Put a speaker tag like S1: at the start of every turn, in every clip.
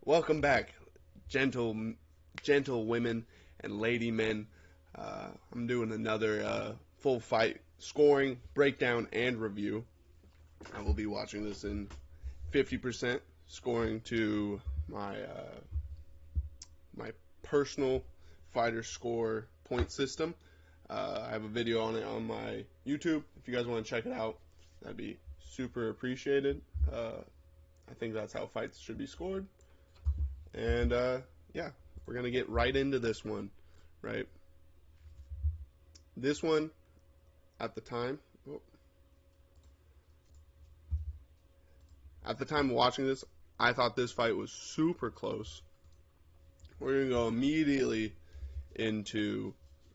S1: Welcome back, gentle women and lady men. I'm doing another full fight scoring, breakdown, and review. I will be watching this in 50% scoring to my personal fighter score point system. I have a video on it on my YouTube. If you guys want to check it out, that'd be super appreciated. I think that's how fights should be scored. And yeah, we're gonna get right into this one, right? This one, at the time of watching this, I thought this fight was super close. We're gonna go immediately into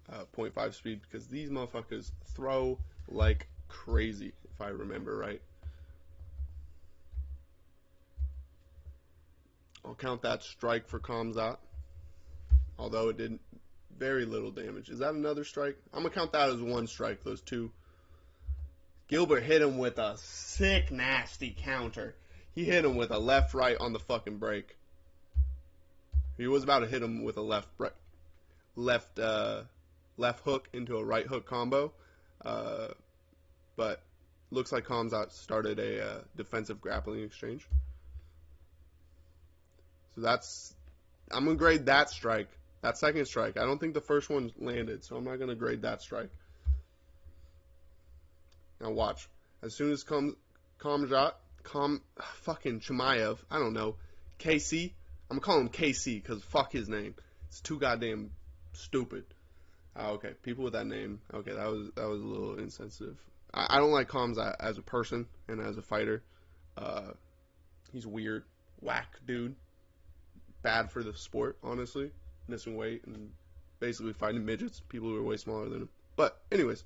S1: 0.5 speed because these motherfuckers throw like crazy, if I remember right. I'll count that strike for KHAMZAT, although it did very little damage. Is that another strike? I'm going to count that as one strike, those two. Gilbert hit him with a sick, nasty counter. He hit him with a left-right on the fucking break. He was about to hit him with a left hook into a right hook combo, but looks like KHAMZAT started a defensive grappling exchange. So I'm going to grade that strike, that second strike. I don't think the first one landed, so I'm not going to grade that strike. Now watch. As soon as fucking CHIMIEV, I don't know, KC, I'm going to call him KC because fuck his name. It's too goddamn stupid. Okay, people with that name, okay, that was a little insensitive. I don't like KHAMZAT as a person and as a fighter. He's weird, whack dude. Bad for the sport, honestly. Missing weight and basically fighting midgets, people who are way smaller than him. But anyways,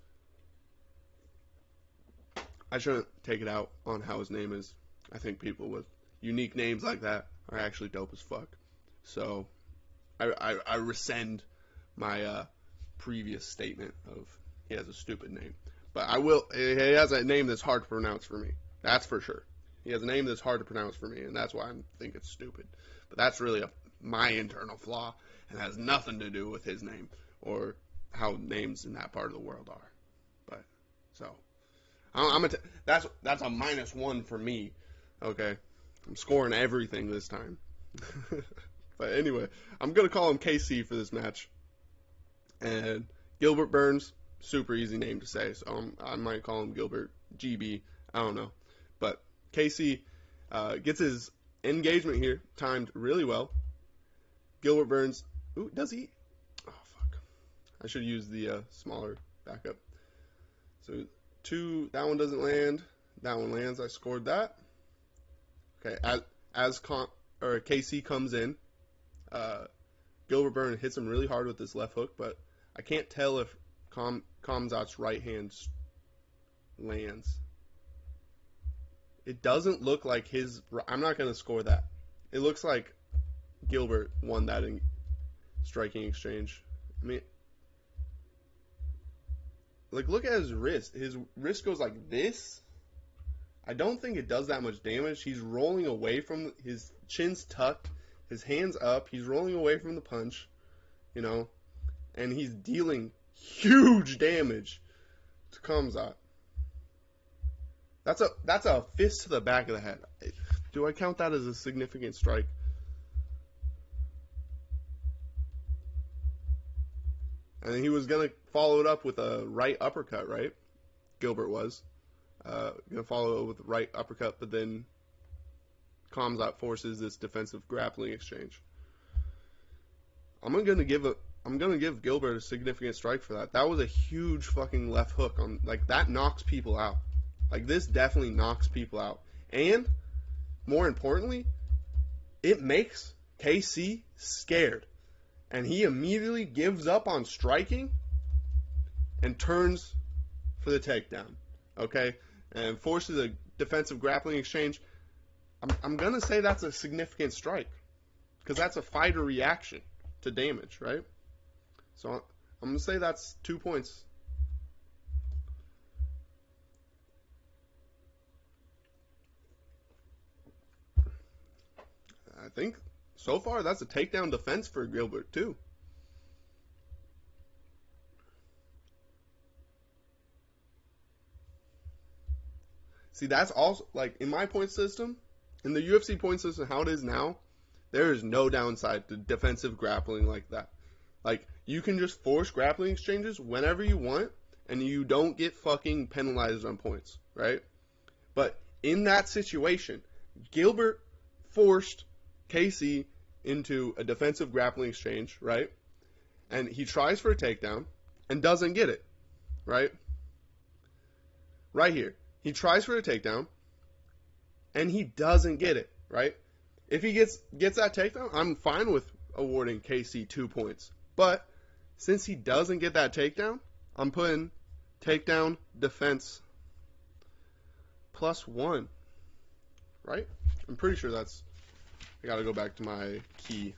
S1: I shouldn't take it out on how his name is. I think people with unique names like that are actually dope as fuck. So I rescind my previous statement of he has a stupid name. But I will. He has a name that's hard to pronounce for me. That's for sure. He has a name that's hard to pronounce for me, and that's why I think it's stupid. But that's really my internal flaw, and has nothing to do with his name or how names in that part of the world are. But so that's a -1 for me. Okay, I'm scoring everything this time. But anyway, I'm gonna call him KC for this match, and Gilbert Burns, super easy name to say, so I might call him Gilbert GB. I don't know, but KC gets his engagement here timed really well. Gilbert Burns, ooh, does he? Oh fuck! I should use the smaller backup. So that one doesn't land. That one lands. I scored that. Okay, as KC comes in, Gilbert Burns hits him really hard with this left hook, but I can't tell if KHAMZAT's right hand lands. It doesn't look like his. I'm not going to score that. It looks like Gilbert won that striking exchange. I mean, like, look at his wrist. His wrist goes like this. I don't think it does that much damage. He's rolling away from his chin's tucked, his hands up. He's rolling away from the punch, and he's dealing huge damage to KHAMZAT. That's a fist to the back of the head. Do I count that as a significant strike? And then he was going to follow it up with a right uppercut, right? Gilbert was. Going to follow it with a right uppercut, but then KHAMZAT forces this defensive grappling exchange. I'm going to give Gilbert a significant strike for that. That was a huge fucking left hook that knocks people out. Like, this definitely knocks people out. And, more importantly, it makes KC scared. And he immediately gives up on striking and turns for the takedown. Okay? And forces a defensive grappling exchange. I'm going to say that's a significant strike. Because that's a fighter reaction to damage, right? So, I'm going to say that's 2 points. I think So far, that's a takedown defense for Gilbert, too. See, that's also, like, in my point system, in the UFC point system, how it is now, there is no downside to defensive grappling like that. Like, you can just force grappling exchanges whenever you want, and you don't get fucking penalized on points, right? But in that situation, Gilbert forced Casey into a defensive grappling exchange, right? And he tries for a takedown and doesn't get it, right? Right here. He tries for a takedown and he doesn't get it, right? If he gets that takedown, I'm fine with awarding Casey 2 points. But since he doesn't get that takedown, I'm putting takedown defense +1, right? I'm pretty sure that's, I gotta go back to my key.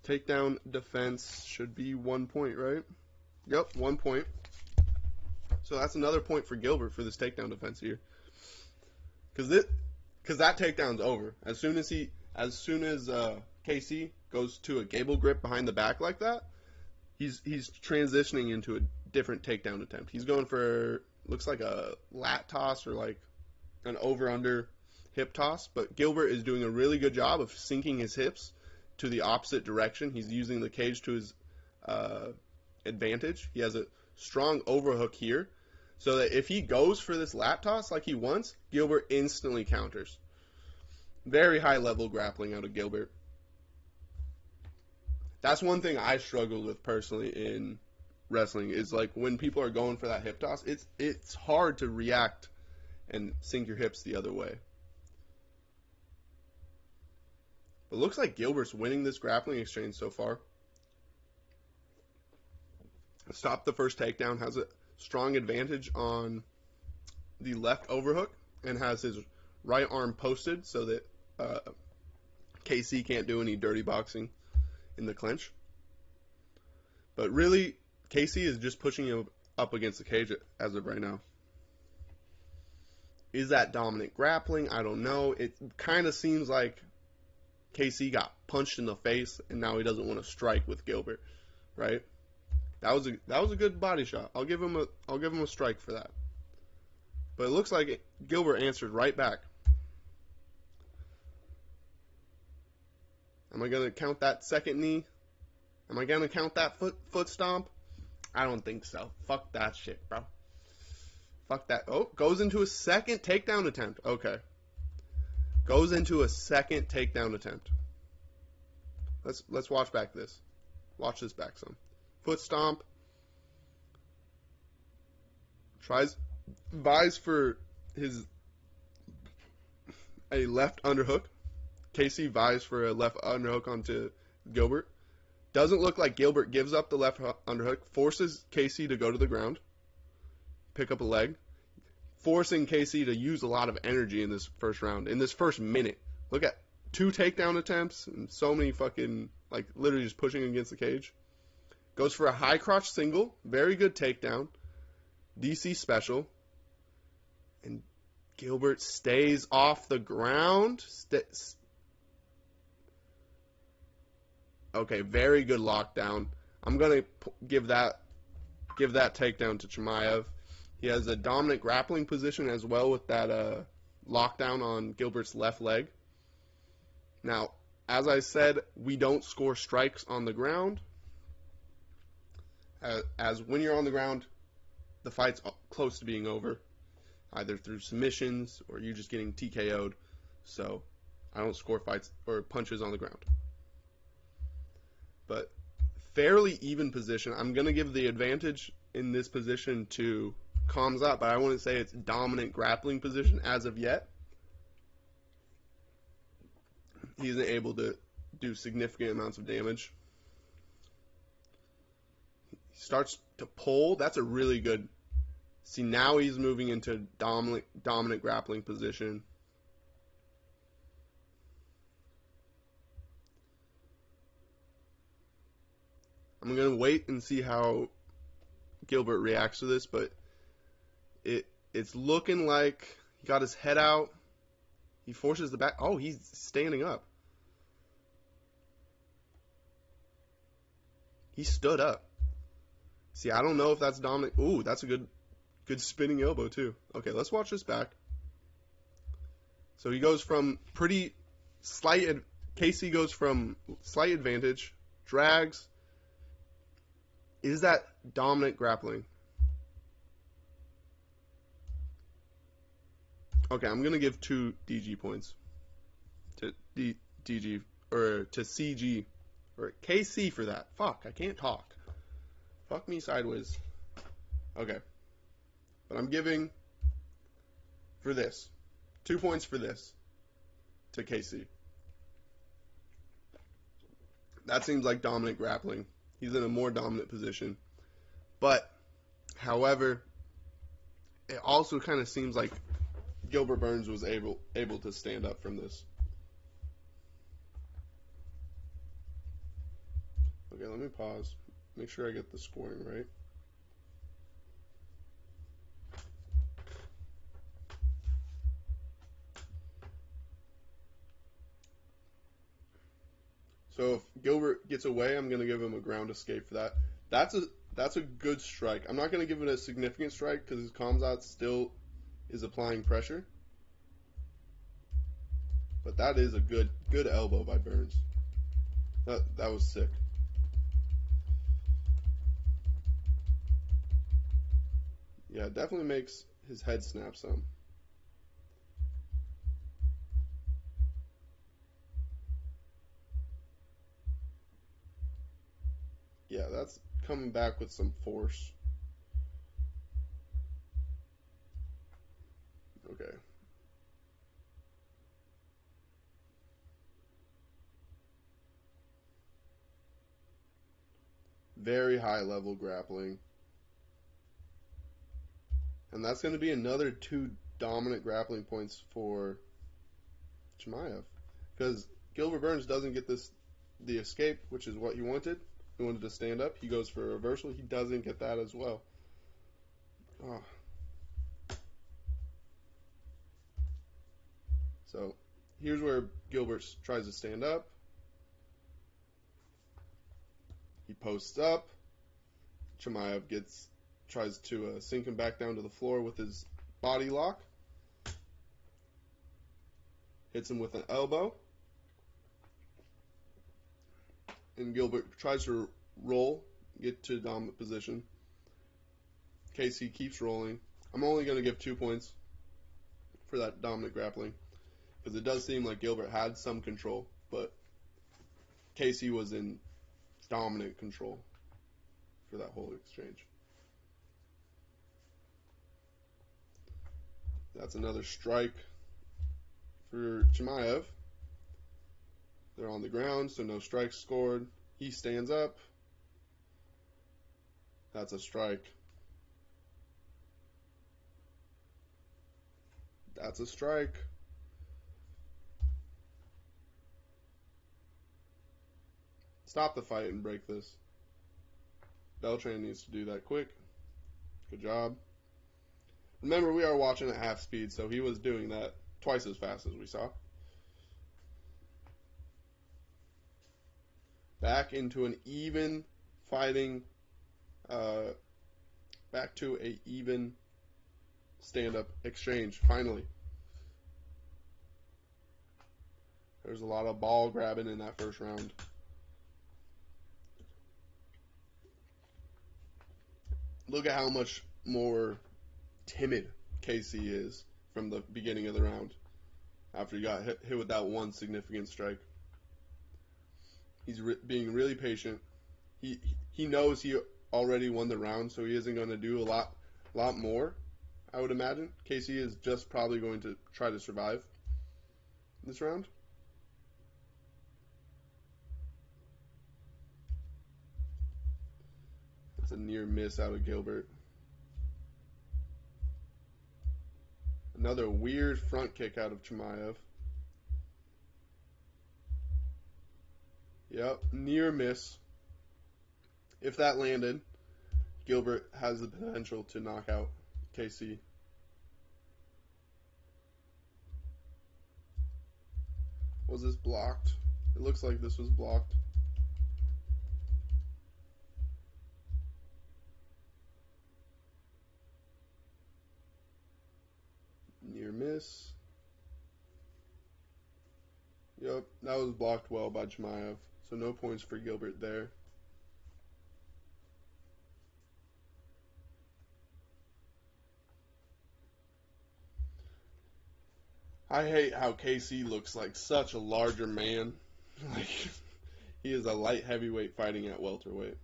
S1: Takedown defense should be 1 point, right? Yep, 1 point. So that's another point for Gilbert for this takedown defense here. Because that takedown's over. As soon as KC goes to a gable grip behind the back like that, he's transitioning into a different takedown attempt. He's going for, looks like a lat toss or like an over-under hip toss, but Gilbert is doing a really good job of sinking his hips to the opposite direction. He's using the cage to his advantage. He has a strong overhook here, so that if he goes for this lat toss like he wants, Gilbert instantly counters. Very high level grappling out of Gilbert. That's one thing I struggled with personally in wrestling, is like when people are going for that hip toss, it's hard to react and sink your hips the other way. But it looks like Gilbert's winning this grappling exchange so far. Stopped the first takedown, has a strong advantage on the left overhook, and has his right arm posted so that KC can't do any dirty boxing in the clinch. But really, KC is just pushing him up against the cage as of right now. Is that dominant grappling? I don't know. It kind of seems like KC got punched in the face and now he doesn't want to strike with Gilbert, right? That was a good body shot. I'll give him a strike for that. But it looks like Gilbert answered right back. Am I gonna count that second knee? Am I gonna count that foot stomp? I don't think so. Fuck that shit, bro. Fuck that. Oh, goes into a second takedown attempt. Okay. Goes into a second takedown attempt. Let's watch back this. Watch this back some. Foot stomp. Vies for a left underhook. KC vies for a left underhook onto Gilbert. Doesn't look like Gilbert gives up the left underhook. Forces KC to go to the ground. Pick up a leg. Forcing KC to use a lot of energy in this first round. In this first minute. Look at 2 takedown attempts and so many fucking, like, literally just pushing against the cage. Goes for a high crotch single. Very good takedown. DC special. And Gilbert stays off the ground. Okay, very good lockdown. I'm going to give that takedown to CHIMIEV. He has a dominant grappling position as well with that lockdown on Gilbert's left leg. Now, as I said, we don't score strikes on the ground. As when you're on the ground, the fight's close to being over, either through submissions or you just getting TKO'd. So I don't score fights or punches on the ground. But fairly even position. I'm going to give the advantage in this position to KHAMZAT, but I wouldn't say it's dominant grappling position as of yet. He isn't able to do significant amounts of damage. He starts to pull. That's a really good. See, now he's moving into dominant grappling position. I'm going to wait and see how Gilbert reacts to this, but it's looking like he got his head out. He forces the back. Oh, he's standing up. He stood up. See, I don't know if that's dominant. Ooh, that's a good spinning elbow too. Okay, let's watch this back. So he goes from pretty slight. KC goes from slight advantage, drags. Is that dominant grappling? Okay, I'm gonna give 2 DG points to DG or to CG or KC for that. Fuck, I can't talk. Fuck me sideways. Okay, but I'm giving for this 2 points for this to KC. That seems like dominant grappling. He's in a more dominant position. But, however, it also kind of seems like Gilbert Burns was able to stand up from this. Okay, let me pause. Make sure I get the scoring right. So if Gilbert gets away, I'm going to give him a ground escape for that. That's a good strike. I'm not going to give it a significant strike because KHAMZAT still is applying pressure. But that is a good elbow by Burns. That was sick. Yeah, it definitely makes his head snap some. Yeah, that's coming back with some force. Okay. Very high level grappling. And that's going to be another 2 dominant grappling points for CHIMIEV. Because Gilbert Burns doesn't get the escape, which is what he wanted. He wanted to stand up. He goes for a reversal. He doesn't get that as well. Oh. So here's where Gilbert tries to stand up. He posts up. CHIMIEV tries to sink him back down to the floor with his body lock. Hits him with an elbow. And Gilbert tries to roll, get to dominant position. KC keeps rolling. I'm only going to give 2 points for that dominant grappling because it does seem like Gilbert had some control, but KC was in dominant control for that whole exchange. That's another strike for CHIMIEV. They're on the ground, so no strikes scored. He stands up. That's a strike. That's a strike. Stop the fight and break this. Beltran needs to do that quick. Good job. Remember, we are watching at half speed, so he was doing that twice as fast as we saw. Back into an even fighting, back to a even stand-up exchange, finally. There's a lot of ball grabbing in that first round. Look at how much more timid KC is from the beginning of the round after he got hit with that one significant strike. He's being really patient. He knows he already won the round, so he isn't going to do a lot more, I would imagine. KC is just probably going to try to survive this round. That's a near miss out of Gilbert. Another weird front kick out of CHIMIEV. Yep, near miss. If that landed, Gilbert has the potential to knock out KC. Was this blocked? It looks like this was blocked. Near miss. Yep, that was blocked well by CHIMIEV. So no points for Gilbert there. I hate how KC looks like such a larger man. Like, he is a light heavyweight fighting at welterweight.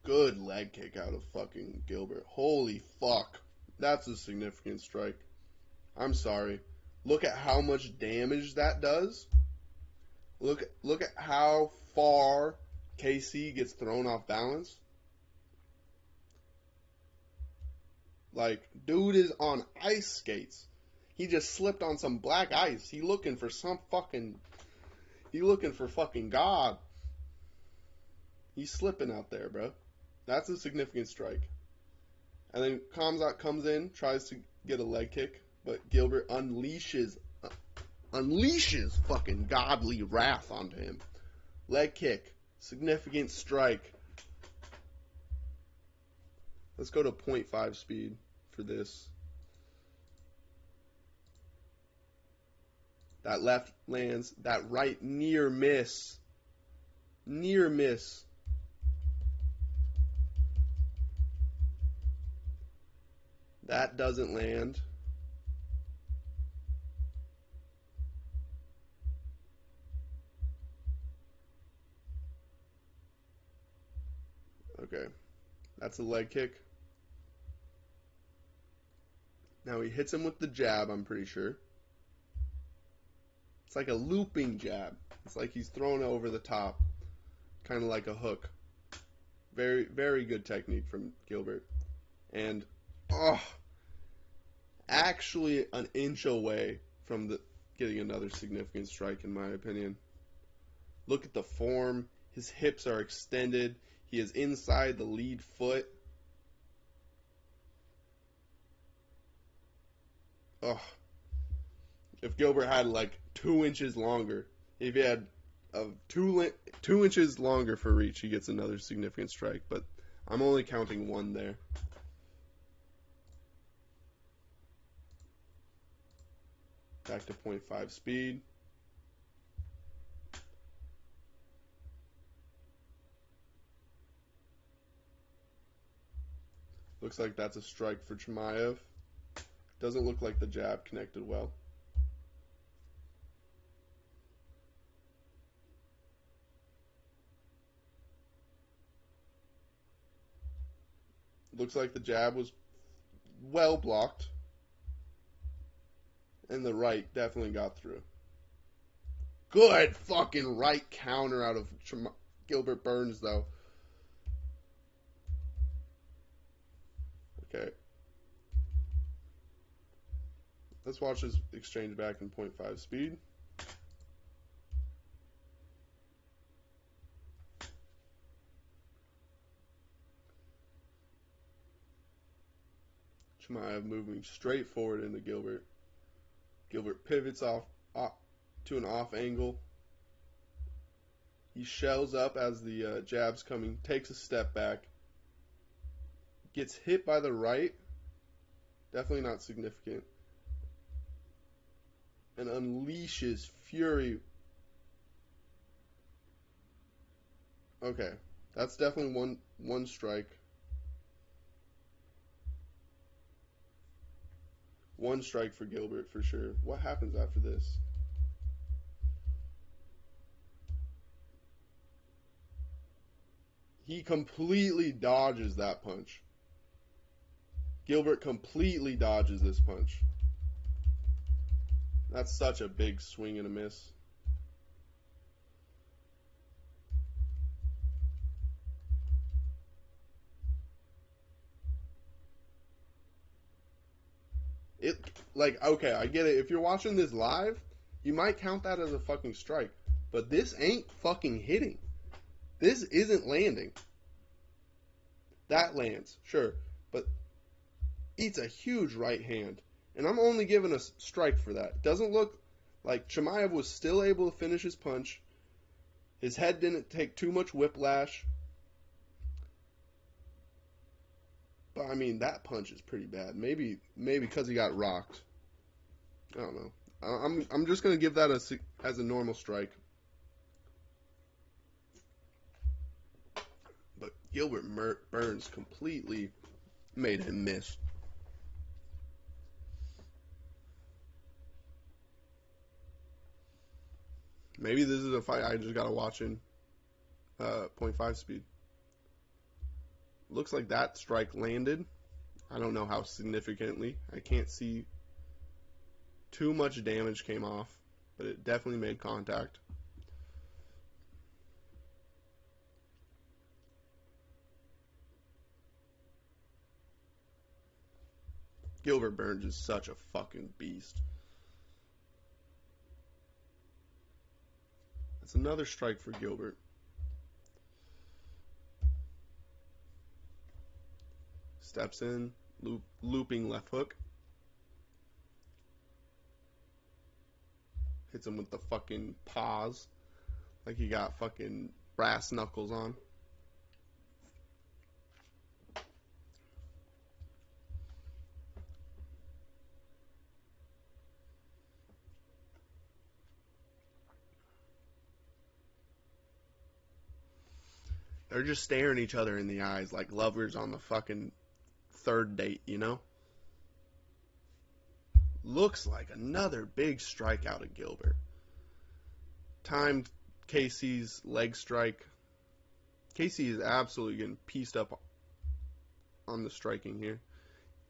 S1: Good leg kick out of fucking Gilbert. Holy fuck. That's a significant strike. I'm sorry. Look at how much damage that does. Look at how far KC gets thrown off balance. Like, dude is on ice skates. He just slipped on some black ice. He looking for fucking God. He's slipping out there, bro. That's a significant strike. And then KHAMZAT comes in, tries to get a leg kick, but Gilbert unleashes fucking godly wrath onto him. Leg kick, significant strike. Let's go to 0.5 speed for this. That left lands, that right near miss. Near miss. That doesn't land. Okay. That's a leg kick. Now he hits him with the jab, I'm pretty sure. It's like a looping jab. It's like he's thrown it over the top. Kind of like a hook. Very, very good technique from Gilbert. And, actually an inch away from getting another significant strike, in my opinion. Look at the form. His hips are extended. He is inside the lead foot. If Gilbert had like 2 inches longer, if he had 2 inches longer for reach, he gets another significant strike. But I'm only counting one there. Back to 0.5 speed. Looks like that's a strike for CHIMIEV. Doesn't look like the jab connected well. Looks like the jab was well blocked. And the right definitely got through. Good fucking right counter out of Gilbert Burns, though. Okay. Let's watch this exchange back in 0.5 speed. CHIMIEV moving straight forward into Gilbert. Gilbert pivots off to an off angle. He shells up as the jab's coming, takes a step back, gets hit by the right, definitely not significant, and unleashes fury. Okay, that's definitely one strike. One strike for Gilbert for sure. What happens after this? He completely dodges that punch. Gilbert completely dodges this punch. That's such a big swing and a miss. Okay, I get it. If you're watching this live, you might count that as a fucking strike. But this ain't fucking hitting. This isn't landing. That lands, sure. But it's a huge right hand. And I'm only giving a strike for that. It doesn't look like Chimaev was still able to finish his punch. His head didn't take too much whiplash. But, I mean, that punch is pretty bad. Maybe because he got rocked. I don't know. I'm just going to give that as a normal strike. But Gilbert Burns completely made him miss. Maybe this is a fight I just got to watch in 0.5 speed. Looks like that strike landed. I don't know how significantly. I can't see too much damage came off, but it definitely made contact. Gilbert Burns is such a fucking beast. That's another strike for Gilbert. Steps in, looping left hook. Hits him with the fucking paws. Like he got fucking brass knuckles on. They're just staring each other in the eyes like lovers on the fucking third date, you know? Looks like another big strike out of Gilbert. Timed Casey's leg strike. Casey is absolutely getting pieced up on the striking here.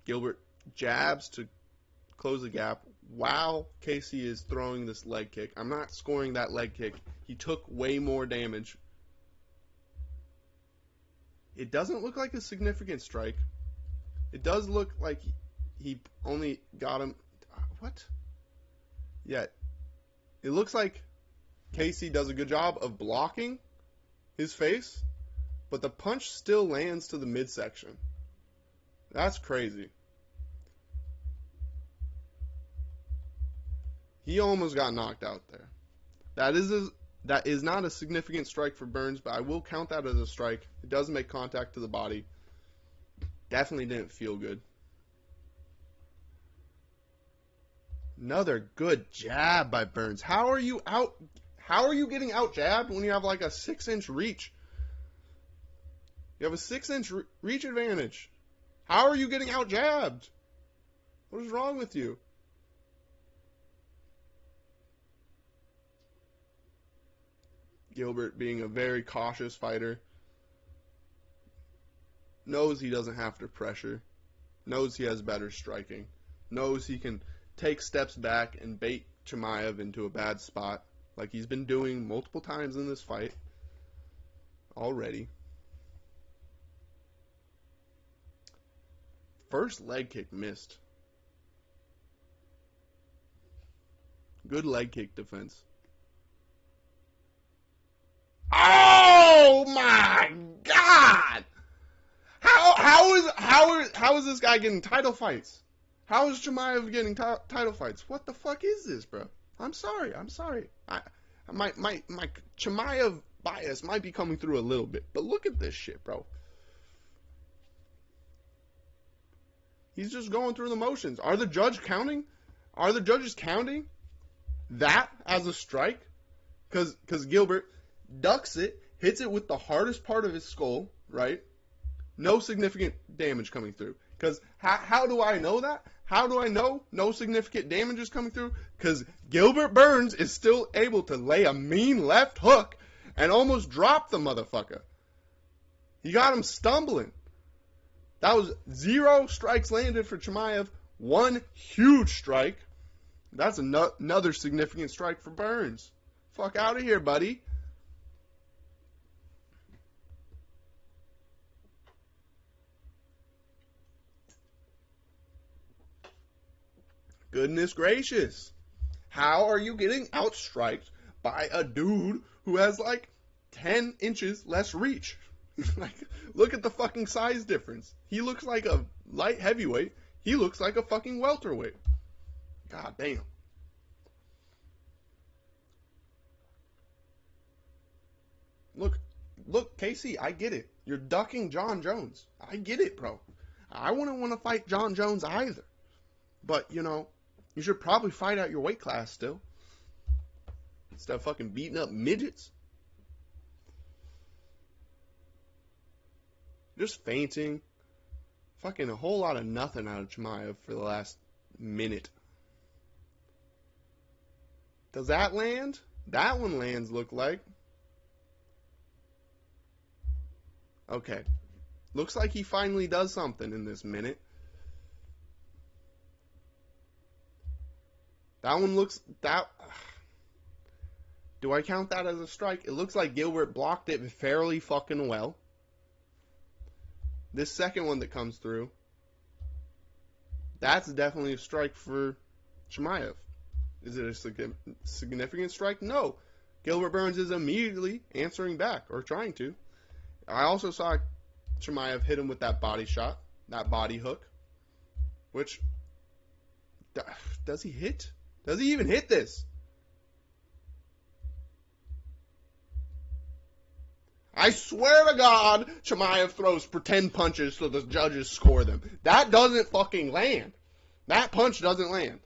S1: Gilbert jabs to close the gap while Casey is throwing this leg kick. I'm not scoring that leg kick. He took way more damage. It doesn't look like a significant strike. It does look like he only got him. What? Yeah. It looks like Casey does a good job of blocking his face, but the punch still lands to the midsection. That's crazy. He almost got knocked out there. That is not a significant strike for Burns, but I will count that as a strike. It does make contact to the body. Definitely didn't feel good. Another good jab by Burns. How are you getting out jabbed when you have like a 6-inch reach? You have a 6-inch reach advantage. How are you getting out jabbed? What is wrong with you? Gilbert, being a very cautious fighter, knows he doesn't have to pressure, knows he has better striking, knows he can take steps back and bait Chimaev into a bad spot, like he's been doing multiple times in this fight already. First leg kick missed. Good leg kick defense. Oh my God! How is this guy getting title fights? How is Chimaev getting title fights? What the fuck is this, bro? I'm sorry. My Chimaev bias might be coming through a little bit, but look at this shit, bro. He's just going through the motions. Are the judges counting that as a strike? Because Gilbert ducks it, hits it with the hardest part of his skull, right? No significant damage coming through. Because how do I know that? How do I know no significant damage is coming through? Because Gilbert Burns is still able to lay a mean left hook and almost drop the motherfucker. He got him stumbling. That was 0 strikes landed for Chimaev. 1 huge strike. That's another significant strike for Burns. Fuck out of here, buddy. Goodness gracious. How are you getting outstriked by a dude who has like 10 inches less reach? Like, look at the fucking size difference. He looks like a light heavyweight. He looks like a fucking welterweight. God damn. Look, Casey, I get it. You're ducking John Jones. I get it, bro. I wouldn't want to fight John Jones either. But, you should probably fight at your weight class still. Instead of fucking beating up midgets. Just fainting. Fucking a whole lot of nothing out of CHIMIEV for the last minute. Does that land? That one lands, look like. Okay. Looks like he finally does something in this minute. That one looks... Do I count that as a strike? It looks like Gilbert blocked it fairly fucking well. This second one that comes through, that's definitely a strike for CHIMIEV. Is it a significant strike? No. Gilbert Burns is immediately answering back, or trying to. I also saw CHIMIEV hit him with that body shot, that body hook, which, does he hit? Does he even hit this? I swear to God, CHIMIEV throws pretend punches so the judges score them. That doesn't fucking land. That punch doesn't land.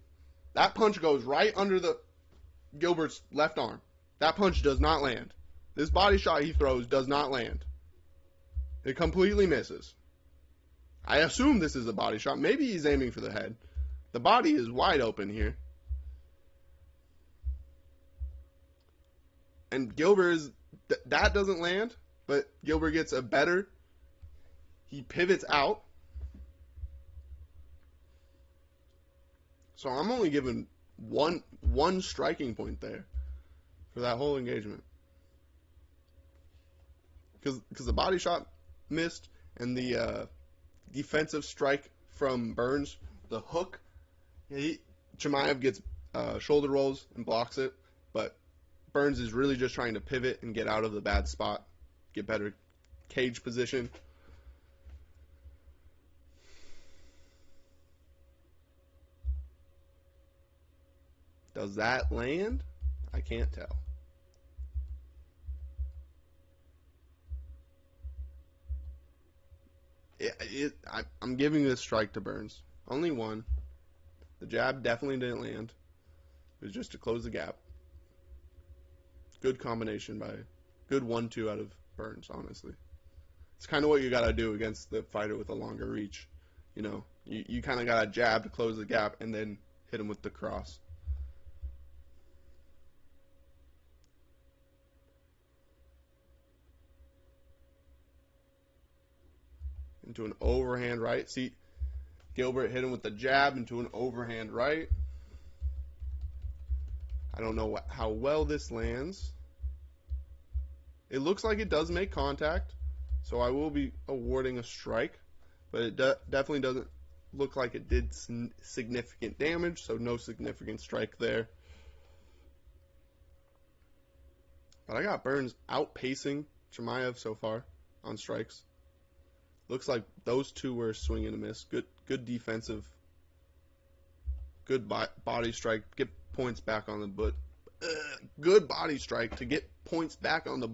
S1: That punch goes right under the Gilbert's left arm. That punch does not land. This body shot he throws does not land. It completely misses. I assume this is a body shot. Maybe he's aiming for the head. The body is wide open here. And Gilbert is... that doesn't land, but Gilbert gets a better. He pivots out. So I'm only giving one striking point there for that whole engagement. Because the body shot missed, and the defensive strike from Burns, the hook, CHIMIEV gets shoulder rolls and blocks it, but Burns is really just trying to pivot and get out of the bad spot, get better cage position. Does that land? I can't tell. I'm giving this strike to Burns. Only one. The jab definitely didn't land. It was just to close the gap. Good combination good 1-2 out of Burns, honestly. It's kind of what you got to do against the fighter with a longer reach. You kind of got to jab to close the gap and then hit him with the cross. Into an overhand right. See, Gilbert hit him with the jab into an overhand right. I don't know how well this lands. It looks like it does make contact, so I will be awarding a strike, but it definitely doesn't look like it did significant damage, so no significant strike there. But I got Burns outpacing CHIMIEV so far on strikes. Looks like those two were swing and a miss. Good defensive. Good body strike. Get points back on the board. Good body strike to get points back on the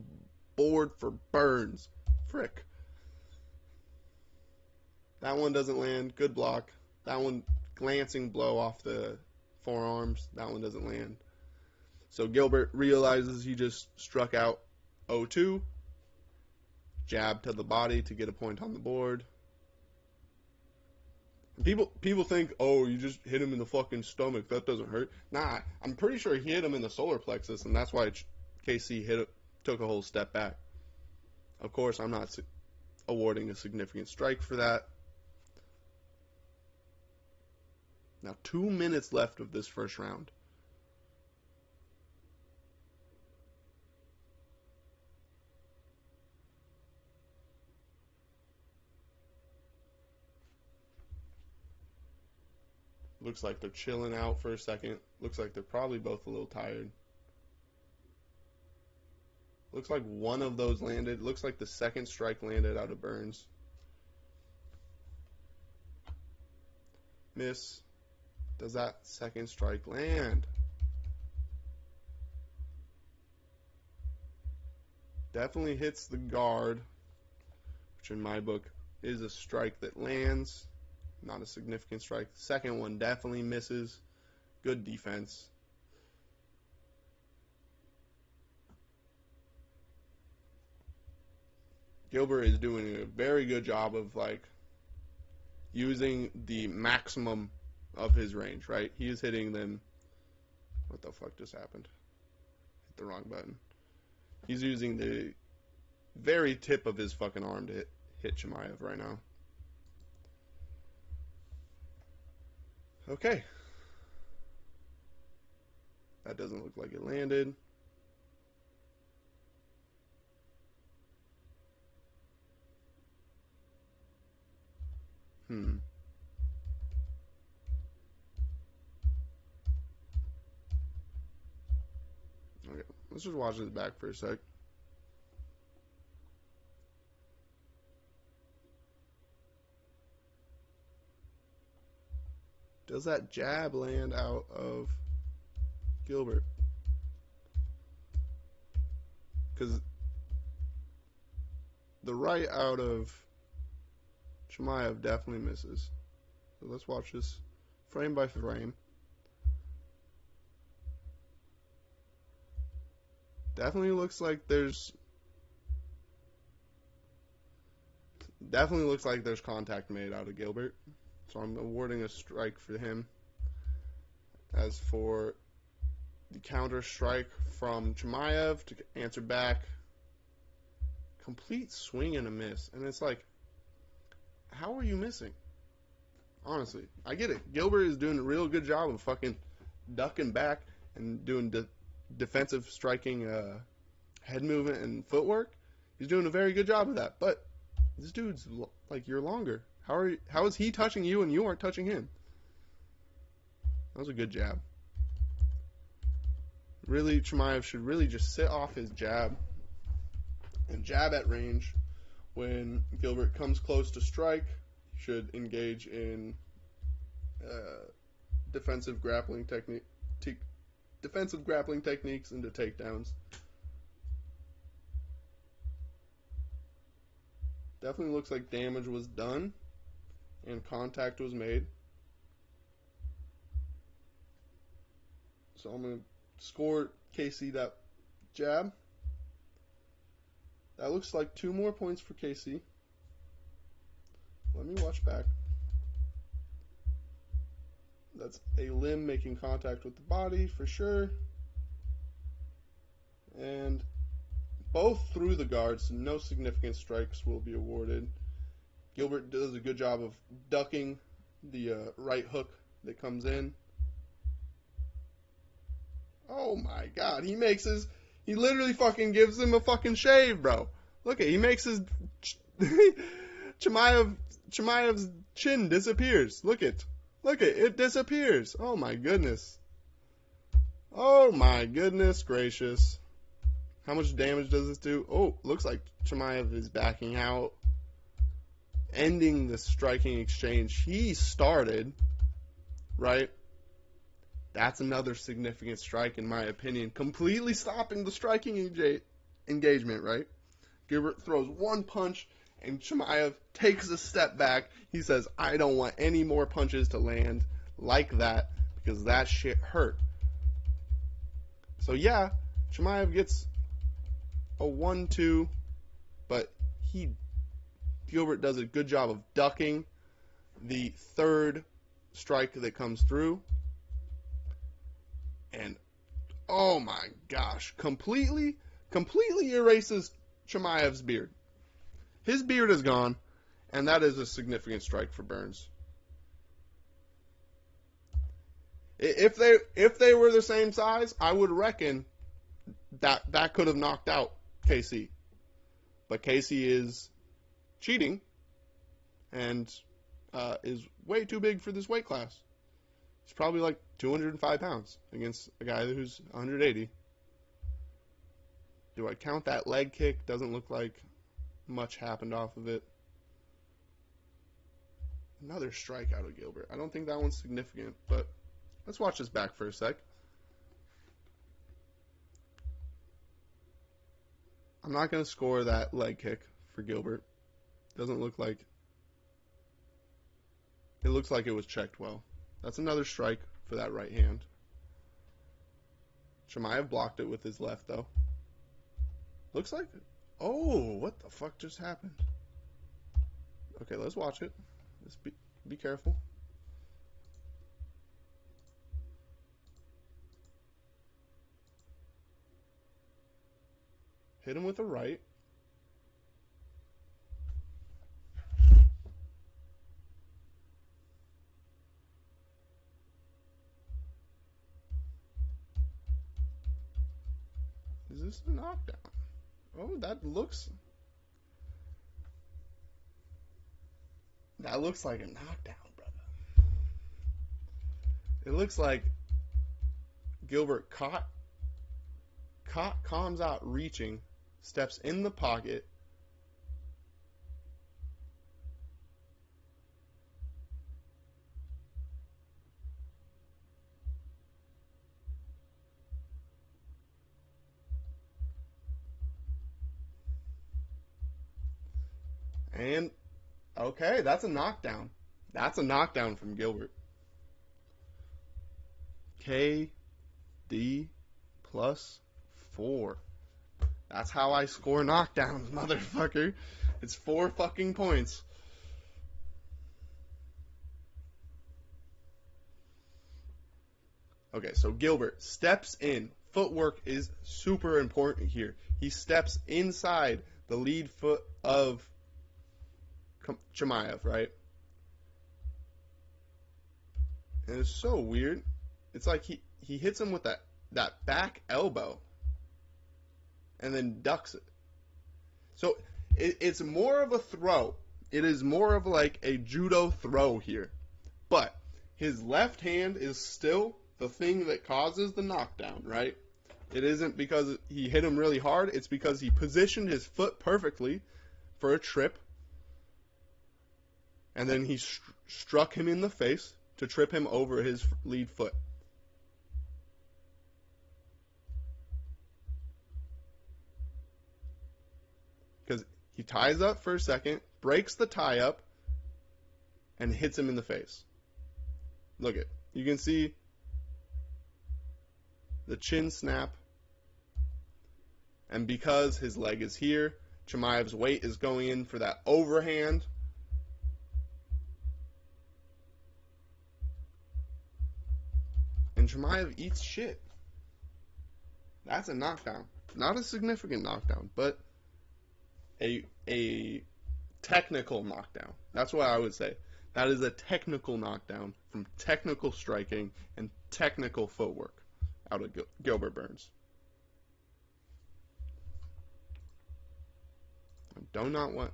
S1: board for Burns. Frick. That one doesn't land. Good block. That one, glancing blow off the forearms. That one doesn't land. So Gilbert realizes he just struck out 0-2. Jab to the body to get a point on the board. People think, oh, you just hit him in the fucking stomach. That doesn't hurt. Nah, I'm pretty sure he hit him in the solar plexus, and that's why KC took a whole step back. Of course, I'm not awarding a significant strike for that. Now, 2 minutes left of this first round. Looks like they're chilling out for a second. Looks like they're probably both a little tired. Looks like one of those landed. Looks like the second strike landed out of Burns. Miss. Does that second strike land? Definitely hits the guard, which in my book is a strike that lands, not a significant strike. The second one definitely misses. Good defense. Gilbert is doing a very good job of using the maximum of his range, right? He is hitting them. What the fuck just happened? Hit the wrong button. He's using the very tip of his fucking arm to hit CHIMIEV right now. Okay. That doesn't look like it landed. Okay, let's just watch this back for a sec. Does that jab land out of Gilbert? Because the right out of CHIMIEV definitely misses. So let's watch this frame by frame. Definitely looks like there's contact made out of Gilbert. So I'm awarding a strike for him. As for the counter strike from CHIMIEV to answer back, complete swing and a miss. And it's like, how are you missing? Honestly, I get it. Gilbert is doing a real good job of fucking ducking back and doing defensive striking head movement and footwork. He's doing a very good job of that. But this dude's like, you're longer. How is he touching you and you aren't touching him? That was a good jab. Really, CHIMIEV should really just sit off his jab and jab at range. When Gilbert comes close to strike, he should engage in defensive grappling techniques into takedowns. Definitely looks like damage was done and contact was made. So I'm going to score KC that jab. That looks like 2 more points for KC. Let me watch back. That's a limb making contact with the body for sure. And both through the guards, so no significant strikes will be awarded. Gilbert does a good job of ducking the right hook that comes in. Oh my god, he literally fucking gives him a fucking shave, bro. Look at, he makes his CHIMIEV's chin disappears. Look it, it disappears. Oh my goodness. Oh my goodness gracious. How much damage does this do? Oh, looks like CHIMIEV is backing out, ending the striking exchange he started, right? That's another significant strike, in my opinion. Completely stopping the striking engagement, right? Gilbert throws one punch, and CHIMIEV takes a step back. He says, I don't want any more punches to land like that, because that shit hurt. So yeah, CHIMIEV gets a 1-2, but Gilbert does a good job of ducking the third strike that comes through. And, oh my gosh, completely erases CHIMIEV's beard. His beard is gone, and that is a significant strike for Burns. If they were the same size, I would reckon that could have knocked out KC. But KC is cheating and is way too big for this weight class. He's probably like 205 pounds against a guy who's 180. Do I count that leg kick? Doesn't look like much happened off of it. Another strike out of Gilbert. I don't think that one's significant, but Let's watch this back for a sec. I'm not going to score that leg kick for Gilbert. Doesn't look like... It looks like it was checked well. That's another strike for that right hand. CHIMIEV blocked it with his left, though. Looks like... Oh, what the fuck just happened? Okay, let's watch it. Let's be careful. Hit him with the right. Is this a knockdown? Oh, that looks like a knockdown, brother. It looks like Gilbert caught KHAMZAT reaching, steps in the pocket, and okay, that's a knockdown. That's a knockdown from Gilbert. KD +4. That's how I score knockdowns, motherfucker. It's 4 fucking points. Okay, so Gilbert steps in. Footwork is super important here. He steps inside the lead foot of CHIMIEV, right? And it's so weird. It's like he hits him with that back elbow and then ducks it. So it's more of a throw. It is more of like a judo throw here. But his left hand is still the thing that causes the knockdown, right? It isn't because he hit him really hard. It's because he positioned his foot perfectly for a trip. And then he struck him in the face to trip him over his lead foot. Because he ties up for a second, breaks the tie up, and hits him in the face. Look it. You can see the chin snap. And because his leg is here, CHIMIEV's weight is going in for that overhand. And CHIMIEV eats shit. That's a knockdown. Not a significant knockdown, but a technical knockdown. That's what I would say. That is a technical knockdown from technical striking and technical footwork out of Gilbert Burns. I do not want...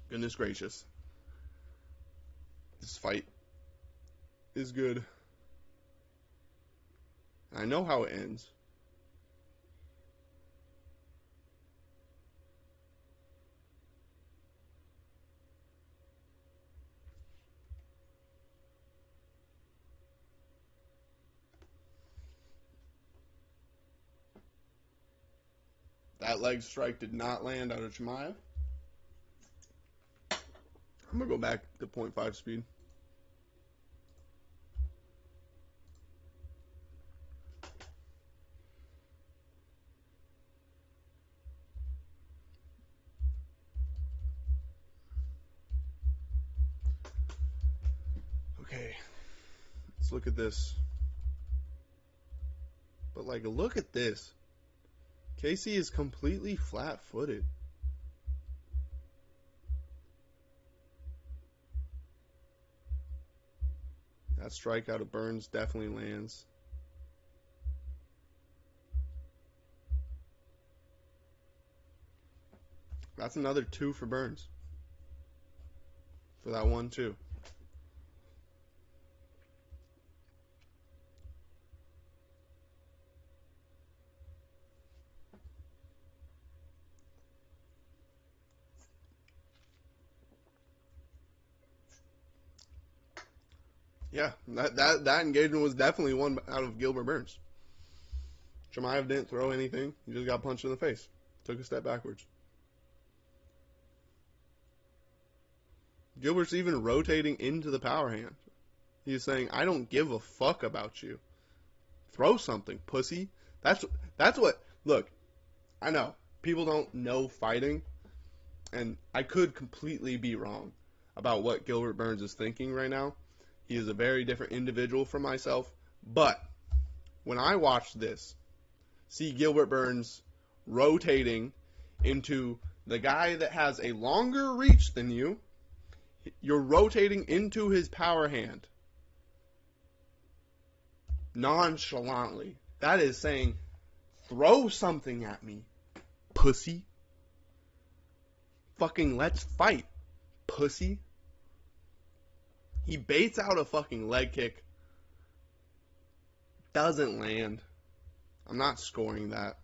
S1: Goodness gracious. This fight is good. I know how it ends. That leg strike did not land out of CHIMIEV. I'm going to go back to 0.5 speed. Okay, let's look at this. But, like, look at this. Casey is completely flat-footed. That strike out of Burns definitely lands. That's another 2 for Burns. For that 1-2. Yeah, that engagement was definitely one out of Gilbert Burns. Chimaev didn't throw anything. He just got punched in the face. Took a step backwards. Gilbert's even rotating into the power hand. He's saying, I don't give a fuck about you. Throw something, pussy. That's what, look, I know, people don't know fighting, and I could completely be wrong about what Gilbert Burns is thinking right now. He is a very different individual from myself, but when I watch this, see Gilbert Burns rotating into the guy that has a longer reach than you, you're rotating into his power hand nonchalantly. That is saying, throw something at me, pussy. Fucking let's fight, pussy. He baits out a fucking leg kick. Doesn't land. I'm not scoring that.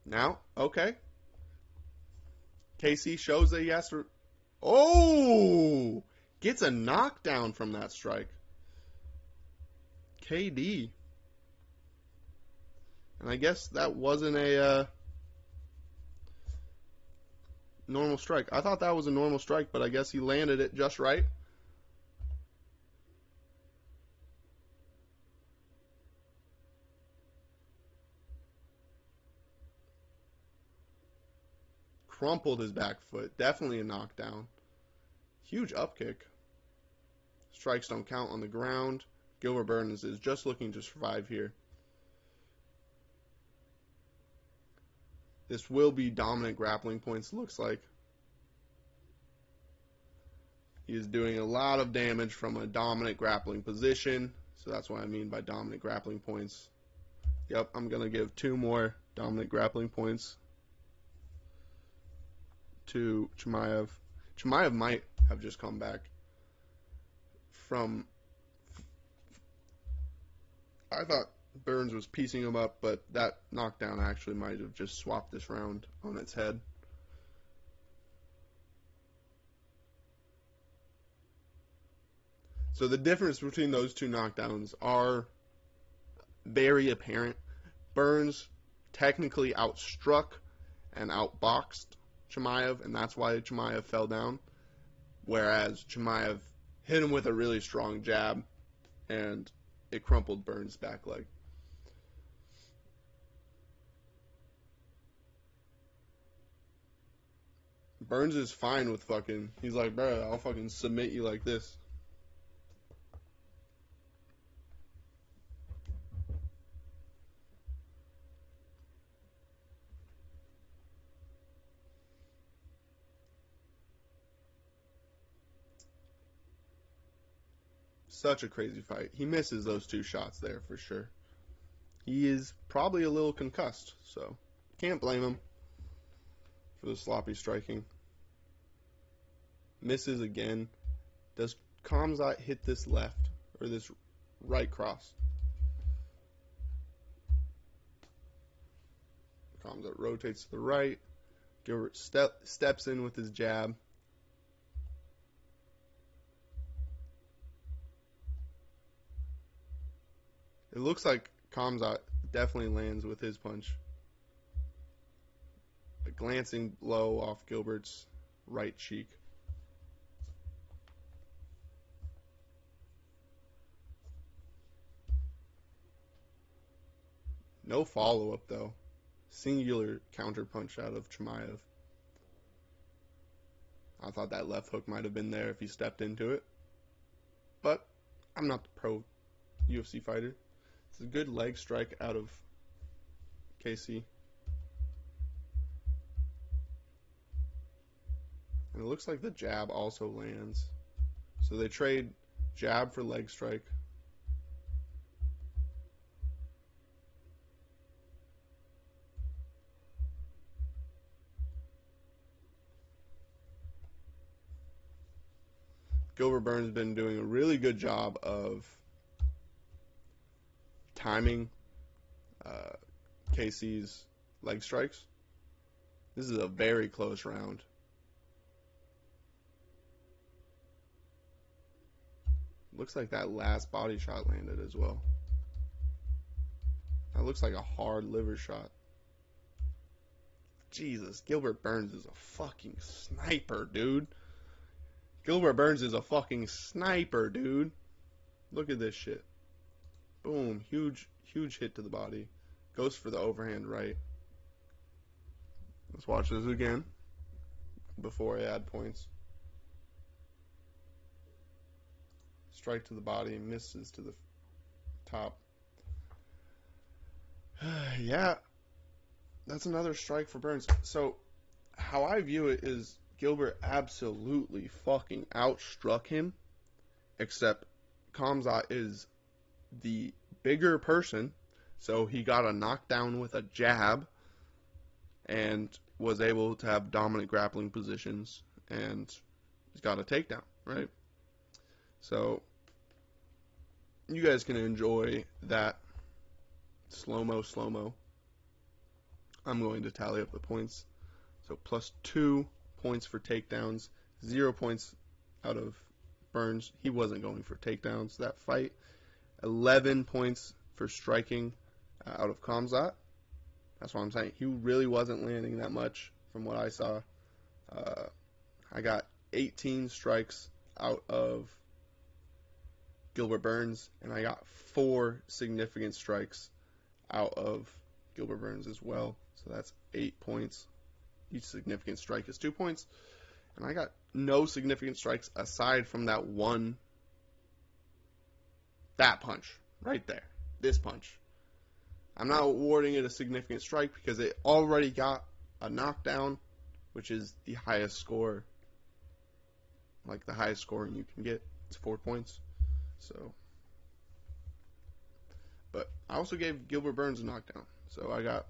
S1: Now, okay. KC shows that he has to... Oh! Gets a knockdown from that strike. KD. And I guess that wasn't a normal strike. I thought that was a normal strike, but I guess he landed it just right. Crumpled his back foot. Definitely a knockdown. Huge up kick. Strikes don't count on the ground. Gilbert Burns is just looking to survive here. This will be dominant grappling points, looks like. He is doing a lot of damage from a dominant grappling position. So that's what I mean by dominant grappling points. Yep, I'm going to give 2 more dominant grappling points to Chimaev. Chimaev might have just come back from... I thought Burns was piecing him up, but that knockdown actually might have just swapped this round on its head. So the difference between those two knockdowns are very apparent. Burns technically outstruck and outboxed Chimaev, and that's why Chimaev fell down. Whereas Chimaev hit him with a really strong jab, and it crumpled Burns' back leg. Burns is fine with fucking... He's like, bro, I'll fucking submit you like this. Such a crazy fight. He misses those 2 shots there for sure. He is probably a little concussed, so can't blame him for the sloppy striking. Misses again. Does KHAMZAT hit this left or this right cross? KHAMZAT rotates to the right. Gilbert steps in with his jab. It looks like KHAMZAT definitely lands with his punch. A glancing blow off Gilbert's right cheek. No follow-up, though. Singular counterpunch out of Chimaev. I thought that left hook might have been there if he stepped into it. But I'm not the pro UFC fighter. It's a good leg strike out of KC. And it looks like the jab also lands. So they trade jab for leg strike. Gilbert Burns has been doing a really good job of timing KC's leg strikes. This is a very close round. Looks like that last body shot landed as well. That looks like a hard liver shot. Jesus, Gilbert Burns is a fucking sniper, dude. Gilbert Burns is a fucking sniper, dude. Look at this shit. Boom, huge hit to the body. Goes for the overhand right. Let's watch this again before I add points. Strike to the body, misses to the top. Yeah, that's another strike for Burns. So, how I view it is Gilbert absolutely fucking outstruck him, except KHAMZAT is the bigger person, so he got a knockdown with a jab and was able to have dominant grappling positions, and he's got a takedown, right? So, you guys can enjoy that slow-mo. I'm going to tally up the points. So +2 points for takedowns, 0 points out of Burns. He wasn't going for takedowns that fight. 11 points for striking out of KHAMZAT. That's what I'm saying. He really wasn't landing that much from what I saw. I got 18 strikes out of Gilbert Burns, and I got 4 significant strikes out of Gilbert Burns as well. So that's 8 points. Each significant strike is 2 points. And I got no significant strikes aside from that punch right there. This punch. I'm not awarding it a significant strike because it already got a knockdown, which is the highest score. Like the highest scoring you can get. It's 4 points. So, but I also gave Gilbert Burns a knockdown. So I got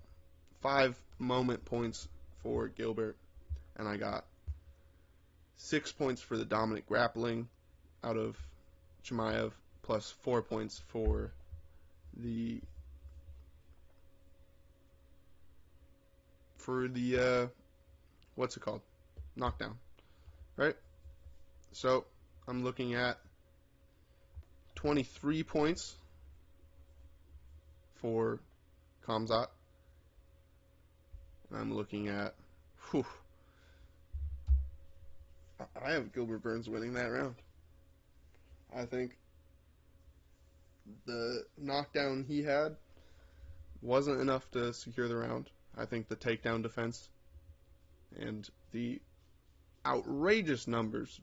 S1: 5 moment points for Gilbert, and I got 6 points for the dominant grappling out of CHIMIEV, plus 4 points for the what's it called? Knockdown, right? So I'm looking at 23 points for KHAMZAT. And I'm looking at, I have Gilbert Burns winning that round. I think the knockdown he had wasn't enough to secure the round. I think the takedown defense and the outrageous numbers,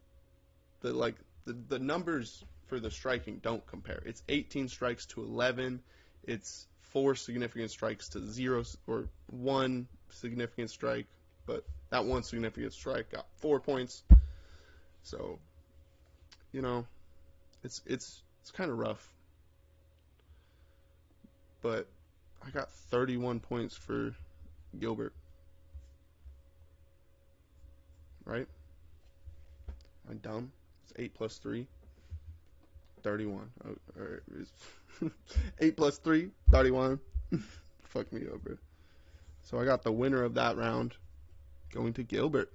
S1: the numbers for the striking don't compare. It's 18 strikes to 11. It's 4 significant strikes to 0 or 1 significant strike, but that 1 significant strike got 4 points. So, you know, it's kind of rough. But I got 31 points for Gilbert. Right? I'm dumb. It's 8 plus 3. 31. Oh, right. 8 plus 3, 31. Fuck me over. So I got the winner of that round going to Gilbert.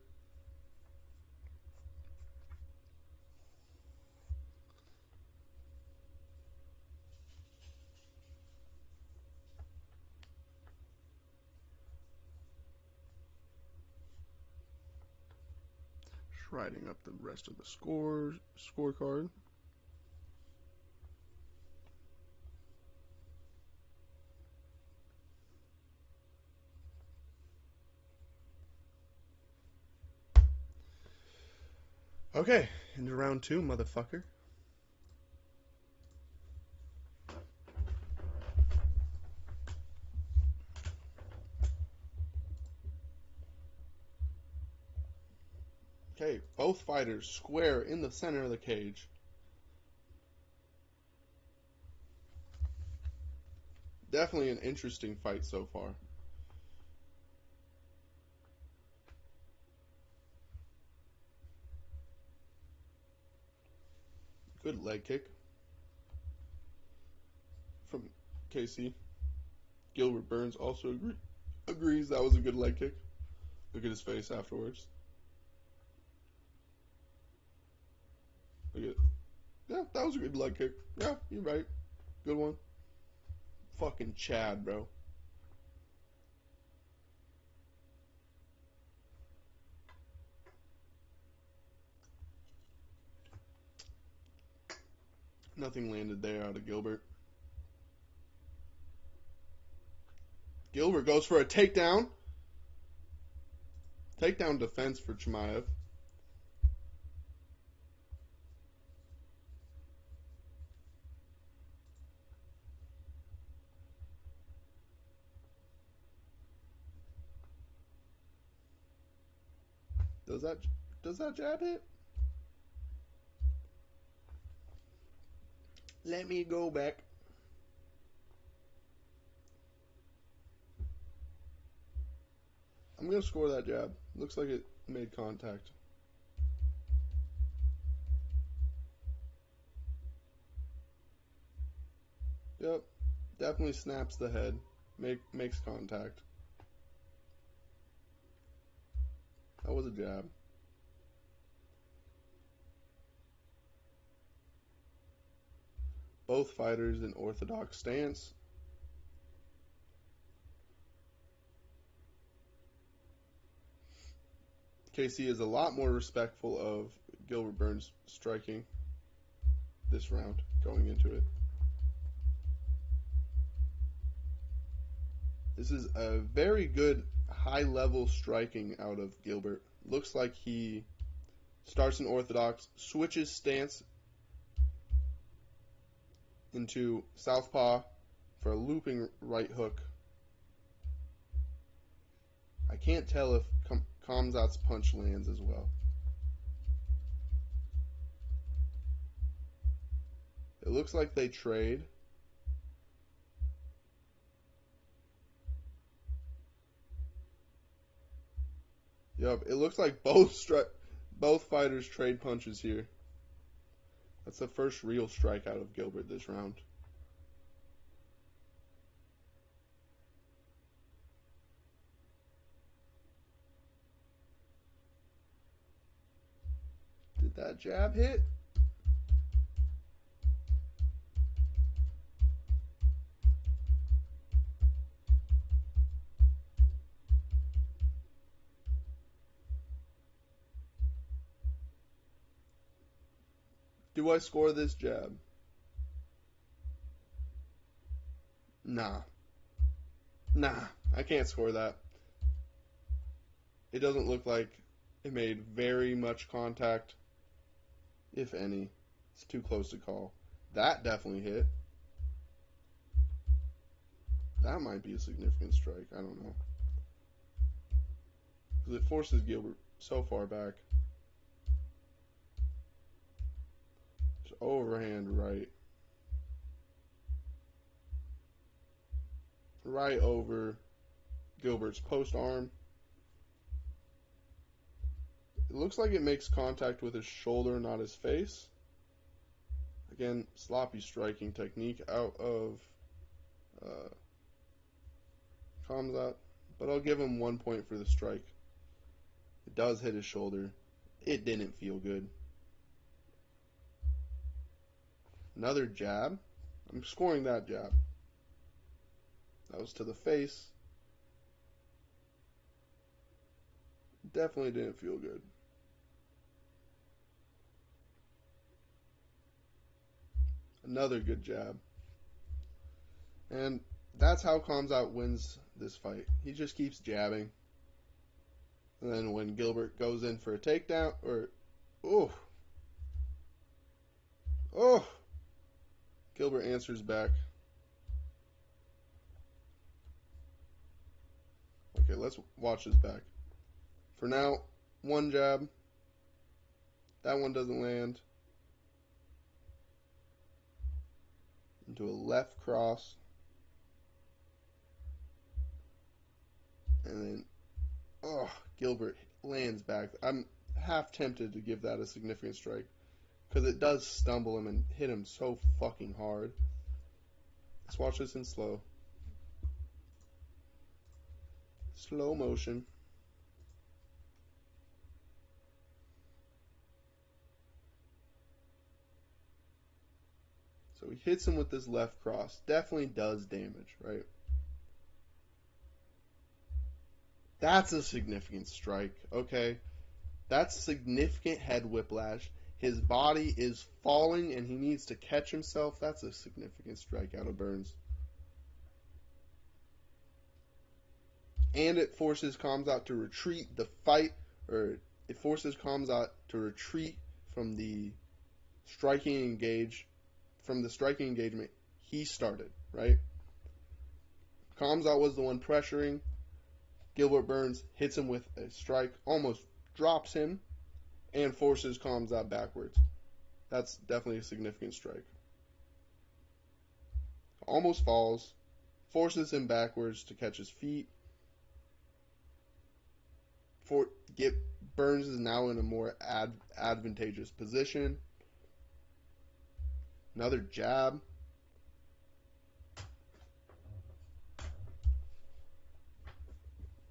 S1: Just writing up the rest of the scorecard. Okay, into round 2, motherfucker. Okay, both fighters square in the center of the cage. Definitely an interesting fight so far. Good leg kick from KC. Gilbert Burns also agrees that was a good leg kick. Look at his face afterwards. Look at it. Yeah, that was a good leg kick. Yeah, you're right. Good one. Fucking Chad, bro. Nothing landed there out of Gilbert. Gilbert goes for a takedown. Takedown defense for CHIMIEV. Does that jab hit? Let me go back. I'm gonna score that jab. Looks like it made contact. Yep, definitely snaps the head. Makes contact. That was a jab. Both fighters in orthodox stance. KC is a lot more respectful of Gilbert Burns striking this round going into it. This is a very good high-level striking out of Gilbert. Looks like he starts in orthodox, switches stance into southpaw for a looping right hook. I can't tell if KHAMZAT's punch lands as well. It looks like they trade. Yup, it looks like both fighters trade punches here. That's the first real strike out of Gilbert this round. Did that jab hit? Do I score this jab? Nah. Nah, I can't score that. It doesn't look like it made very much contact, if any. It's too close to call. That definitely hit. That might be a significant strike. I don't know. Because it forces Gilbert so far back. Just overhand right. Right over Gilbert's post arm. It looks like it makes contact with his shoulder, not his face. Again, sloppy striking technique out of KHAMZAT, but I'll give him 1 point for the strike. It does hit his shoulder. It didn't feel good. Another jab. I'm scoring that jab. That was to the face. Definitely didn't feel good. Another good jab. And that's how KHAMZAT wins this fight. He just keeps jabbing. And then when Gilbert goes in for a takedown, Gilbert answers back. Okay, let's watch his back. For now, one jab. That one doesn't land. Into a left cross. And then, Gilbert lands back. I'm half tempted to give that a significant strike, because it does stumble him and hit him so fucking hard. Let's watch this in slow motion. So he hits him with this left cross. Definitely does damage, right? That's a significant strike, okay? That's significant head whiplash. His body is falling and he needs to catch himself. That's a significant strike out of Burns. And it forces KHAMZAT to retreat the fight, or it forces KHAMZAT to retreat from the striking engagement he started, right? KHAMZAT was the one pressuring. Gilbert Burns hits him with a strike, almost drops him, and forces KHAMZAT backwards. That's definitely a significant strike. Almost falls, forces him backwards to catch his feet. Burns is now in a more advantageous position. Another jab.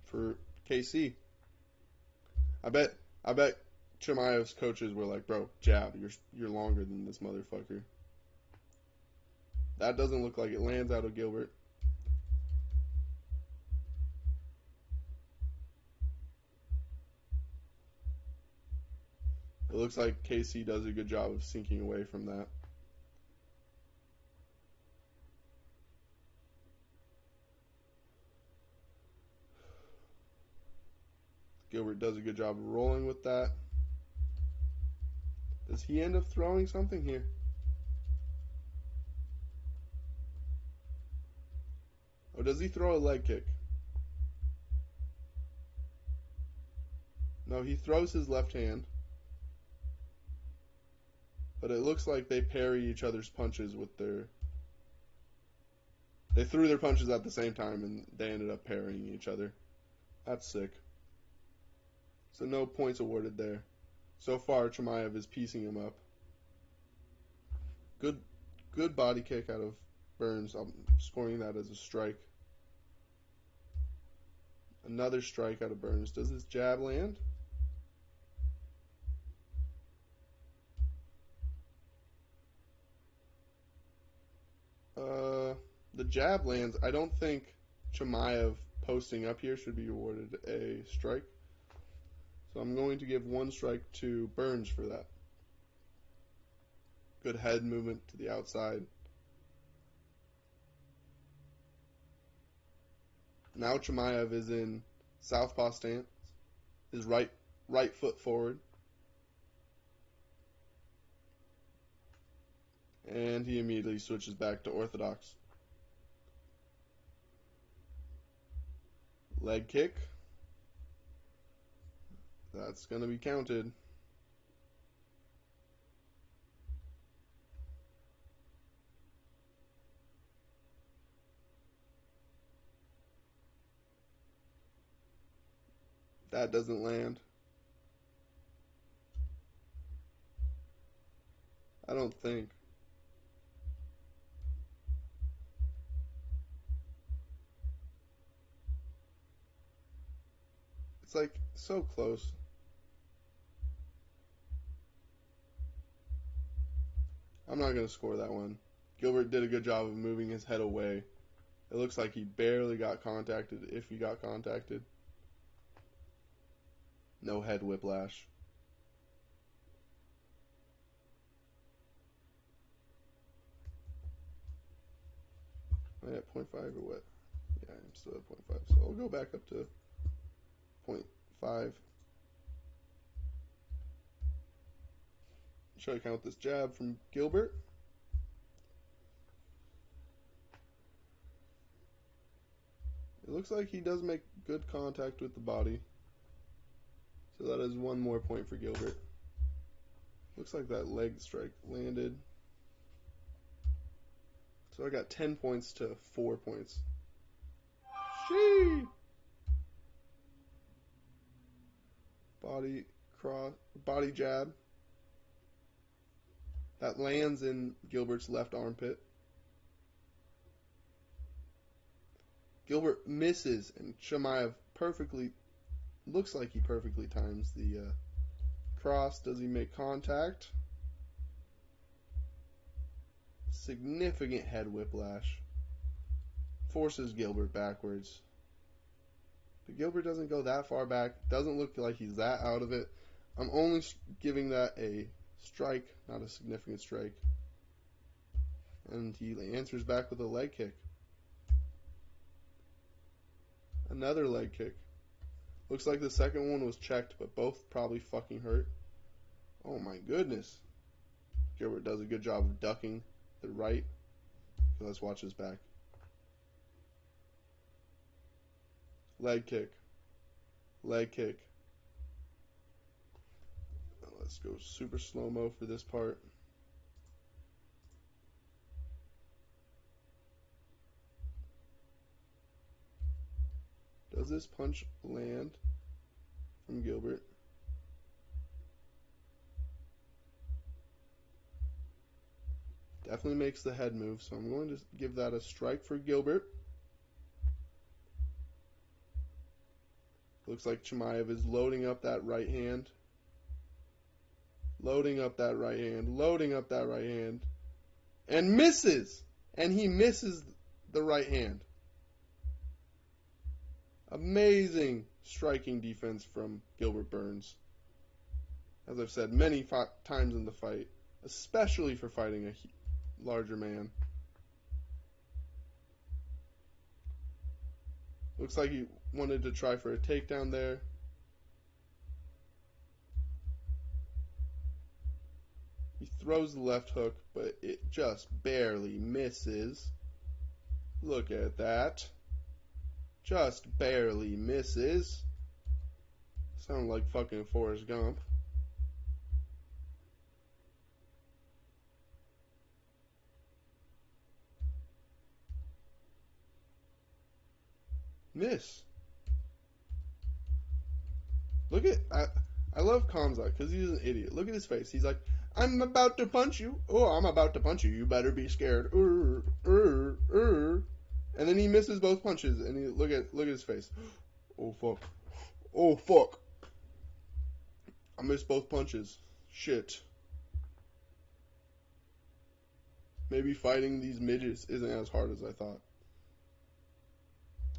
S1: For KC. I bet Chimaev's coaches were like, bro, jab, you're longer than this motherfucker. That doesn't look like it lands out of Gilbert. It looks like KC does a good job of sinking away from that. Gilbert does a good job of rolling with that. Does he end up throwing something here? Or does he throw a leg kick? No, he throws his left hand. But it looks like they parry each other's punches with their... They threw their punches at the same time and they ended up parrying each other. That's sick. So no points awarded there. So far, Chimaev is piecing him up. Good body kick out of Burns. I'm scoring that as a strike. Another strike out of Burns. Does his jab land? The jab lands. I don't think Chimaev posting up here should be awarded a strike. So I'm going to give one strike to Burns for that. Good head movement to the outside. Now Chimaev is in southpaw stance. His right foot forward. And he immediately switches back to orthodox. Leg kick. That's going to be counted. That doesn't land. I don't think. It's like so close. I'm not going to score that one. Gilbert did a good job of moving his head away. It looks like he barely got contacted, if he got contacted. No head whiplash. Am I at 0.5 or what? Yeah, I'm still at 0.5. So I'll go back up to 0.5. Try to count this jab from Gilbert. It looks like he does make good contact with the body. So that is one more point for Gilbert. Looks like that leg strike landed. So I got 10 points to 4 points. Shee! Body jab. That lands in Gilbert's left armpit. Gilbert misses, and Chimaev looks like he perfectly times the cross. Does he make contact? significant head whiplash. Forces Gilbert backwards. But Gilbert doesn't go that far back. Doesn't look like he's that out of it. I'm only giving that a strike, not a significant strike. And he answers back with a leg kick. Another leg kick. Looks like the second one was checked, but both probably fucking hurt. Oh my goodness. Gilbert does a good job of ducking the right. Okay, let's watch his back. Leg kick. Leg kick. Let's go super slow-mo for this part. Does this punch land from Gilbert? Definitely makes the head move, so I'm going to give that a strike for Gilbert. Looks like CHIMIEV is loading up that right hand. Loading up that right hand. Loading up that right hand. And misses! And he misses the right hand. Amazing striking defense from Gilbert Burns. As I've said many times in the fight, especially for fighting a larger man. Looks like he wanted to try for a takedown there. He throws the left hook, but it just barely misses. Look at that. Just barely misses. Sound like fucking Forrest Gump. Miss. Look at, I love KHAMZAT because he's an idiot. Look at his face. He's like, I'm about to punch you. Oh, I'm about to punch you. You better be scared. And then he misses both punches. And he look at his face. Oh fuck. Oh fuck. I missed both punches. Shit. Maybe fighting these midgets isn't as hard as I thought.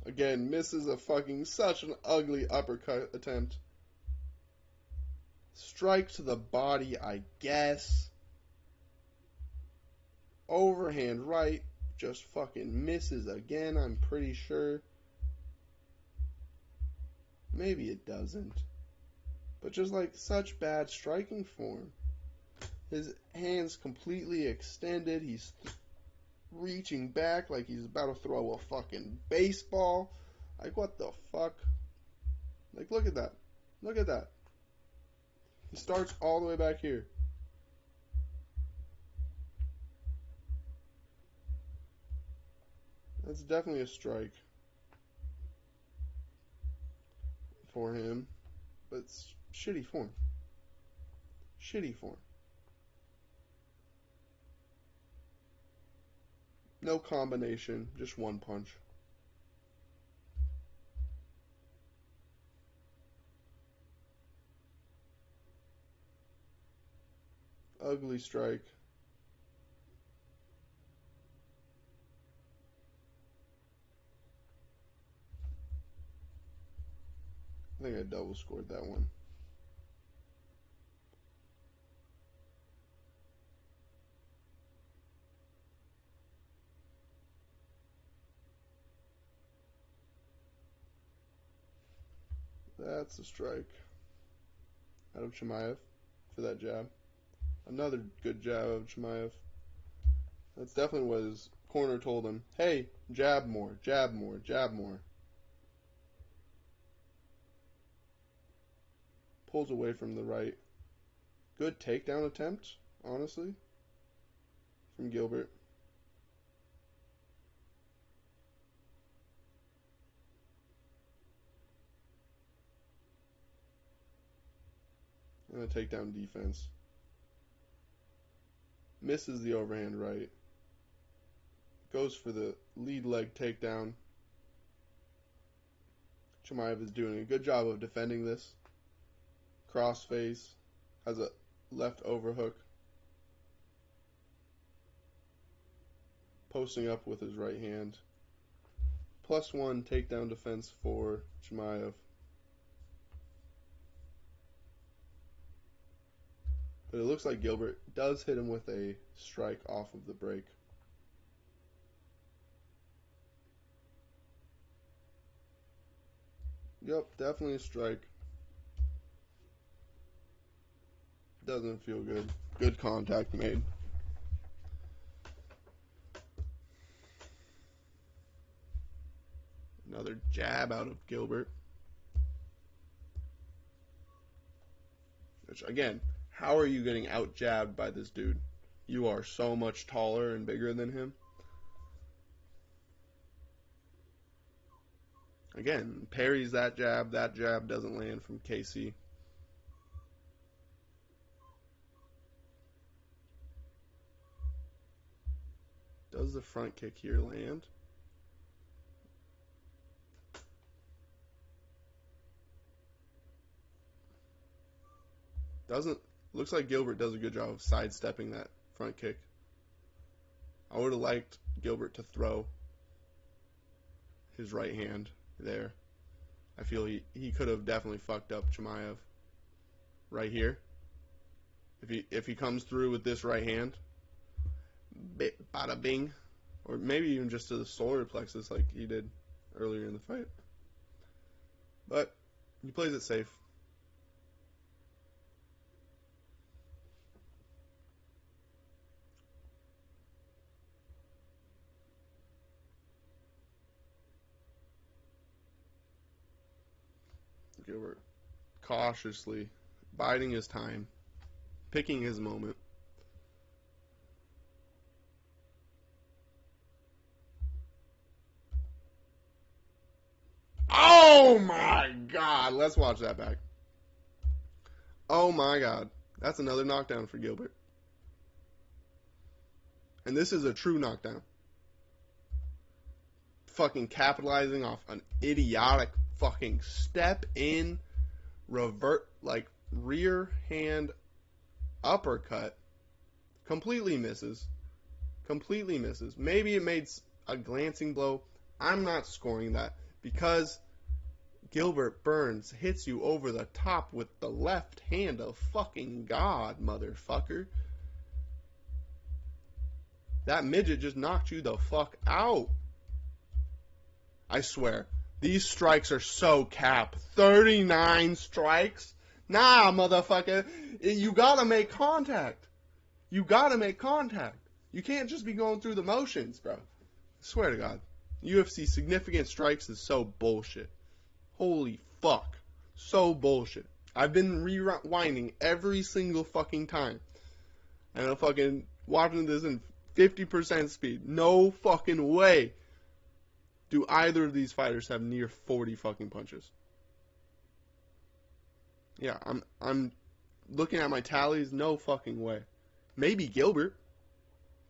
S1: Again, misses a fucking such an ugly uppercut attempt. Strike to the body, I guess. Overhand right. Just fucking misses again, I'm pretty sure. Maybe it doesn't. But just like such bad striking form. His hands completely extended. He's reaching back like he's about to throw a fucking baseball. Like, what the fuck? Like, look at that. Look at that. He starts all the way back here. That's definitely a strike for him. But it's shitty form. Shitty form. No combination, just one punch. Ugly strike. I think I double scored that one. That's a strike out of CHIMIEV for that jab. Another good jab of CHIMIEV. That's definitely what his corner told him. Hey, jab more, jab more, jab more. Pulls away from the right. Good takedown attempt, honestly, from Gilbert. And a takedown defense. Misses the overhand right. Goes for the lead leg takedown. CHIMIEV is doing a good job of defending this. Crossface. Has a left overhook. posting up with his right hand. +1 takedown defense for CHIMIEV. But it looks like Gilbert does hit him with a strike off of the break. Yep, definitely a strike. Doesn't feel good. Good contact made. Another jab out of Gilbert. Which, again, how are you getting out jabbed by this dude? You are so much taller and bigger than him. Again, parries that jab. That jab doesn't land from KC. Does the front kick here land? Doesn't. Looks like Gilbert does a good job of sidestepping that front kick. I would have liked Gilbert to throw his right hand there. I feel he could have definitely fucked up CHIMIEV right here. If he comes through with this right hand, bada bing, or maybe even just to the solar plexus like he did earlier in the fight. But he plays it safe. Gilbert cautiously biding his time, picking his moment. Oh my God! Let's watch that back. Oh my God. That's another knockdown for Gilbert. And this is a true knockdown. Fucking capitalizing off an idiotic fucking step in, revert, like rear hand uppercut. Completely misses. Completely misses. Maybe it made a glancing blow. I'm not scoring that because Gilbert Burns hits you over the top with the left hand of fucking God, motherfucker. That midget just knocked you the fuck out. I swear. These strikes are so cap. 39 strikes? Nah, motherfucker. You gotta make contact. You gotta make contact. You can't just be going through the motions, bro. I swear to God. UFC significant strikes is so bullshit. Holy fuck. So bullshit. I've been rewinding every single fucking time. And I'm fucking watching this in 50% speed. No fucking way do either of these fighters have near 40 fucking punches. Yeah, I'm looking at my tallies. No fucking way. Maybe Gilbert.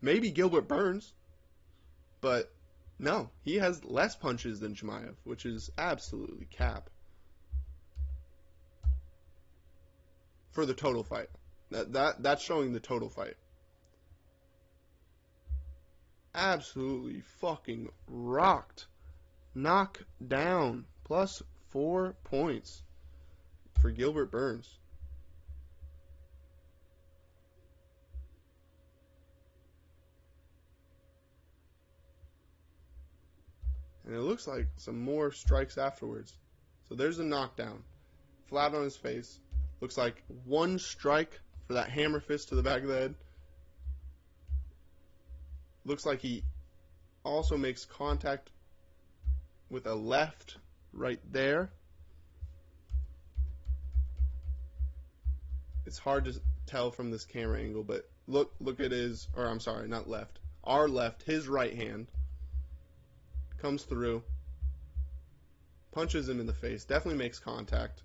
S1: Maybe Gilbert Burns. But no, he has less punches than CHIMIEV, which is absolutely cap. For the total fight. That's showing the total fight. Absolutely fucking rocked. Knock down. +4 points for Gilbert Burns. And it looks like some more strikes afterwards. So there's a knockdown. Flat on his face. Looks like one strike for that hammer fist to the back of the head. Looks like he also makes contact with a left right there. It's hard to tell from this camera angle, but look at his, or I'm sorry, not left. Our left, his right hand comes through, punches him in the face, definitely makes contact.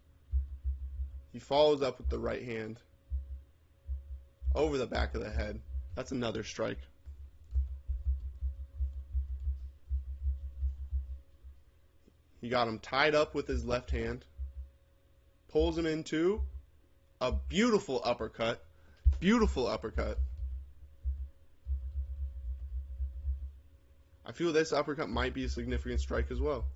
S1: He follows up with the right hand over the back of the head. That's another strike. He got him tied up with his left hand, pulls him into a beautiful uppercut. Beautiful uppercut. I feel this uppercut might be a significant strike as well.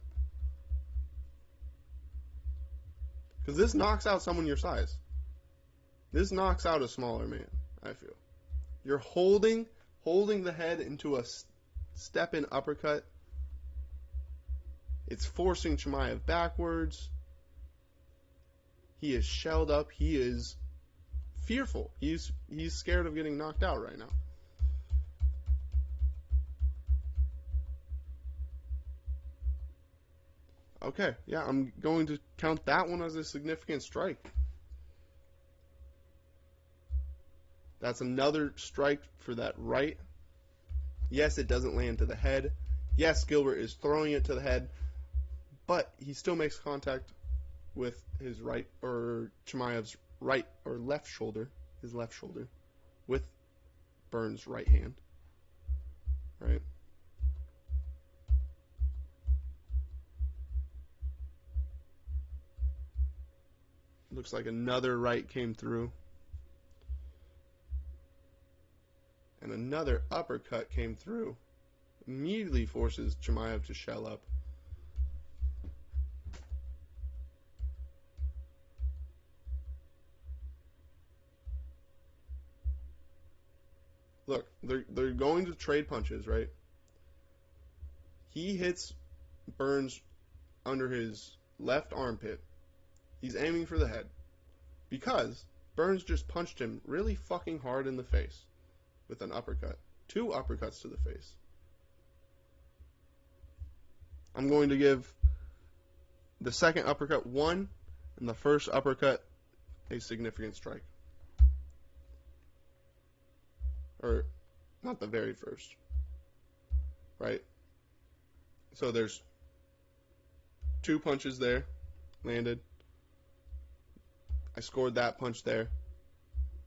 S1: Because this knocks out someone your size. This knocks out a smaller man, I feel. You're holding the head into a step-in uppercut. It's forcing Chimaev backwards. He is shelled up. He is fearful. He's scared of getting knocked out right now. Okay, yeah, I'm going to count that one as a significant strike. That's another strike for that right. Yes, it doesn't land to the head. Yes, Gilbert is throwing it to the head, but he still makes contact with his right, or Chimaev's right or left shoulder, his left shoulder, with Burns' right hand. Right? Looks like another right came through. And another uppercut came through. Immediately forces Chimaev to shell up. Look, they're going to trade punches, right? He hits Burns under his left armpit. He's aiming for the head. Because Burns just punched him really fucking hard in the face with an uppercut. 2 uppercuts to the face. I'm going to give the second uppercut 1 and the first uppercut a significant strike. Or, not the very first. Right? So there's 2 punches there, landed. I scored that punch there.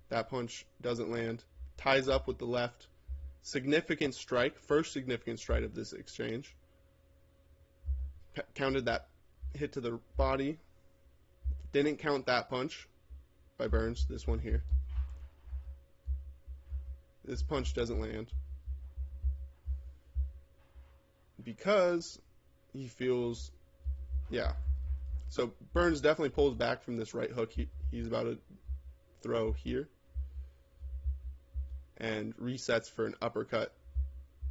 S1: That punch doesn't land. Ties up with the left. Significant strike. First significant strike of this exchange. Counted that hit to the body. Didn't count that punch by Burns. This one here. This punch doesn't land. Because he feels, yeah. So Burns definitely pulls back from this right hook he's about to throw here. And resets for an uppercut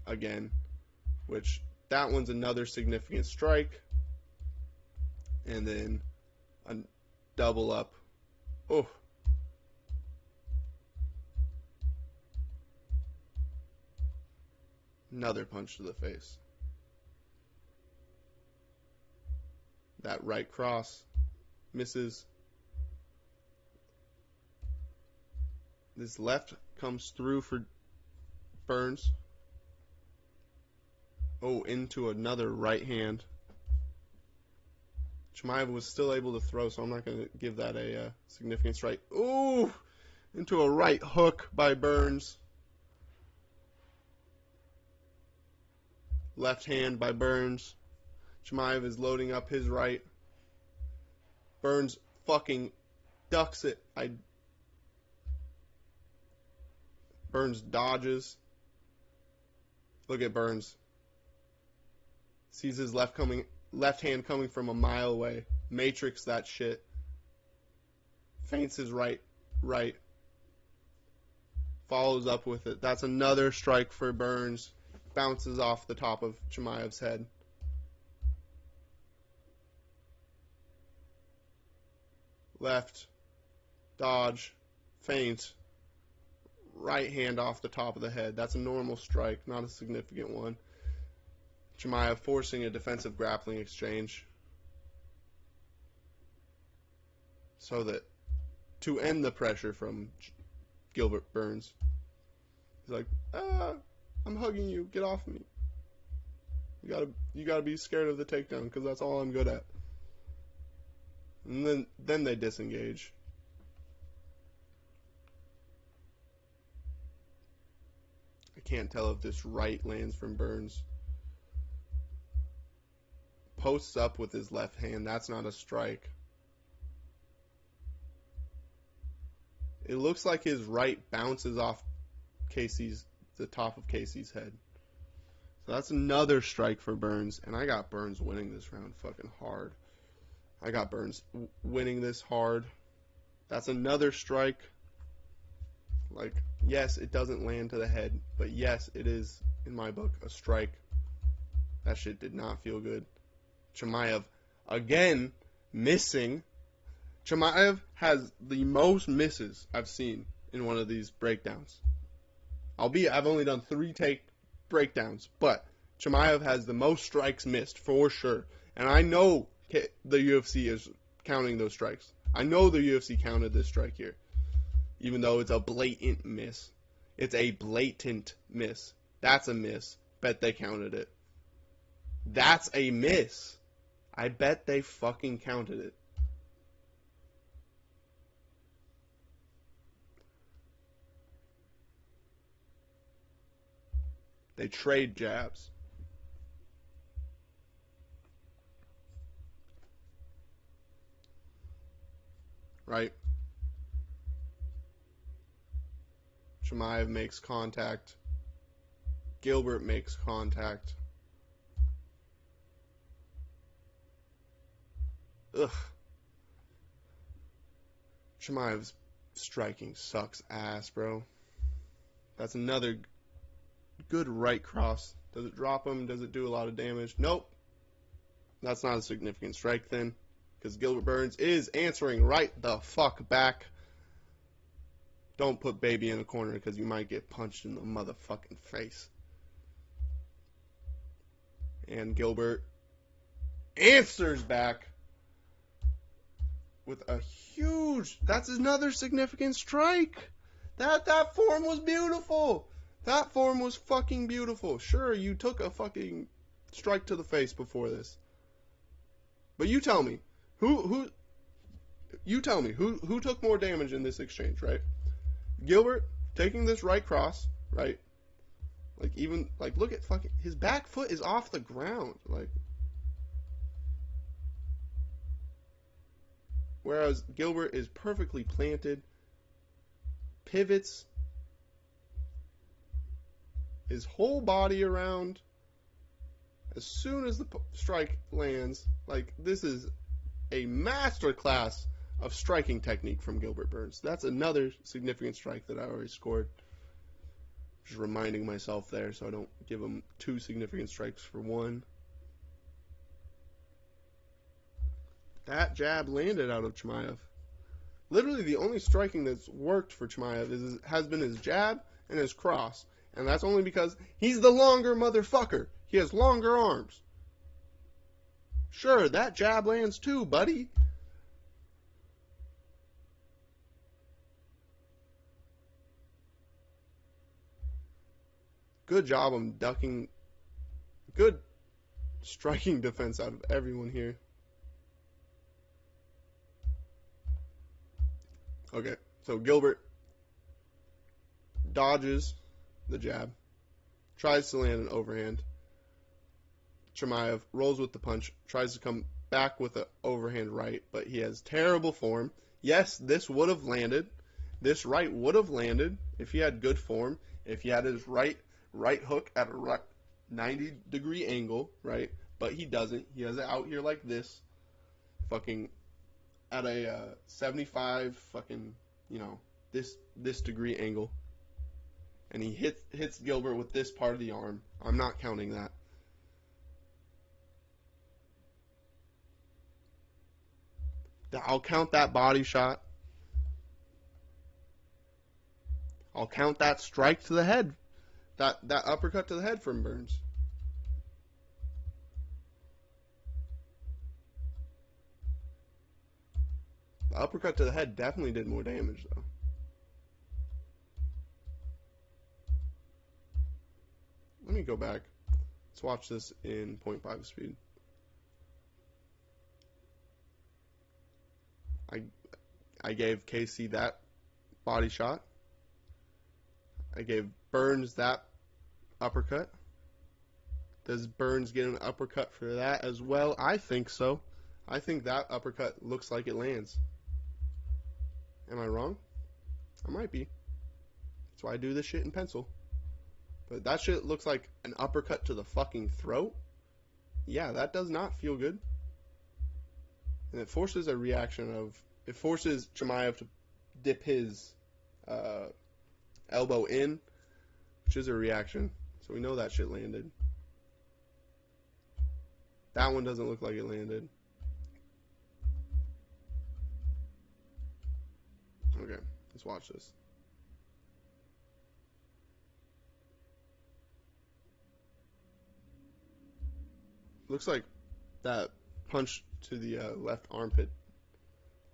S1: again. Which, that one's another significant strike. And then a double up. Oh. Another punch to the face. That right cross misses. This left comes through for Burns. Oh, into another right hand. Chimaev was still able to throw, so I'm not going to give that a significant strike. Ooh! Into a right hook by Burns. Left hand by Burns. Chimaev is loading up his right. Burns fucking ducks it. Burns dodges. Look at Burns. Sees his left hand coming from a mile away. Matrix that shit. Feints his right. Follows up with it. That's another strike for Burns. Bounces off the top of Chimaev's head. Left. Dodge. Feint. Right hand off the top of the head. That's a normal strike, not a significant one. Chimaev forcing a defensive grappling exchange. So that, to end the pressure from Gilbert Burns. He's like, I'm hugging you. Get off me. You gotta be scared of the takedown because that's all I'm good at. And then they disengage. I can't tell if this right lands from Burns. Posts up with his left hand. That's not a strike. It looks like his right bounces off the top of Casey's head. So that's another strike for Burns, and I got Burns winning this round fucking hard. I got Burns winning this hard. That's another strike. Like, yes, it doesn't land to the head, but yes, it is, in my book, a strike. That shit did not feel good. CHIMIEV, again, missing. CHIMIEV has the most misses I've seen in one of these breakdowns. Albeit, I've only done 3 take breakdowns, but CHIMIEV has the most strikes missed, for sure. And I know the UFC is counting those strikes. I know the UFC counted this strike here. Even though it's a blatant miss. It's a blatant miss. That's a miss. Bet they counted it. That's a miss. I bet they fucking counted it. They trade jabs. Right? CHIMIEV makes contact. Gilbert makes contact. Ugh. CHIMIEV's striking sucks ass, bro. That's another good right cross. Does it drop him? Does it do a lot of damage? Nope. That's not a significant strike then. Because Gilbert Burns is answering right the fuck back. Don't put baby in a corner because you might get punched in the motherfucking face. And Gilbert answers back with a huge... That's another significant strike. That form was beautiful. That form was fucking beautiful. Sure, you took a fucking strike to the face before this. But you tell me, who took more damage in this exchange, right? Gilbert taking this right cross, right? Like, look at fucking, his back foot is off the ground, like. Whereas Gilbert is perfectly planted, pivots his whole body around as soon as the strike lands. Like, this is a masterclass of striking technique from Gilbert Burns. That's another significant strike that I already scored. Just reminding myself there so I don't give him 2 significant strikes for 1. That jab landed out of CHIMIEV. Literally the only striking that's worked for CHIMIEV has been his jab and his cross. And that's only because he's the longer motherfucker. He has longer arms. Sure, that jab lands too, buddy. Good job on ducking. Good striking defense out of everyone here. Okay, so Gilbert dodges the jab, tries to land an overhand. CHIMIEV rolls with the punch, tries to come back with an overhand right, but he has terrible form. Yes, this would have landed. This right would have landed if he had good form, if he had his right hook at a 90-degree angle, right? But he doesn't. He has it out here like this, fucking at a 75 fucking, this degree angle. And he hits Gilbert with this part of the arm. I'm not counting that. I'll count that body shot. I'll count that strike to the head. That uppercut to the head from Burns. The uppercut to the head definitely did more damage, though. Let me go back. Let's watch this in 0.5 speed. I gave Casey that body shot. I gave Burns that uppercut. Does Burns get an uppercut for that as well? I think so. I think that uppercut looks like it lands. Am I wrong? I might be. That's why I do this shit in pencil. But that shit looks like an uppercut to the fucking throat. Yeah, that does not feel good. And it forces a reaction of... It forces Chimaev to dip his elbow in, which is a reaction. So we know that shit landed. That one doesn't look like it landed. Okay, let's watch this. Looks like that punch to the left armpit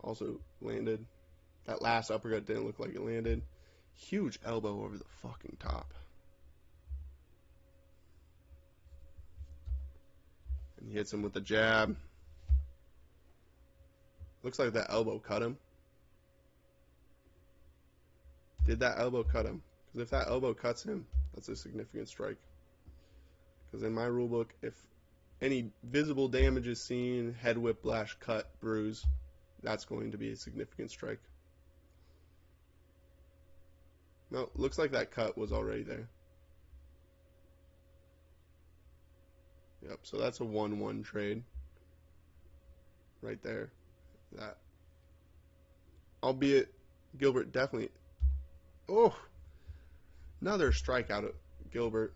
S1: also landed. That last uppercut didn't look like it landed. Huge elbow over the fucking top. And he hits him with the jab. Looks like that elbow cut him. Did that elbow cut him? Because if that elbow cuts him, that's a significant strike. Because in my rule book, if any visible damage is seen, head whiplash, cut, bruise, that's going to be a significant strike. No, looks like that cut was already there. Yep, so that's a 1-1 trade. Right there. That. Albeit, Gilbert definitely... Oh! Another strikeout of Gilbert.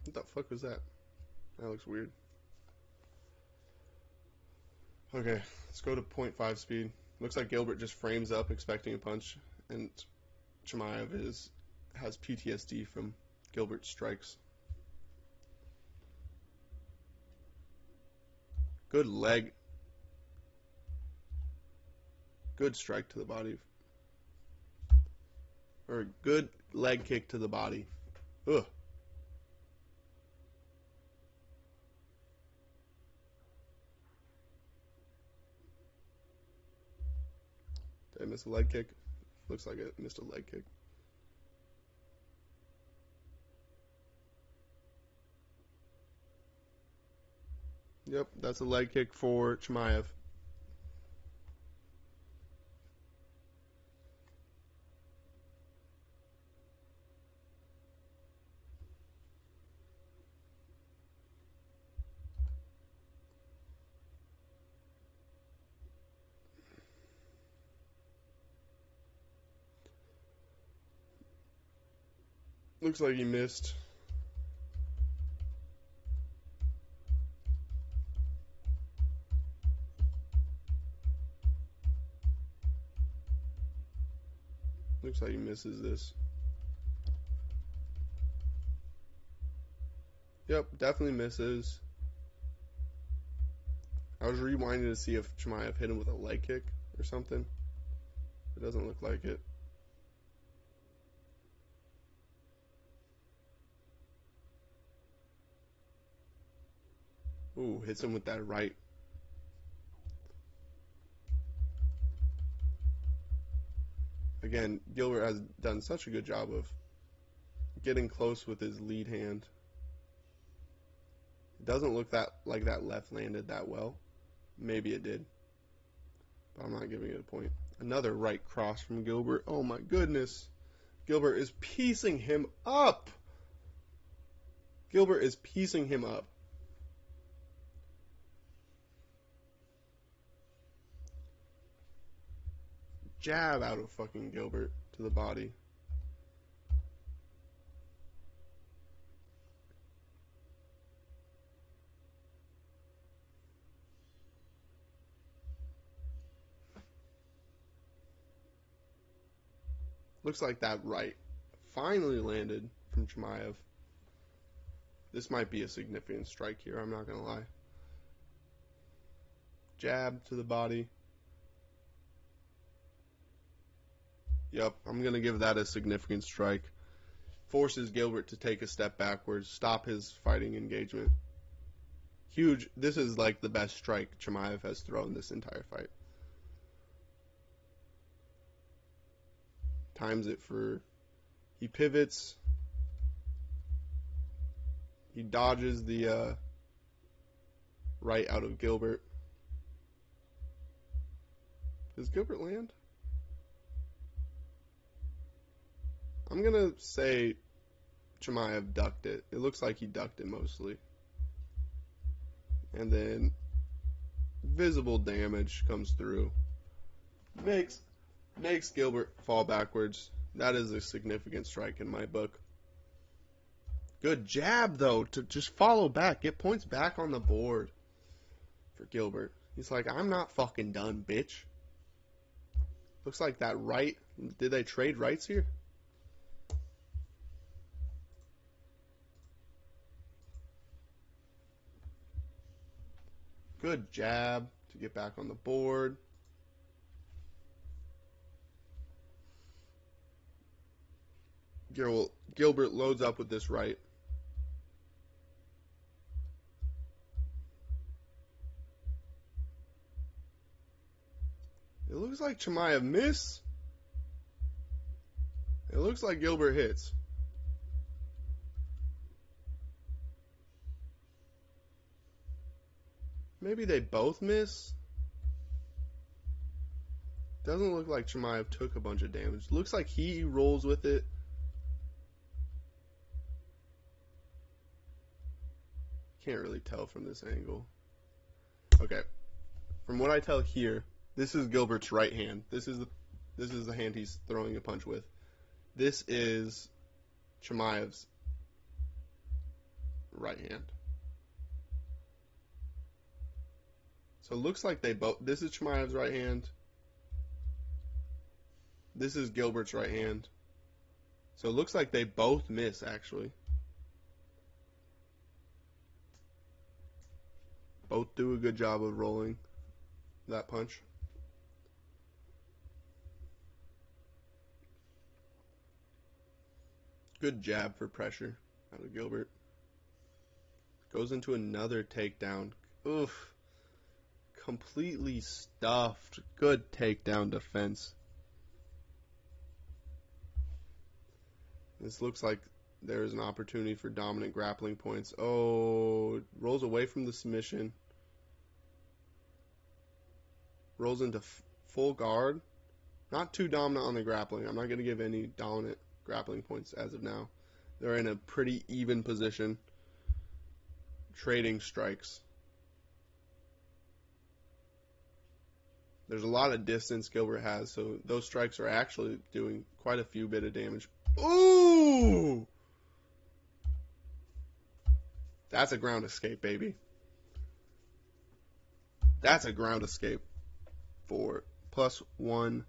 S1: What the fuck was that? That looks weird. Okay, let's go to 0.5 speed. Looks like Gilbert just frames up expecting a punch, and Chimaev has PTSD from Gilbert's strikes. Good leg. Good strike to the body. Or good leg kick to the body. Ugh. Did I miss a leg kick? Looks like I missed a leg kick. Yep, that's a leg kick for Chimaev. Looks like he missed. Looks like he misses this. Yep, definitely misses. I was rewinding to see if Chimaev hit him with a leg kick or something. It doesn't look like it. Ooh, hits him with that right. Again, Gilbert has done such a good job of getting close with his lead hand. It doesn't look like that left landed that well. Maybe it did, but I'm not giving it a point. Another right cross from Gilbert. Oh my goodness. Gilbert is piecing him up. Gilbert is piecing him up. Jab out of fucking Gilbert to the body. Looks like that right finally landed from Chimaev. This might be a significant strike here, I'm not going to lie. Jab to the body. Yep, I'm going to give that a significant strike. Forces Gilbert to take a step backwards, stop his fighting engagement. Huge. This is like the best strike Chimaev has thrown this entire fight. Times it for... He pivots. He dodges the right out of Gilbert. Does Gilbert land? I'm going to say CHIMIEV ducked it. It looks like he ducked it mostly. And then visible damage comes through. Makes Gilbert fall backwards. That is a significant strike in my book. Good jab, though, to just follow back. Get points back on the board for Gilbert. He's like, I'm not fucking done, bitch. Looks like that right. Did they trade rights here? Good jab to get back on the board. Gilbert loads up with this right. It looks like CHIMIEV miss. It looks like Gilbert hits. Maybe they both miss. Doesn't look like CHIMIEV took a bunch of damage. Looks like he rolls with it. Can't really tell from this angle. Okay. From what I tell here, this is Gilbert's right hand. This is the hand he's throwing a punch with. This is CHIMIEV's right hand. So it looks like they both. This is CHIMIEV's right hand. This is Gilbert's right hand. So it looks like they both miss, actually. Both do a good job of rolling that punch. Good jab for pressure out of Gilbert. Goes into another takedown. Oof. Completely stuffed. Good takedown defense. This looks like there is an opportunity for dominant grappling points. Oh, rolls away from the submission. Rolls into full guard. Not too dominant on the grappling. I'm not going to give any dominant grappling points as of now. They're in a pretty even position. Trading strikes. There's a lot of distance Gilbert has, so those strikes are actually doing quite a few bit of damage. Ooh! That's a ground escape, baby. That's a ground escape for +1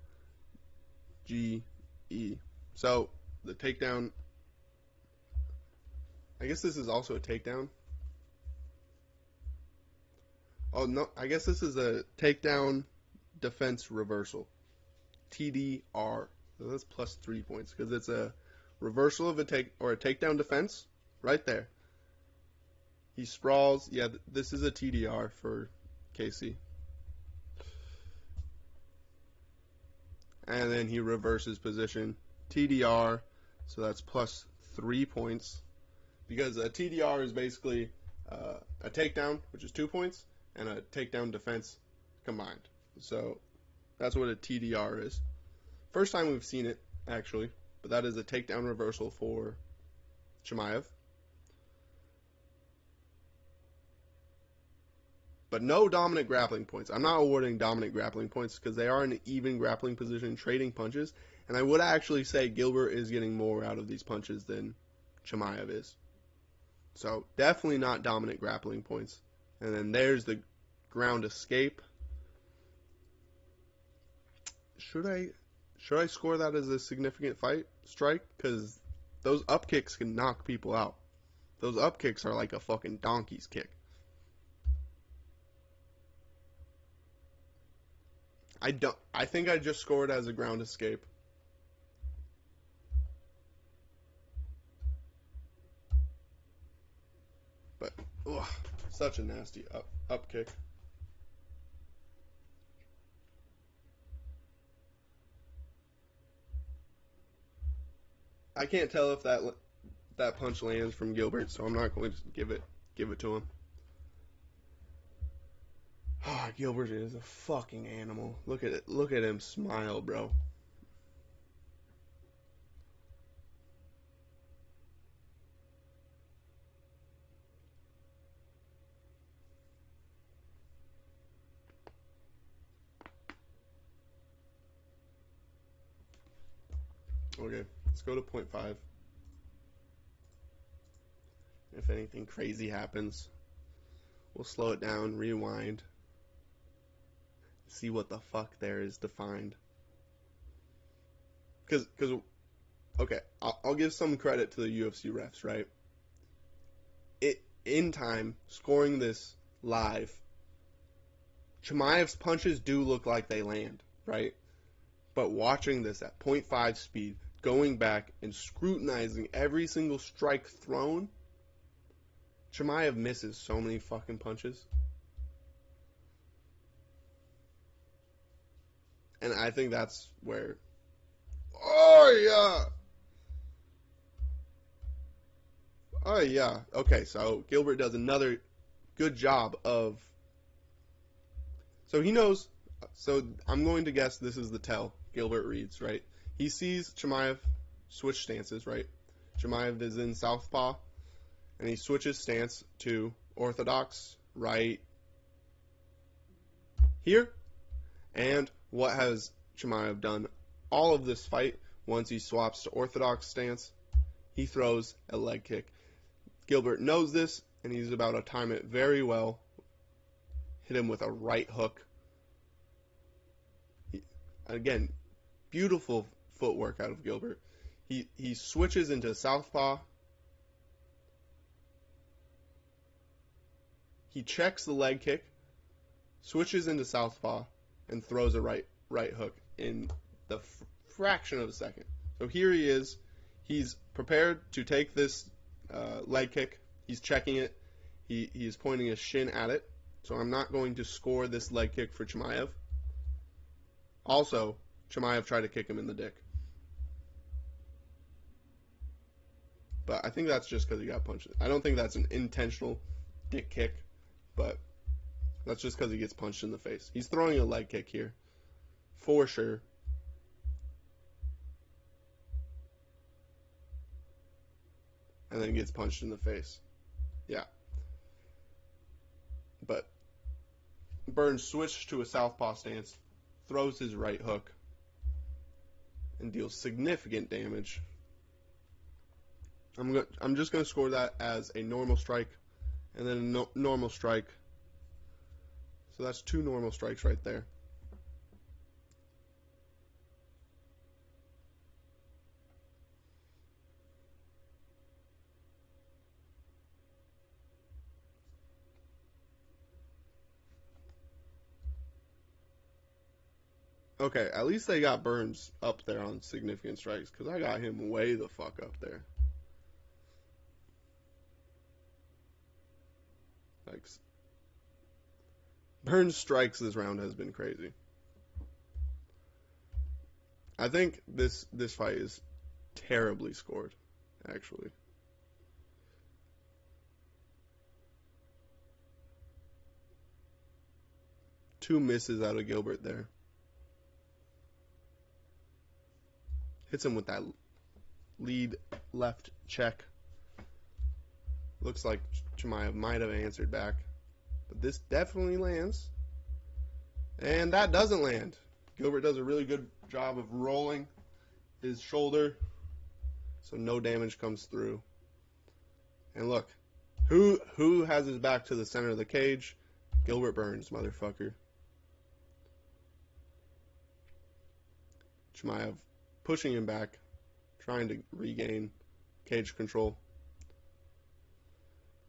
S1: GE. So, the takedown, I guess this is also a takedown. Oh, no, I guess this is a takedown defense reversal. TDR. So that's +3 points because it's a reversal of a takedown defense right there. He sprawls. Yeah, this is a TDR for Casey. And then he reverses position. TDR. So that's +3 points. Because a TDR is basically a takedown, which is 2 points, and a takedown defense combined. So that's what a TDR is. First time we've seen it, actually, but that is a takedown reversal for CHIMIEV. But no dominant grappling points. I'm not awarding dominant grappling points because they are in an even grappling position trading punches, and I would actually say Gilbert is getting more out of these punches than CHIMIEV is. So definitely not dominant grappling points. And then there's the ground escape. Should I score that as a significant strike? Because those up kicks can knock people out. Those up kicks are like a fucking donkey's kick. I think I just scored as a ground escape. But such a nasty up kick. I can't tell if that punch lands from Gilbert, so I'm not going to give it to him. Gilbert is a fucking animal. Look at it. Look at him smile, bro. Okay, let's go to 0.5. If anything crazy happens, we'll slow it down, rewind, see what the fuck there is defined. Because okay, I'll give some credit to the UFC refs, right? In time, scoring this live, Chimaev's punches do look like they land, right? But watching this at 0.5 speed, going back and scrutinizing every single strike thrown, Chimaev misses so many fucking punches. And I think that's where... Oh, yeah! Oh, yeah. Okay, so Gilbert does another good job of... So he knows... So I'm going to guess this is the tell Gilbert reads, right? He sees Chimaev switch stances, right? Chimaev is in southpaw, and he switches stance to orthodox right here. And what has Chimaev done all of this fight? Once he swaps to orthodox stance, he throws a leg kick. Gilbert knows this, and he's about to time it very well. Hit him with a right hook. Again, beautiful footwork out of Gilbert. He switches into southpaw. He checks the leg kick, switches into southpaw, and throws a right hook in the fraction of a second. So here he is. He's prepared to take this leg kick. He's checking it. He is pointing his shin at it. So I'm not going to score this leg kick for Chimaev. Also, Chimaev tried to kick him in the dick. But I think that's just because he got punched. I don't think that's an intentional dick kick, but that's just because he gets punched in the face. He's throwing a leg kick here, for sure. And then gets punched in the face. Yeah. But Burns switched to a southpaw stance, throws his right hook, and deals significant damage. I'm just going to score that as a normal strike, and then a normal strike. So that's 2 normal strikes right there. Okay, at least they got Burns up there on significant strikes, because I got him way the fuck up there. Like, Burns' strikes this round has been crazy. I think this fight is terribly scored, actually. Two misses out of Gilbert there. Hits him with that lead left check. Looks like Chimaev might have answered back. But this definitely lands. And that doesn't land. Gilbert does a really good job of rolling his shoulder, so no damage comes through. And look, who has his back to the center of the cage? Gilbert Burns, motherfucker. Chimaev pushing him back, trying to regain cage control.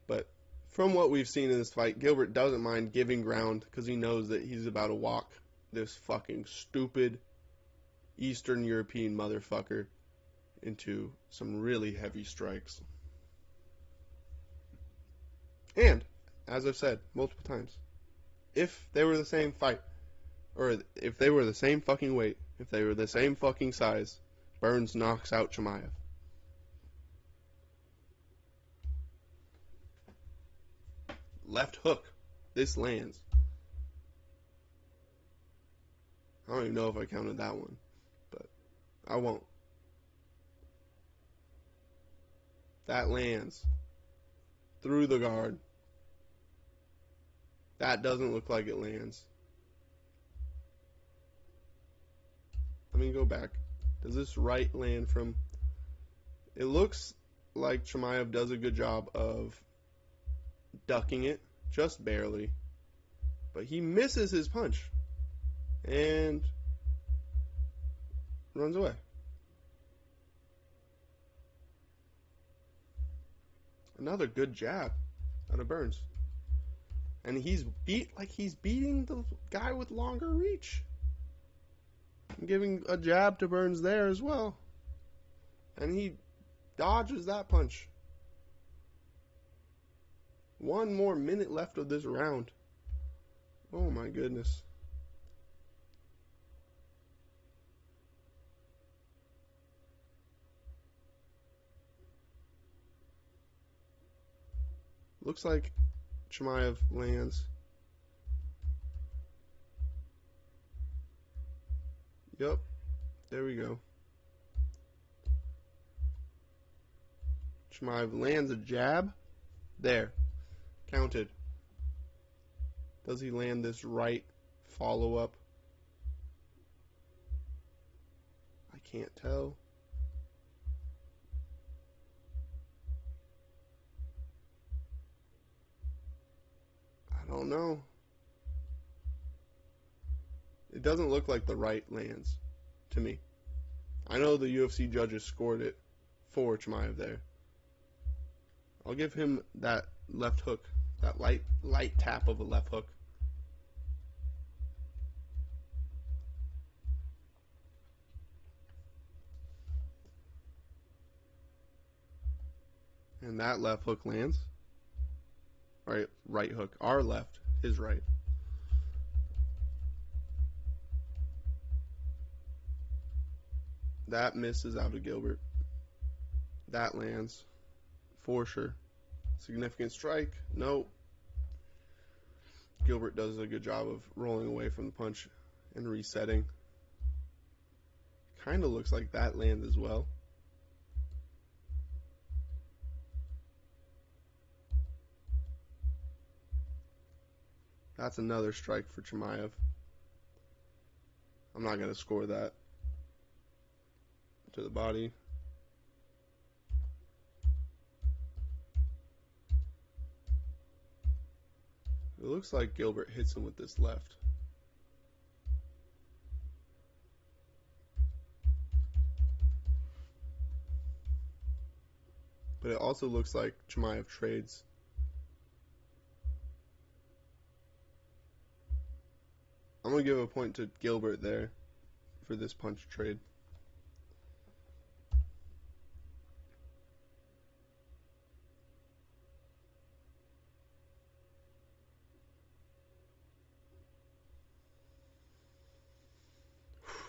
S1: But from what we've seen in this fight, Gilbert doesn't mind giving ground because he knows that he's about to walk this fucking stupid Eastern European motherfucker into some really heavy strikes. And, as I've said multiple times, if they were the same fight, or if they were the same fucking weight, if they were the same fucking size, Burns knocks out Chimaev. Left hook. This lands. I don't even know if I counted that one, but I won't. That lands through the guard. That doesn't look like it lands. Let me go back. Does this right land from... It looks like CHIMIEV does a good job of ducking it, just barely. But he misses his punch and runs away. Another good jab out of Burns. And he's beating the guy with longer reach. I'm giving a jab to Burns there as well. And he dodges that punch. 1 more minute left of this round. Oh my goodness. Looks like CHIMIEV lands. Yep, there we go. CHIMIEV lands a jab. There, counted. Does he land this right follow-up? I can't tell. I don't know. It doesn't look like the right lands to me. I know the UFC judges scored it for CHIMIEV there. I'll give him that left hook, that light tap of a left hook. And that left hook lands. Right hook. Our left, his right. That misses out of Gilbert. That lands. For sure. Significant strike. Nope. Gilbert does a good job of rolling away from the punch and resetting. Kind of looks like that lands as well. That's another strike for CHIMIEV. I'm not going to score that. To the body. It looks like Gilbert hits him with this left. But it also looks like CHIMIEV trades. I'm going to give a point to Gilbert there for this punch trade.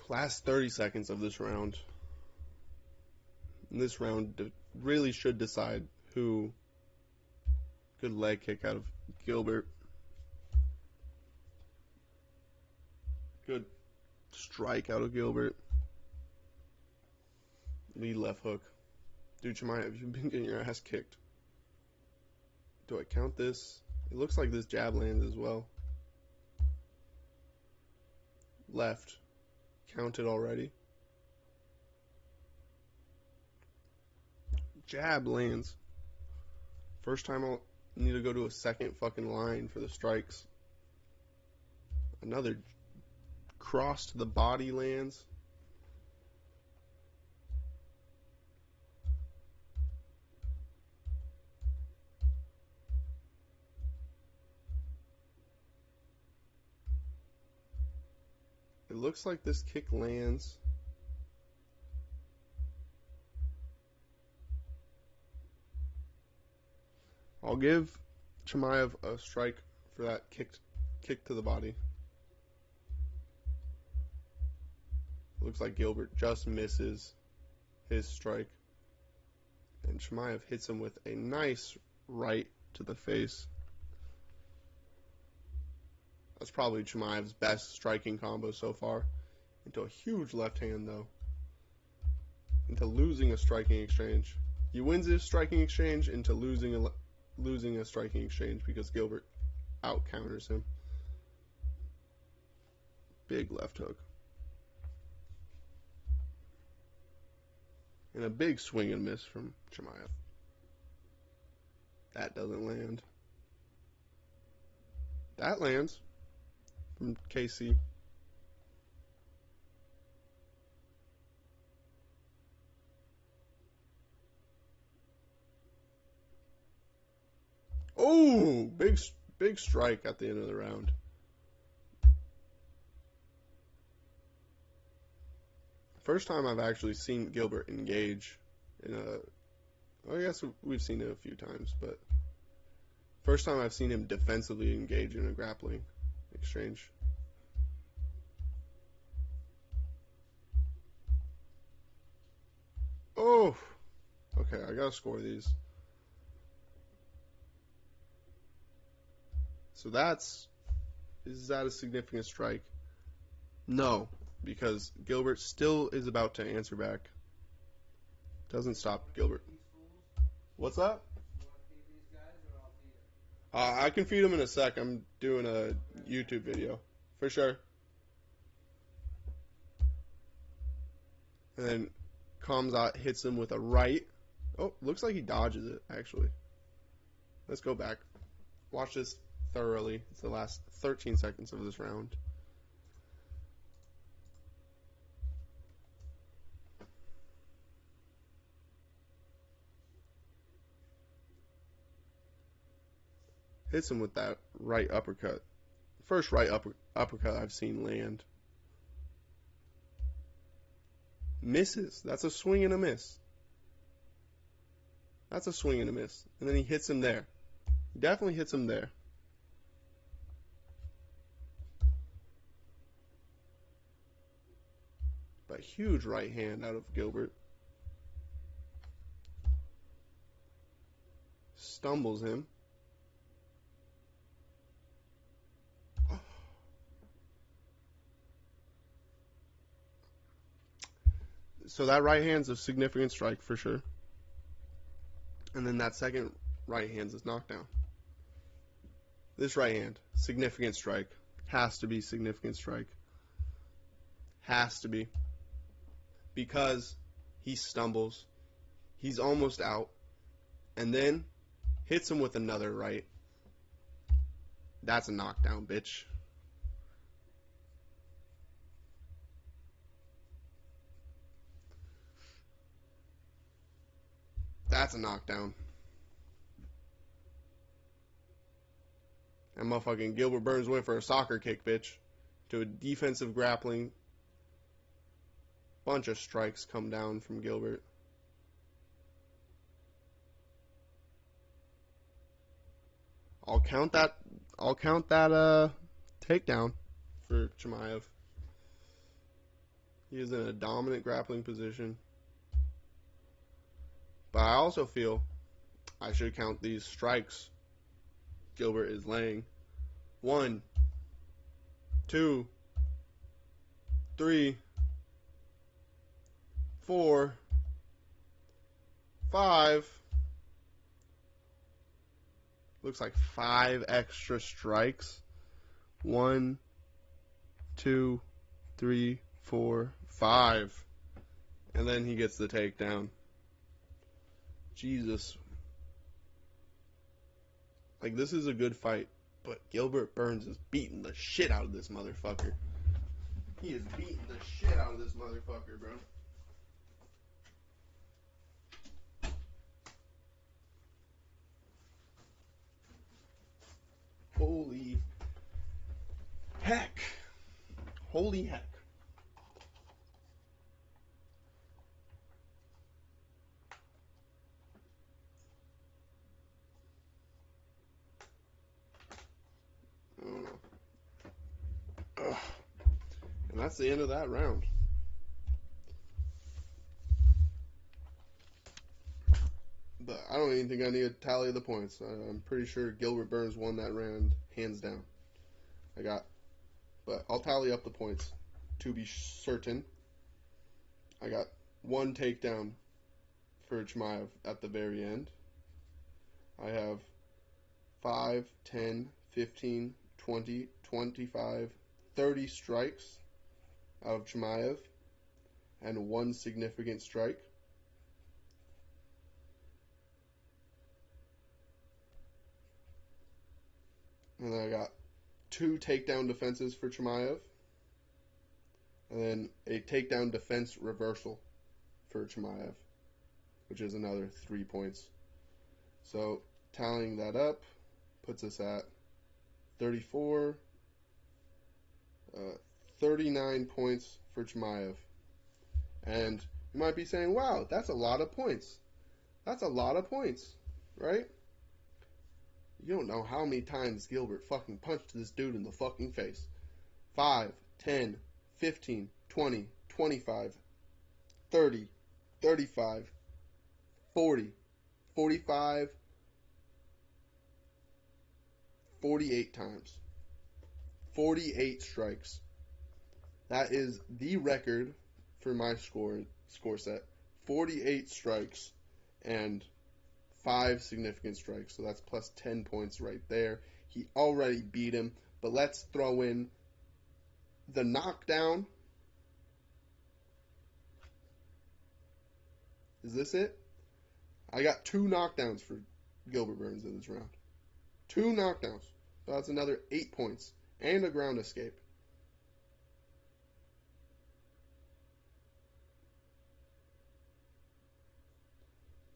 S1: Last 30 seconds of this round. And this round really should decide who. Good leg kick out of Gilbert. Good strike out of Gilbert. Lead left hook. Dude, CHIMIEV, you've been getting your ass kicked. Do I count this? It looks like this jab lands as well. Left. Counted already. Jab lands. First time I'll need to go to a second fucking line for the strikes. Another cross to the body lands. It looks like this kick lands. I'll give CHIMIEV a strike for that kick to the body. Looks like Gilbert just misses his strike. And CHIMIEV hits him with a nice right to the face. That's probably CHIMIEV's best striking combo so far. into a huge left hand, though. Into losing a striking exchange. He wins his striking exchange into losing a striking exchange because Gilbert out counters him. Big left hook. And a big swing and miss from CHIMIEV. That doesn't land. That lands from KC. Oh, big strike at the end of the round. First time I've actually seen Gilbert engage in a... I guess we've seen it a few times, but first time I've seen him defensively engage in a grappling exchange. Oh! Okay, I gotta score these. So is that a significant strike? No, because Gilbert still is about to answer back. Doesn't stop Gilbert. What's up? I can feed him in a sec. I'm doing a YouTube video. For sure. And then KHAMZAT hits him with a right. Oh, looks like he dodges it, actually. Let's go back. Watch this thoroughly. It's the last 13 seconds of this round. Hits him with that right uppercut. First right uppercut I've seen land. Misses. That's a swing and a miss. That's a swing and a miss. And then he hits him there. He definitely hits him there. But huge right hand out of Gilbert. Stumbles him. So that right hand's a significant strike for sure. And then that second right hand's his knockdown. This right hand, significant strike. Has to be significant strike. Has to be. Because he stumbles. He's almost out. And then hits him with another right. That's a knockdown, bitch. That's a knockdown. And motherfucking Gilbert Burns went for a soccer kick, bitch. To a defensive grappling. Bunch of strikes come down from Gilbert. I'll count that takedown for CHIMIEV. He is in a dominant grappling position. But I also feel I should count these strikes Gilbert is laying. 1, 2, 3, 4, 5. Looks like 5 extra strikes. 1, 2, 3, 4, 5. And then he gets the takedown. Jesus. Like, this is a good fight, but Gilbert Burns is beating the shit out of this motherfucker. He is beating the shit out of this motherfucker, bro. Holy heck. Holy heck. I don't know. Ugh. And that's the end of that round. But I don't even think I need to tally the points. I'm pretty sure Gilbert Burns won that round hands down. But I'll tally up the points. to be certain. I got one takedown for CHIMIEV at the very end. I have 5, 10, 15, 20, 25, 30 strikes out of CHIMIEV and one significant strike. And then I got 2 takedown defenses for CHIMIEV, and then a takedown defense reversal for CHIMIEV, which is another 3 points. So tallying that up puts us at 34, 39 points for CHIMIEV. And you might be saying, wow, that's a lot of points. That's a lot of points, right? You don't know how many times Gilbert fucking punched this dude in the fucking face. 5, 10, 15, 20, 25, 30, 35, 40, 45, 48 times. 48 strikes. That is the record for my score set. 48 strikes and 5 significant strikes. So that's plus 10 points right there. He already beat him. But let's throw in the knockdown. Is this it? I got 2 knockdowns for Gilbert Burns in this round. 2 knockdowns. So that's another 8 points. And a ground escape.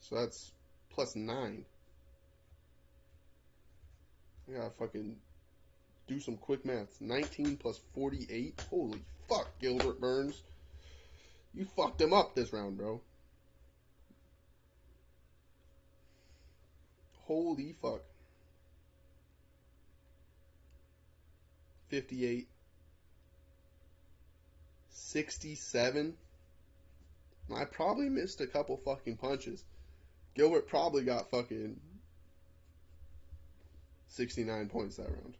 S1: So that's plus 9. I gotta fucking do some quick maths. 19 plus 48. Holy fuck, Gilbert Burns. You fucked him up this round, bro. Holy fuck. 58. 67. I probably missed a couple fucking punches. Gilbert probably got fucking 69 points that round.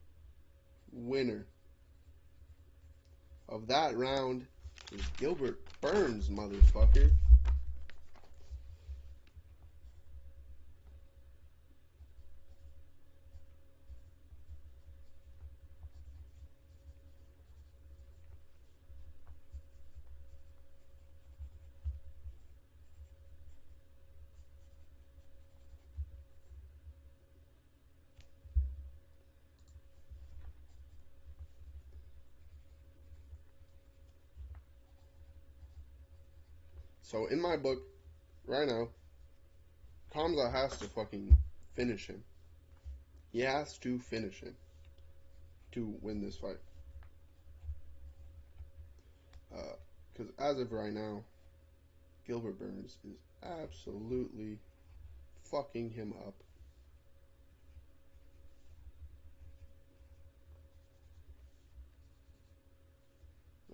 S1: Winner of that round is Gilbert Burns, motherfucker. So in my book, right now, KHAMZAT has to fucking finish him. He has to finish him to win this fight. Because as of right now, Gilbert Burns is absolutely fucking him up.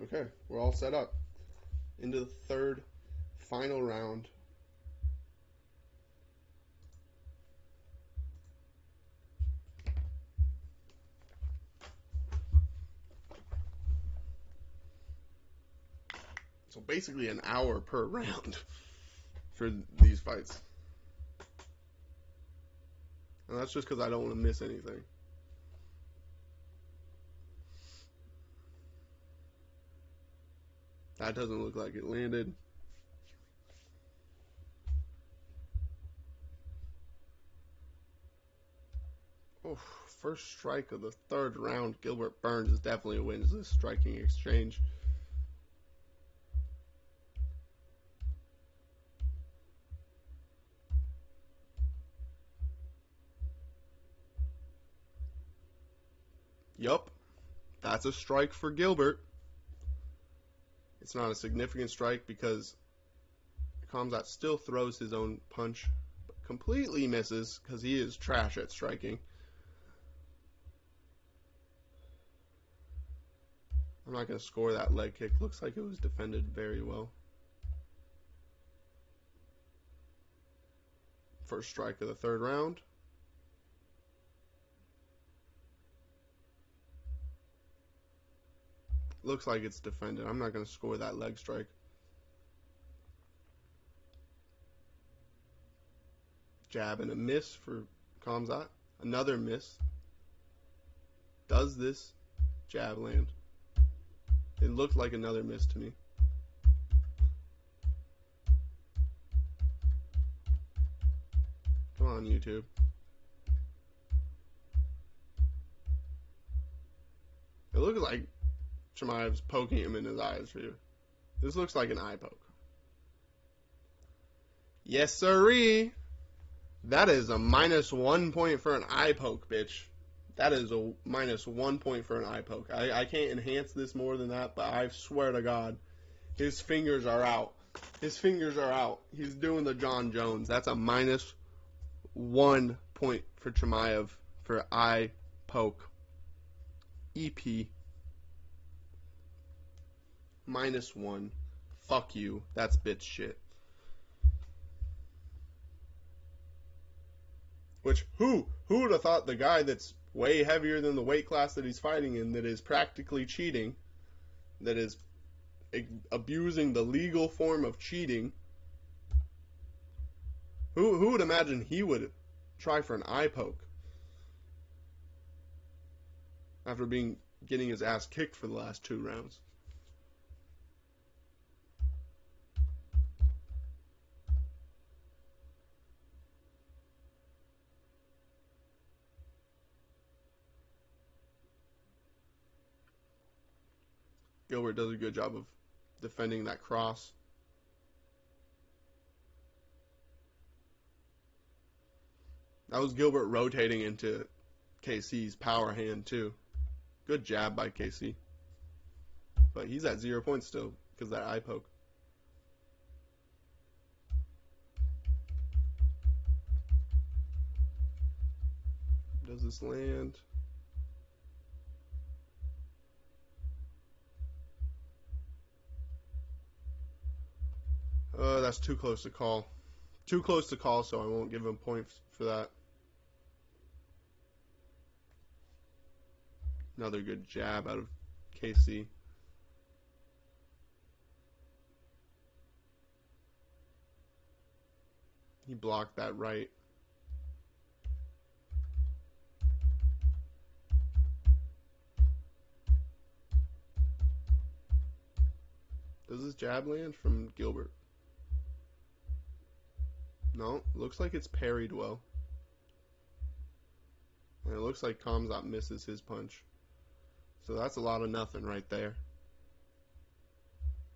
S1: Okay, we're all set up. Into the third, final round. So basically an hour per round for these fights. And that's just because I don't want to miss anything. That doesn't look like it landed. Oh, first strike of the third round. Gilbert Burns definitely wins this striking exchange. Yup, that's a strike for Gilbert. It's not a significant strike because KHAMZAT still throws his own punch, but completely misses because he is trash at striking. I'm not going to score that leg kick. Looks like it was defended very well. First strike of the third round. Looks like it's defended. I'm not going to score that leg strike. Jab and a miss for KHAMZAT. Another miss. Does this jab land? It looked like another miss to me. Come on, YouTube. It looks like CHIMIEV's poking him in his eyes for you. This looks like an eye poke. Yes, sirree. That is a -1 point for an eye poke, bitch. That is a -1 point for an eye poke. I can't enhance this more than that, but I swear to God, his fingers are out. His fingers are out. He's doing the John Jones. That's a -1 point for CHIMIEV for eye poke. EP. -1. Fuck you. That's bitch shit. Which, who would have thought the guy that's way heavier than the weight class that he's fighting in, that is practically cheating, that is abusing the legal form of cheating, who would imagine he would try for an eye poke after getting his ass kicked for the last 2 rounds? Gilbert does a good job of defending that cross. That was Gilbert rotating into KC's power hand too. Good jab by KC. But he's at 0 points still because of that eye poke. Does this land? That's too close to call. Too close to call, so I won't give him points for that. Another good jab out of KC. He blocked that right. Does this jab land from Gilbert? No, looks like it's parried well. And it looks like KHAMZAT misses his punch. So that's a lot of nothing right there.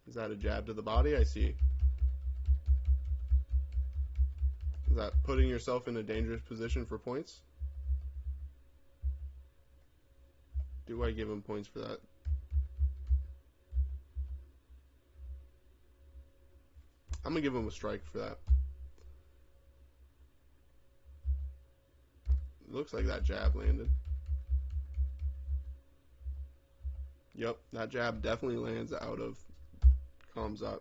S1: Is that a jab to the body? I see. Is that putting yourself in a dangerous position for points? Do I give him points for that? I'm going to give him a strike for that. Looks like that jab landed. Yep, that jab definitely lands out of KHAMZAT.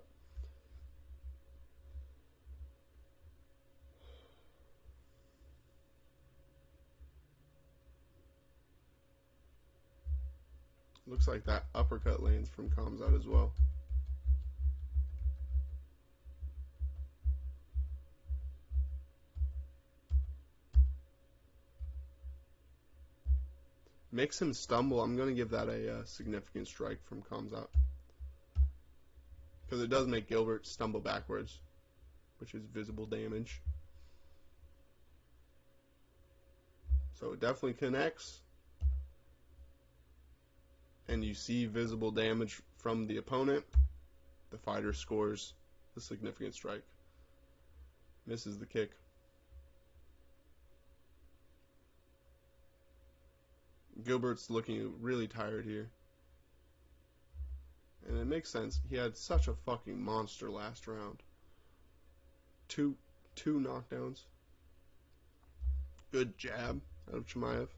S1: Looks like that uppercut lands from KHAMZAT as well. Makes him stumble. I'm going to give that a significant strike from KHAMZAT. Because it does make Gilbert stumble backwards, which is visible damage. So it definitely connects. And you see visible damage from the opponent. The fighter scores a significant strike. Misses the kick. Gilbert's looking really tired here. And it makes sense. He had such a fucking monster last round. Two knockdowns. Good jab out of CHIMIEV.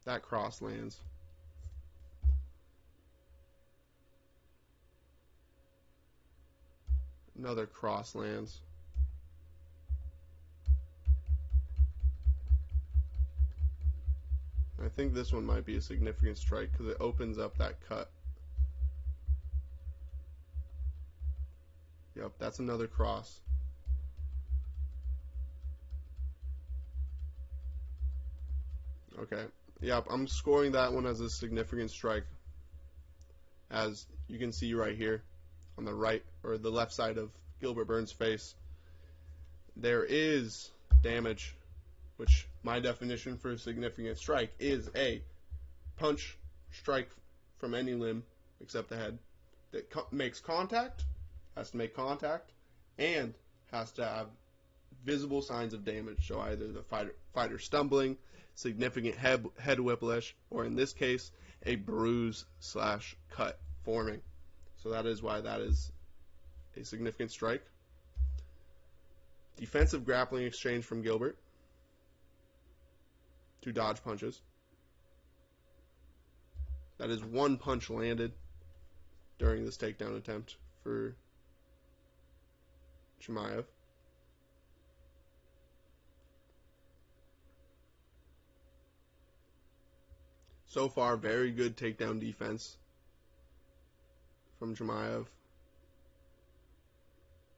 S1: That cross lands. Another cross lands. I think this one might be a significant strike because it opens up that cut. Yep, that's another cross. Okay. Yep, I'm scoring that one as a significant strike. As you can see right here on the right or the left side of Gilbert Burns' face, there is damage, which my definition for a significant strike is a punch, strike from any limb except the head that makes contact, has to make contact, and has to have visible signs of damage. So either the fighter stumbling, significant head whiplash, or in this case, a bruise / cut forming. So that is why that is a significant strike. Defensive grappling exchange from Gilbert to dodge punches. That is one punch landed during this takedown attempt for CHIMIEV. So far, very good takedown defense from CHIMIEV.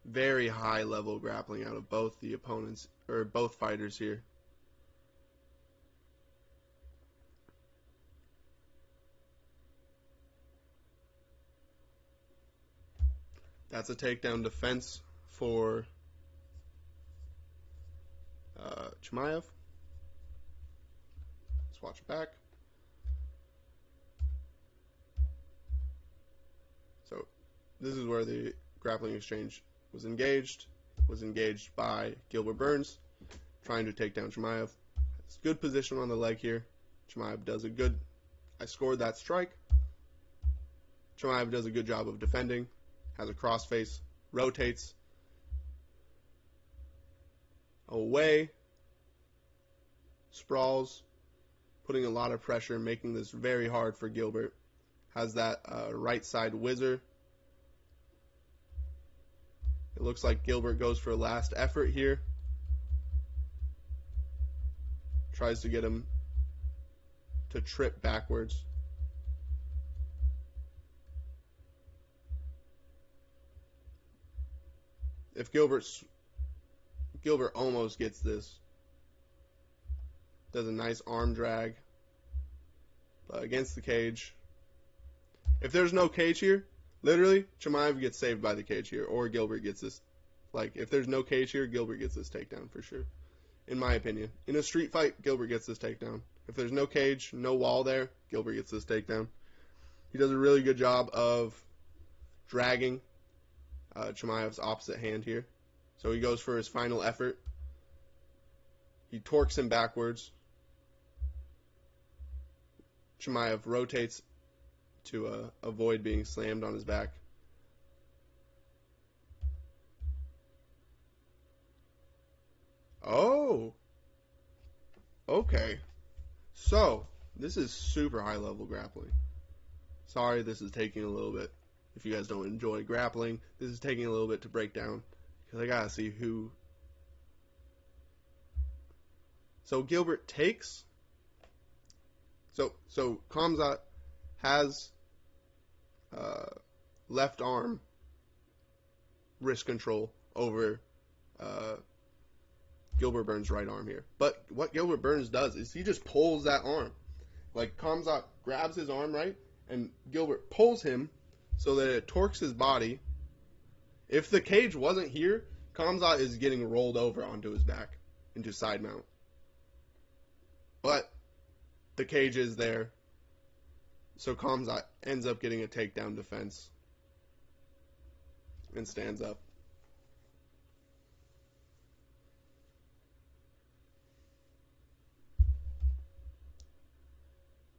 S1: Very high level grappling out of both the opponents, or both fighters here. That's a takedown defense for CHIMIEV. Let's watch it back. So this is where the grappling exchange was engaged by Gilbert Burns, trying to take down CHIMIEV. It's good position on the leg here. CHIMIEV does a good, I scored that strike. CHIMIEV does a good job of defending, has a crossface, rotates away, sprawls, putting a lot of pressure, making this very hard for Gilbert. Has that right side whizzer. It looks like Gilbert goes for a last effort here. Tries to get him to trip backwards. If Gilbert almost gets this, does a nice arm drag, but against the cage. If there's no cage here, literally, CHIMIEV gets saved by the cage here, or Gilbert gets this. Like, if there's no cage here, Gilbert gets this takedown for sure, in my opinion. In a street fight, Gilbert gets this takedown. If there's no cage, no wall there, Gilbert gets this takedown. He does a really good job of dragging CHIMIEV's opposite hand here. So he goes for his final effort. He torques him backwards. CHIMIEV rotates to avoid being slammed on his back. Oh, okay. So, this is super high level grappling. Sorry, this is taking a little bit. If you guys don't enjoy grappling, this is taking a little bit to break down, because I gotta see who. So Gilbert takes. So KHAMZAT has left arm wrist control over Gilbert Burns' right arm here. But what Gilbert Burns does is he just pulls that arm. Like, KHAMZAT grabs his arm, right? And Gilbert pulls him so that it torques his body. If the cage wasn't here, KHAMZAT is getting rolled over onto his back into side mount. But the cage is there. So KHAMZAT ends up getting a takedown defense and stands up.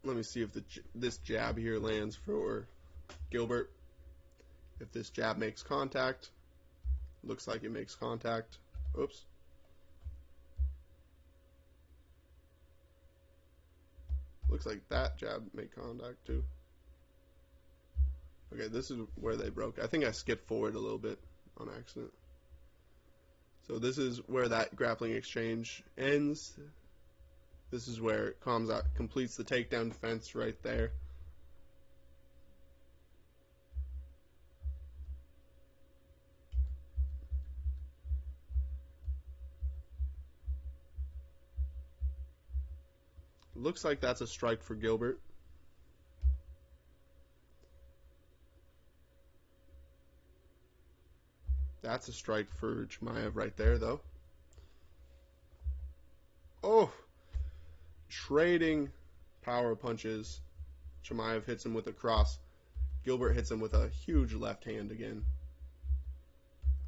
S1: Let me see if this jab here lands for Gilbert. If this jab makes contact, looks like it makes contact. Oops. Looks like that jab made contact too. Okay, this is where they broke. I think I skipped forward a little bit on accident. So this is where that grappling exchange ends. This is where KHAMZAT completes the takedown defense right there. Looks like that's a strike for Gilbert. That's a strike for CHIMIEV right there, though. Oh! Trading power punches. CHIMIEV hits him with a cross. Gilbert hits him with a huge left hand again.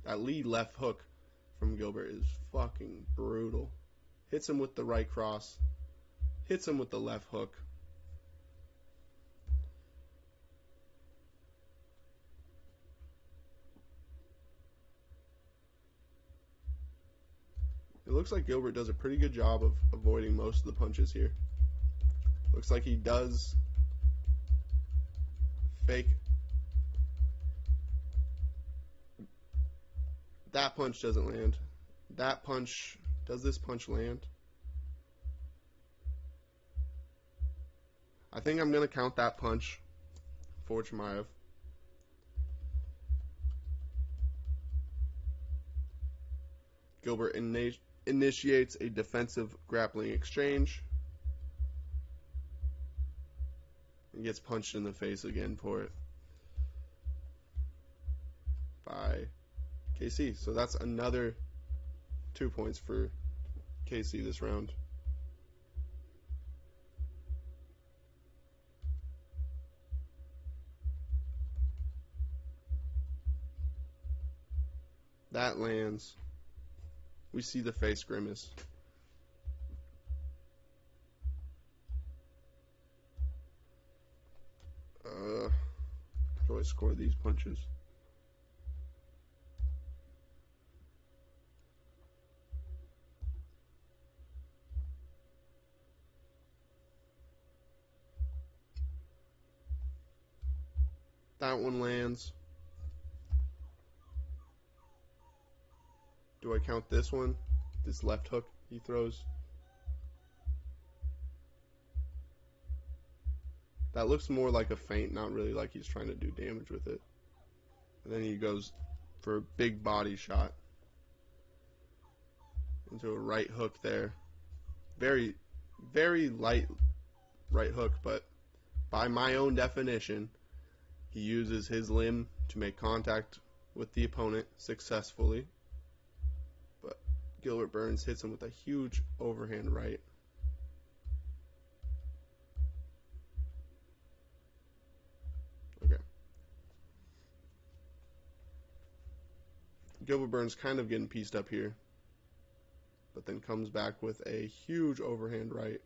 S1: That lead left hook from Gilbert is fucking brutal. Hits him with the right cross. Hits him with the left hook. It looks like Gilbert does a pretty good job of avoiding most of the punches here. Looks like he does fake. That punch doesn't land. That punch, does this punch land? I think I'm going to count that punch for CHIMIEV. Gilbert initiates a defensive grappling exchange and gets punched in the face again for it by KC. So that's another 2 points for KC this round. That lands. We see the face grimace. How do I score these punches? That one lands. Do I count this one? This left hook he throws? That looks more like a feint, not really like he's trying to do damage with it. And then he goes for a big body shot into a right hook there. Very, very light right hook, but by my own definition, he uses his limb to make contact with the opponent successfully. But Gilbert Burns hits him with a huge overhand right. Okay. Gilbert Burns kind of getting pieced up here, but then comes back with a huge overhand right.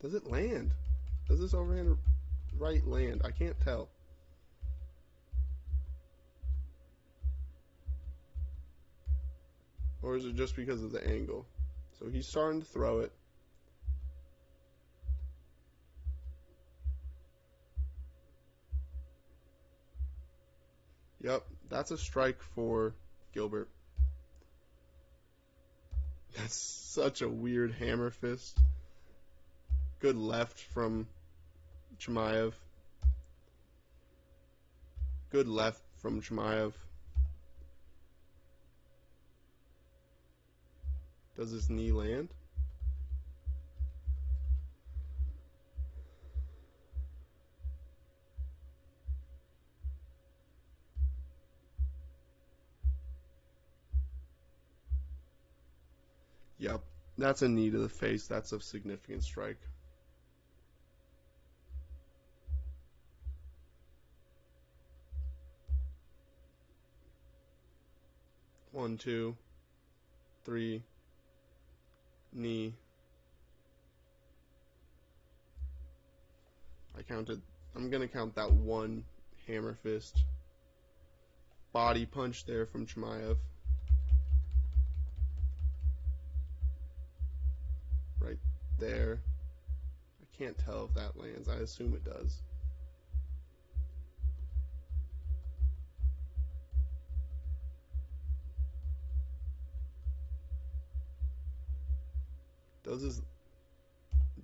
S1: Does it land? Does this overhand right land? I can't tell. Or is it just because of the angle? So he's starting to throw it. Yep, that's a strike for Gilbert. That's such a weird hammer fist. Good left from CHIMIEV. Good left from CHIMIEV. Does his knee land? Yep, that's a knee to the face. That's a significant strike. One, two, three, knee. I'm going to count that one hammer fist. Body punch there from CHIMIEV. Right there. I can't tell if that lands. I assume it does. Does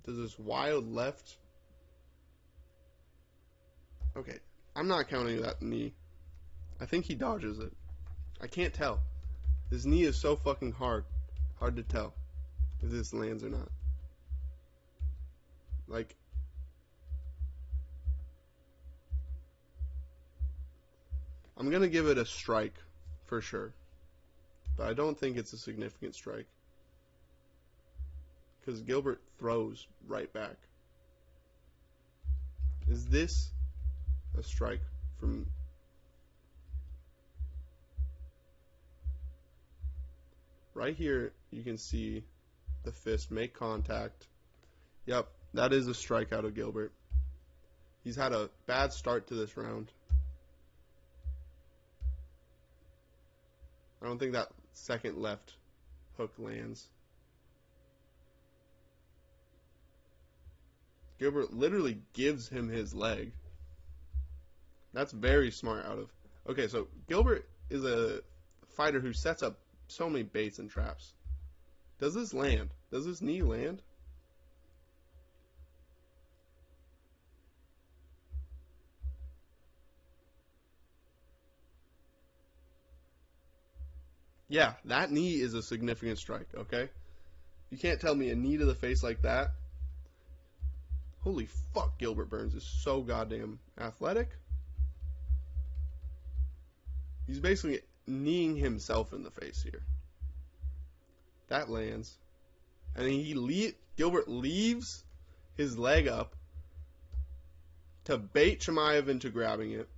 S1: this wild left? Okay, I'm not counting that knee. I think he dodges it. I can't tell. His knee is so fucking hard to tell if this lands or not. Like, I'm gonna give it a strike for sure, but I don't think it's a significant strike because Gilbert throws right back. Is this a strike from? Right here, you can see the fist make contact. Yep, that is a strike out of Gilbert. He's had a bad start to this round. I don't think that second left hook lands. Gilbert literally gives him his leg. That's very smart out of... Okay, so Gilbert is a fighter who sets up so many baits and traps. Does this land? Does this knee land? Yeah, that knee is a significant strike, okay? You can't tell me a knee to the face like that. Holy fuck, Gilbert Burns is so goddamn athletic. He's basically kneeing himself in the face here. That lands. And Gilbert leaves his leg up to bait CHIMIEV into grabbing it,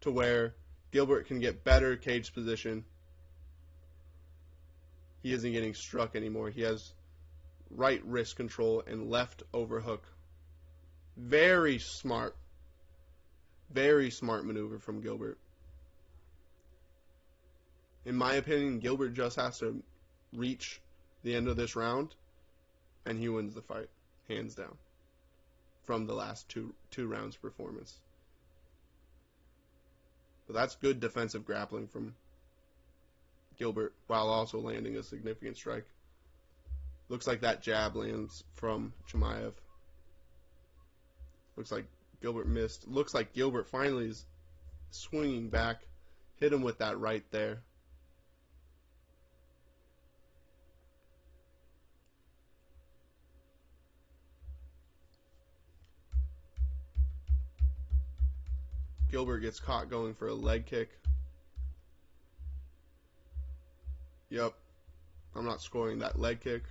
S1: to where Gilbert can get better cage position. He isn't getting struck anymore. He has right wrist control and left overhook. Very smart maneuver from Gilbert. In my opinion, Gilbert just has to reach the end of this round, and he wins the fight, hands down, from the last two rounds performance. But that's good defensive grappling from Gilbert, while also landing a significant strike. Looks like that jab lands from CHIMIEV. Looks like Gilbert missed. Looks like Gilbert finally is swinging back. Hit him with that right there. Gilbert gets caught going for a leg kick. Yep. I'm not scoring that leg kick.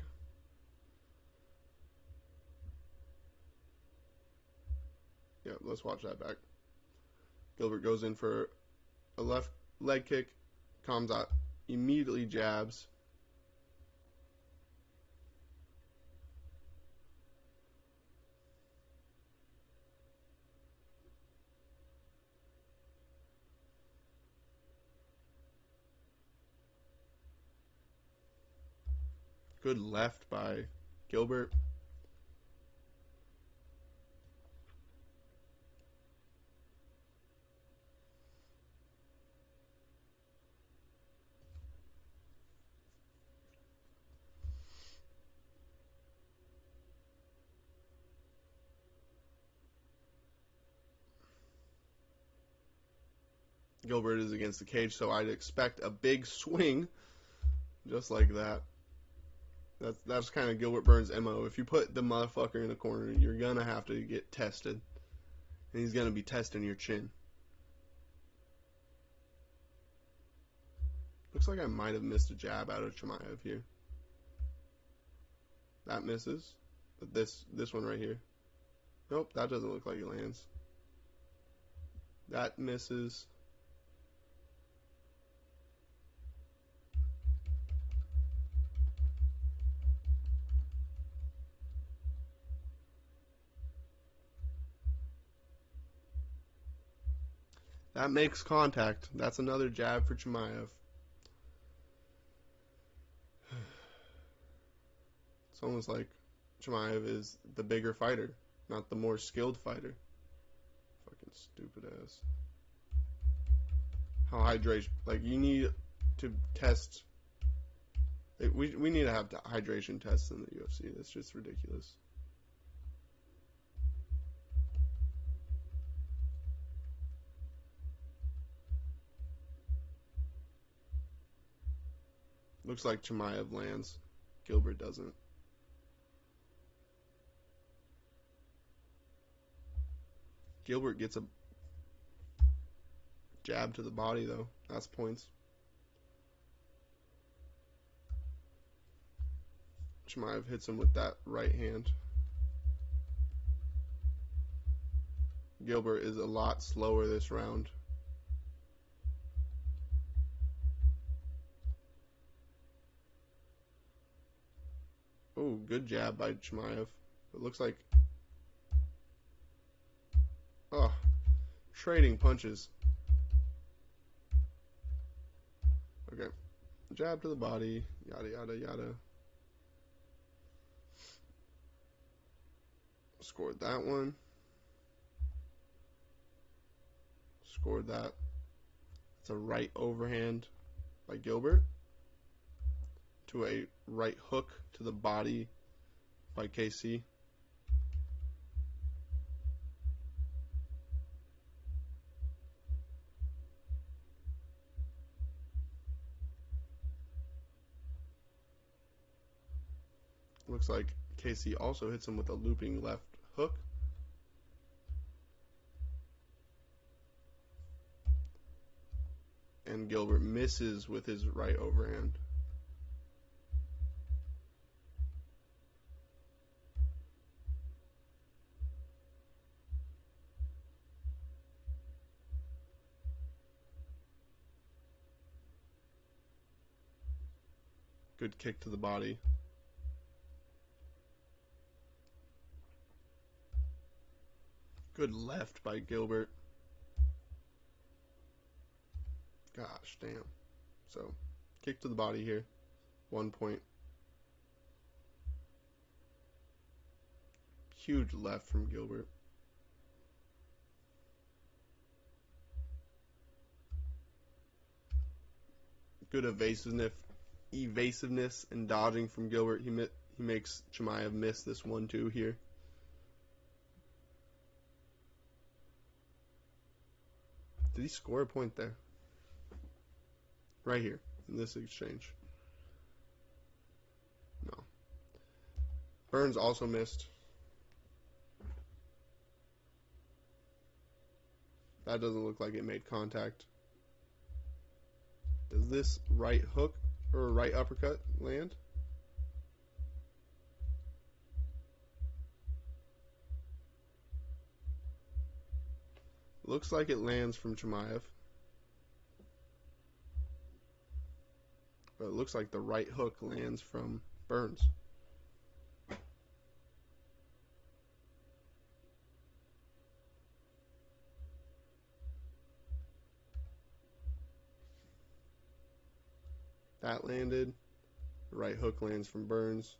S1: Yep, let's watch that back. Gilbert goes in for a left leg kick. KHAMZAT immediately jabs. Good left by Gilbert. Gilbert is against the cage, so I'd expect a big swing just like that. That's kind of Gilbert Burns' MO. If you put the motherfucker in a corner, you're going to have to get tested. And he's going to be testing your chin. Looks like I might have missed a jab out of CHIMIEV here. That misses. But this one right here. Nope, that doesn't look like it lands. That misses. That makes contact. That's another jab for CHIMIEV. It's almost like Chimaev is the bigger fighter, not the more skilled fighter. Fucking stupid ass. How hydration? Like, you need to test. We need to have hydration tests in the UFC. That's just ridiculous. Looks like Chimaev lands. Gilbert doesn't. Gilbert gets a jab to the body, though. That's points. Chimaev hits him with that right hand. Gilbert is a lot slower this round. Oh, good jab by Chimaev. It looks like... Oh, trading punches. Okay. Jab to the body. Yada, yada, yada. Scored that one. Scored that. It's a right overhand by Gilbert to a right hook to the body by KC. Looks like KC also hits him with a looping left hook. And Gilbert misses with his right overhand. Good kick to the body. Good left by Gilbert. Gosh, damn. So, kick to the body here. 1 point. Huge left from Gilbert. Good evasiveness and dodging from Gilbert. He makes Chimaev miss this 1-2 here. Did he score a point there? Right here, in this exchange. No. Burns also missed. That doesn't look like it made contact. Does this right hook or right uppercut land? Looks like it lands from Chimaev. But it looks like the right hook lands from Burns. That landed. The right hook lands from Burns.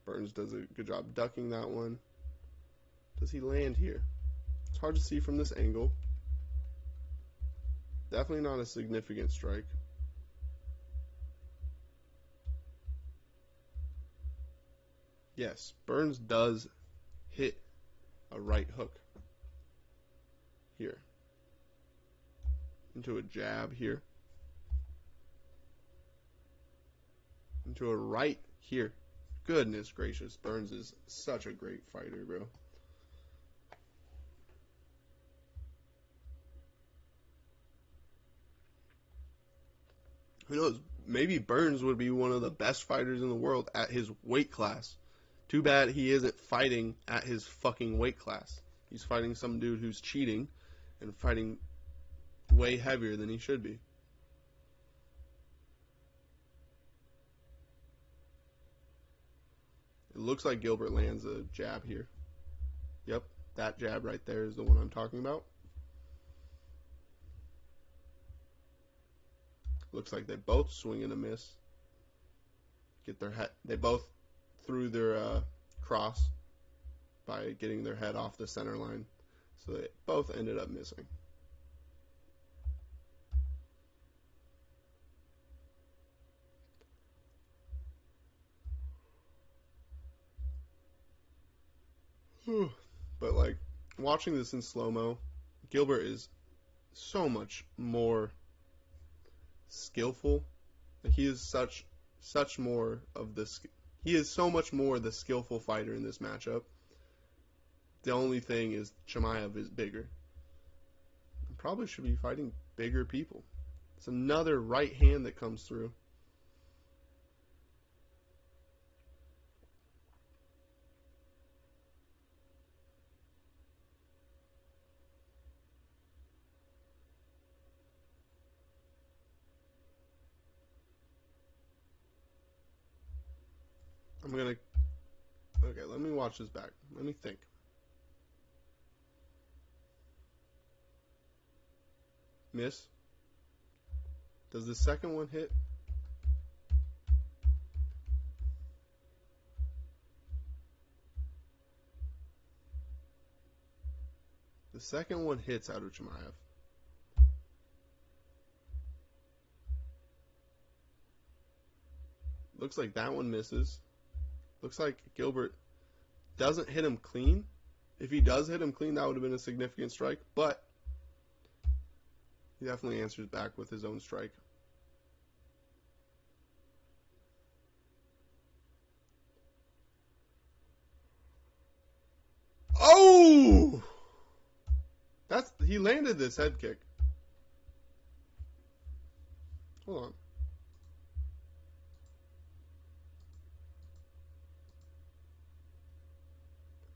S1: Burns does a good job ducking that one. Does he land here? It's hard to see from this angle. Definitely not a significant strike. Yes, Burns does hit a right hook here. Into a jab here. Into a right here. Goodness gracious, Burns is such a great fighter, bro. Who knows? Maybe Burns would be one of the best fighters in the world at his weight class. Too bad he isn't fighting at his fucking weight class. He's fighting some dude who's cheating and fighting way heavier than he should be. It looks like Gilbert lands a jab here. Yep, that jab right there is the one I'm talking about. Looks like they both swing and a miss. Get their head. They both threw their cross by getting their head off the center line. So they both ended up missing. But like watching this in slow-mo, Gilbert is so much more skillful. Like, he is such more of this. He is so much more the skillful fighter in this matchup. The only thing is CHIMIEV is bigger. Probably should be fighting bigger people. It's another right hand that comes through. Okay, let me watch this back. Let me think. Miss. Does the second one hit? The second one hits out of CHIMIEV. Looks like that one misses. Looks like Gilbert doesn't hit him clean. If he does hit him clean, that would have been a significant strike, but he definitely answers back with his own strike. Oh! He landed this head kick. Hold on.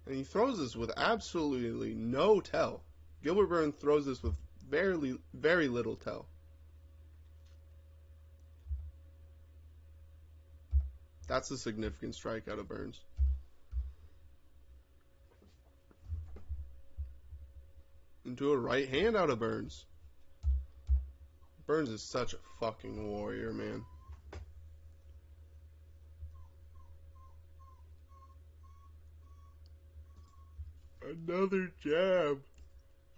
S1: And he throws this with absolutely no tell. Gilbert Burns throws this with very little tell. That's a significant strike out of Burns. Into a right hand out of Burns. Burns is such a fucking warrior, man. Another jab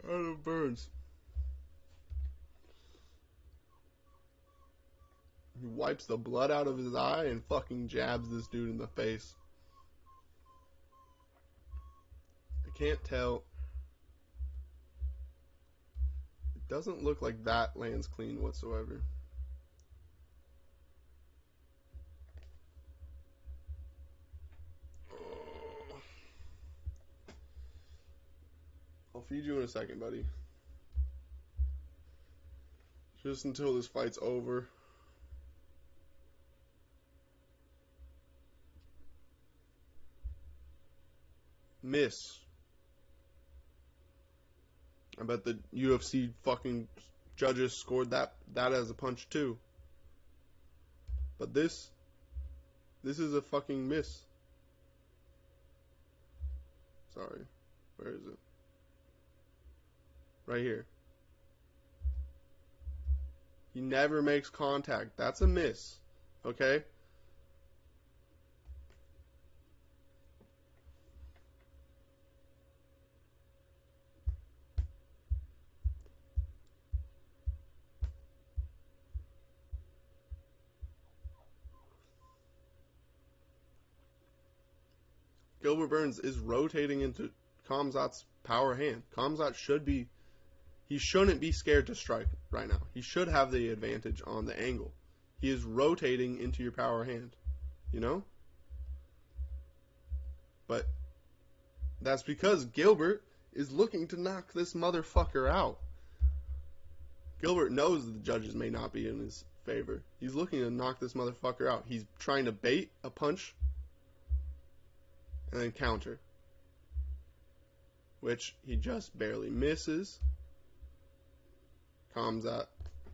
S1: out of Burns. He wipes the blood out of his eye and fucking jabs this dude in the face. I can't tell. It doesn't look like that lands clean whatsoever. I'll feed you in a second, buddy. Just until this fight's over. Miss. I bet the UFC fucking judges scored that as a punch too. But this is a fucking miss. Sorry. Where is it? Right here. He never makes contact. That's a miss. Okay? Gilbert Burns is rotating into KHAMZAT's power hand. KHAMZAT shouldn't be scared to strike right now. He should have the advantage on the angle. He is rotating into your power hand, you know? But that's because Gilbert is looking to knock this motherfucker out. Gilbert knows the judges may not be in his favor. He's looking to knock this motherfucker out. He's trying to bait a punch and then counter, which he just barely misses. KHAMZAT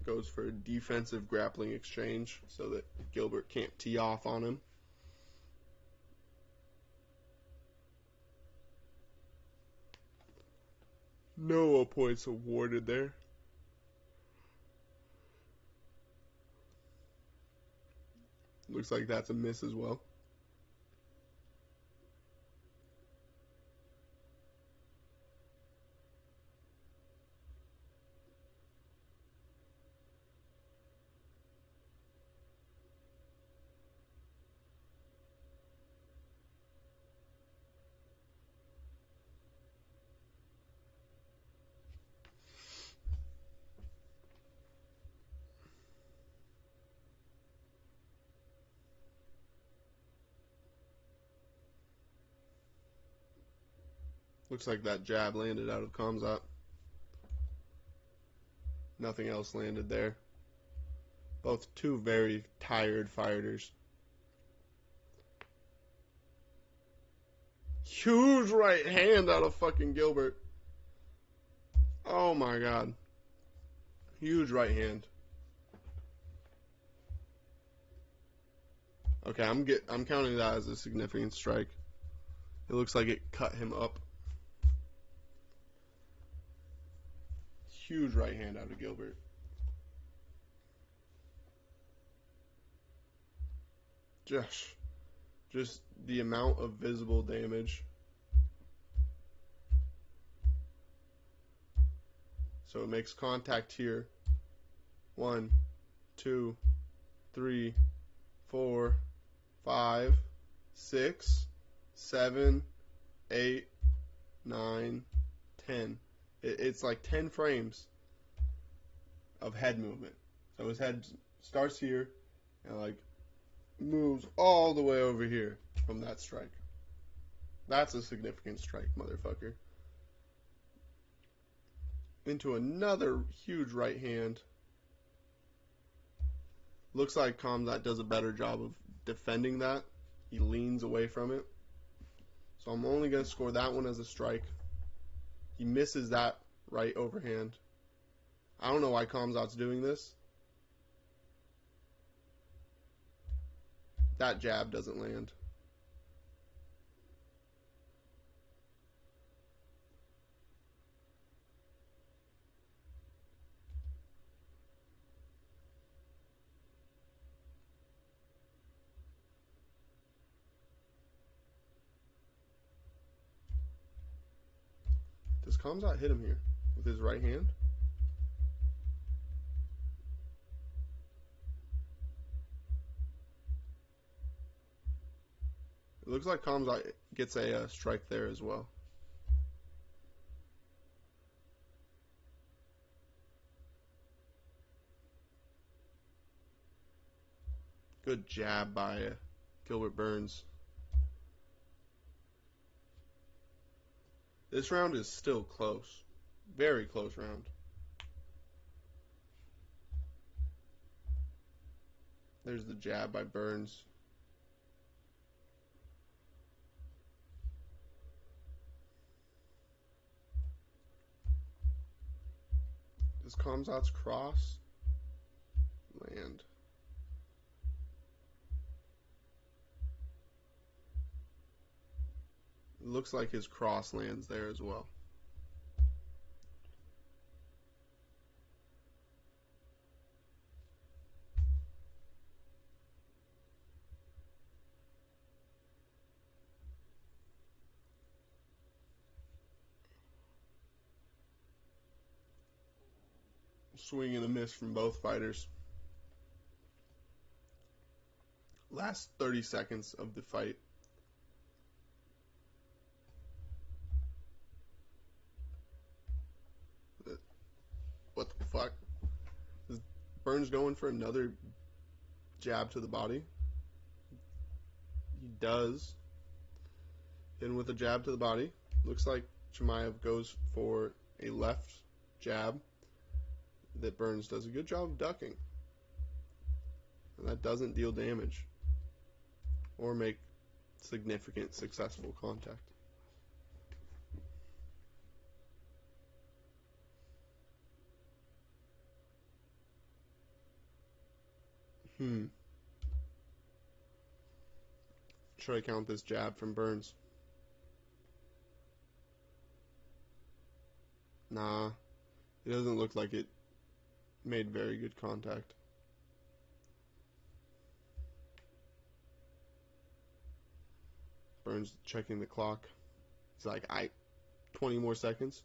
S1: goes for a defensive grappling exchange so that Gilbert can't tee off on him. No points awarded there. Looks like that's a miss as well. Looks like that jab landed out of KHAMZAT. Nothing else landed there. Both two very tired fighters. Huge right hand out of fucking Gilbert. Oh my god. Huge right hand. Okay, I'm counting that as a significant strike. It looks like it cut him up. Huge right hand out of Gilbert. Just the amount of visible damage. So it makes contact here. 1, 2, 3, 4, 5, 6, 7, 8, 9, 10. It's like 10 frames of head movement. So his head starts here and like moves all the way over here from that strike. That's a significant strike, motherfucker. Into another huge right hand. Looks like KHAMZAT does a better job of defending that. He leans away from it. So I'm only going to score that one as a strike. He misses that right overhand. I don't know why KHAMZAT's doing this. That jab doesn't land. Does KHAMZAT hit him here with his right hand? It looks like KHAMZAT gets a strike there as well. Good jab by Gilbert Burns. This round is still close. Very close round. There's the jab by Burns. Does KHAMZAT's cross land? It looks like his cross lands there as well. Swing and a miss from both fighters. Last 30 seconds of the fight. What the fuck? Is Burns going for another jab to the body? He does. Hit him with a jab to the body. Looks like CHIMIEV goes for a left jab that Burns does a good job of ducking. And that doesn't deal damage or make significant successful contact. Should I count this jab from Burns? Nah, it doesn't look like it made very good contact. Burns checking the clock. He's like, 20 more seconds.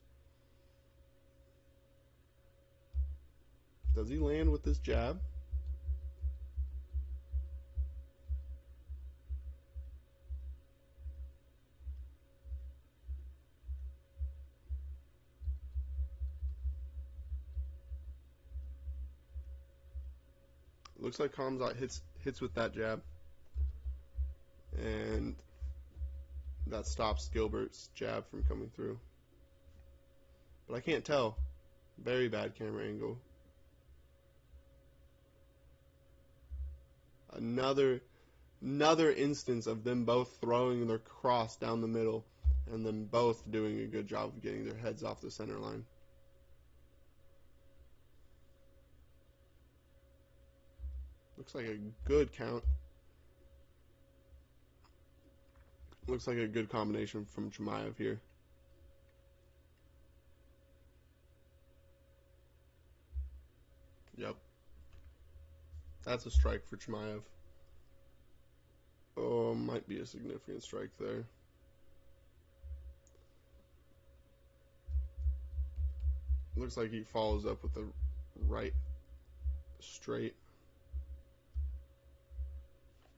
S1: Does he land with this jab? Looks like KHAMZAT hits with that jab. And that stops Gilbert's jab from coming through. But I can't tell. Very bad camera angle. Another instance of them both throwing their cross down the middle and them both doing a good job of getting their heads off the center line. Looks like a good count. Looks like a good combination from CHIMIEV here. Yep. That's a strike for CHIMIEV. Oh, might be a significant strike there. Looks like he follows up with the right straight.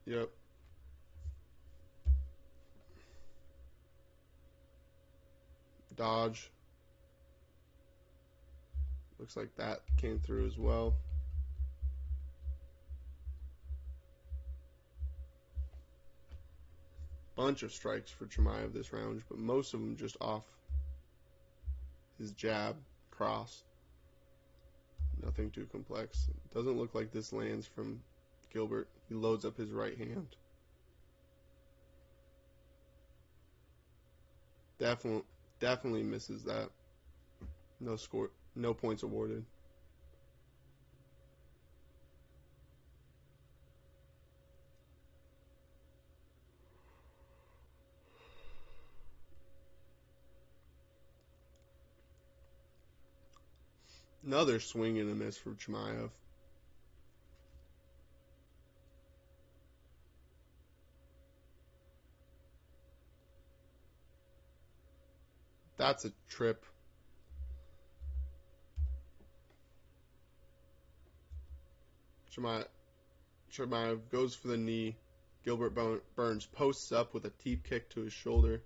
S1: Yep. Dodge. Looks like that came through as well. Bunch of strikes for CHIMIEV this round, but most of them just off his jab, cross. Nothing too complex. It doesn't look like this lands from Gilbert. He loads up his right hand. Definitely misses that. No score, no points awarded. Another swing and a miss for CHIMIEV. That's a trip. CHIMIEV goes for the knee. Gilbert Burns posts up with a teep kick to his shoulder.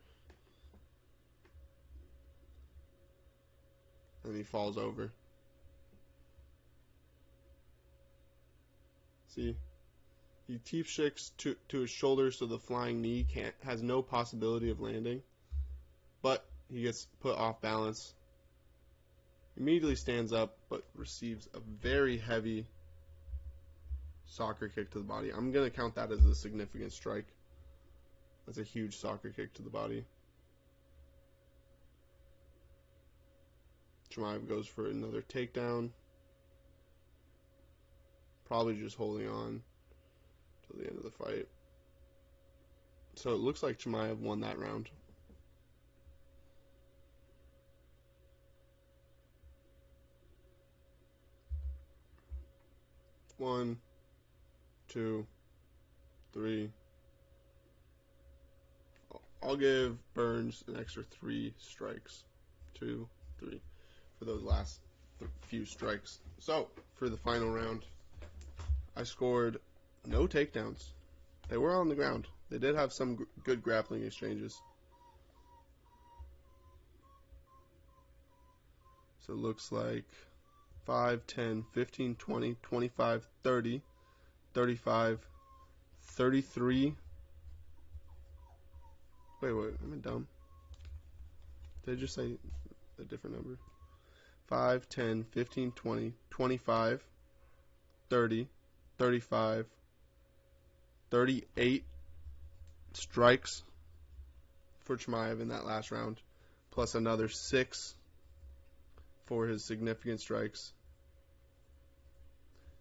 S1: And he falls over. See? He teep kicks to his shoulder so the flying knee has no possibility of landing. But he gets put off balance. Immediately stands up, but receives a very heavy soccer kick to the body. I'm going to count that as a significant strike. That's a huge soccer kick to the body. CHIMIEV goes for another takedown. Probably just holding on till the end of the fight. So it looks like CHIMIEV won that round. One, two, three. I'll give Burns an extra 3 strikes. 2, 3 for those last few strikes. So, for the final round, I scored no takedowns. They were on the ground. They did have some good grappling exchanges. So it looks like 5, 10, 15, 20, 25, 30, 35, 33. Wait, am I dumb? Did I just say a different number? 5, 10, 15, 20, 25, 30, 35, 38 strikes for CHIMIEV in that last round, plus another 6 for his significant strikes.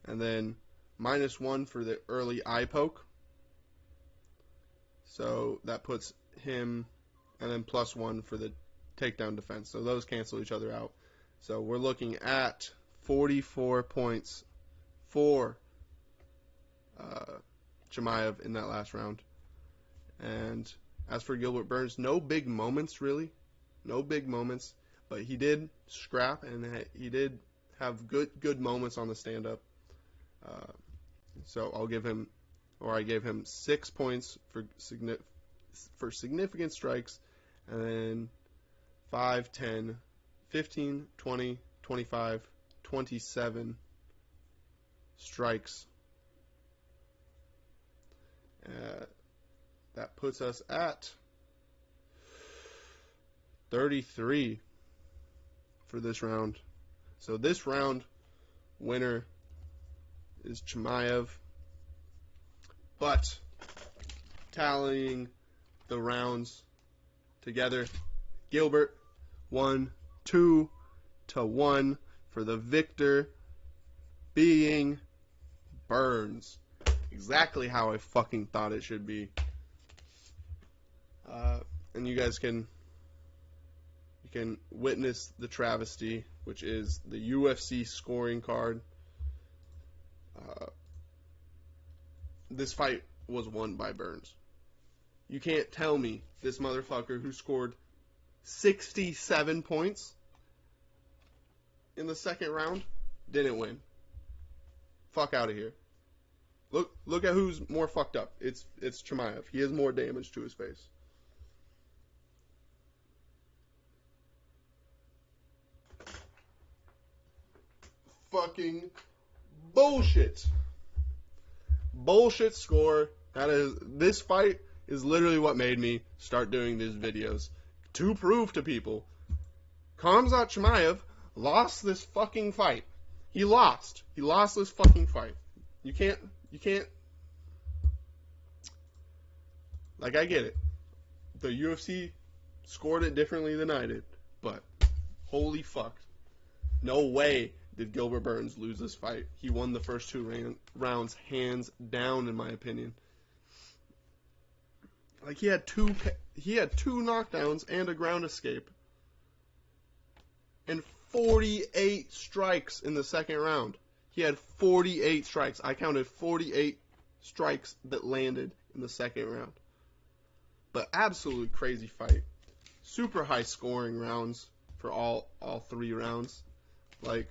S1: And then -1 for the early eye poke. So that puts him, and then +1 for the takedown defense. So those cancel each other out. So we're looking at 44 points for CHIMIEV in that last round. And As for Gilbert Burns, no big moments really. No big moments. But he did scrap, and he did have good moments on the stand-up. So I gave him 6 points for significant strikes, and then 5, 10, 15, 20, 25, 27 strikes. That puts us at 33 for this round. So this round winner is CHIMIEV. But tallying the rounds together, Gilbert won 2-1 for the victor, being Burns. Exactly how I fucking thought it should be. And you guys can witness the travesty, which is the UFC scoring card. This fight was won by Burns. You can't tell me this motherfucker who scored 67 points in the second round didn't win. Fuck out of here. Look at who's more fucked up. It's CHIMIEV. He has more damage to his face. Fucking bullshit. Bullshit score. This fight is literally what made me start doing these videos. To prove to people, KHAMZAT CHIMIEV lost this fucking fight. He lost. He lost this fucking fight. You can't. Like, I get it. The UFC scored it differently than I did. But, holy fuck. No way did Gilbert Burns lose this fight. He won the first 2 rounds hands down, in my opinion. Like, he had two knockdowns and a ground escape. And 48 strikes in the second round. He had 48 strikes. I counted 48 strikes that landed in the second round. But absolutely crazy fight. Super high scoring rounds for all 3 rounds. Like,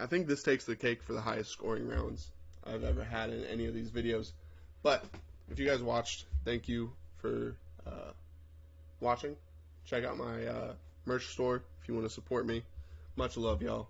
S1: I think this takes the cake for the highest scoring rounds I've ever had in any of these videos. But if you guys watched, thank you for watching. Check out my merch store if you want to support me. Much love, y'all.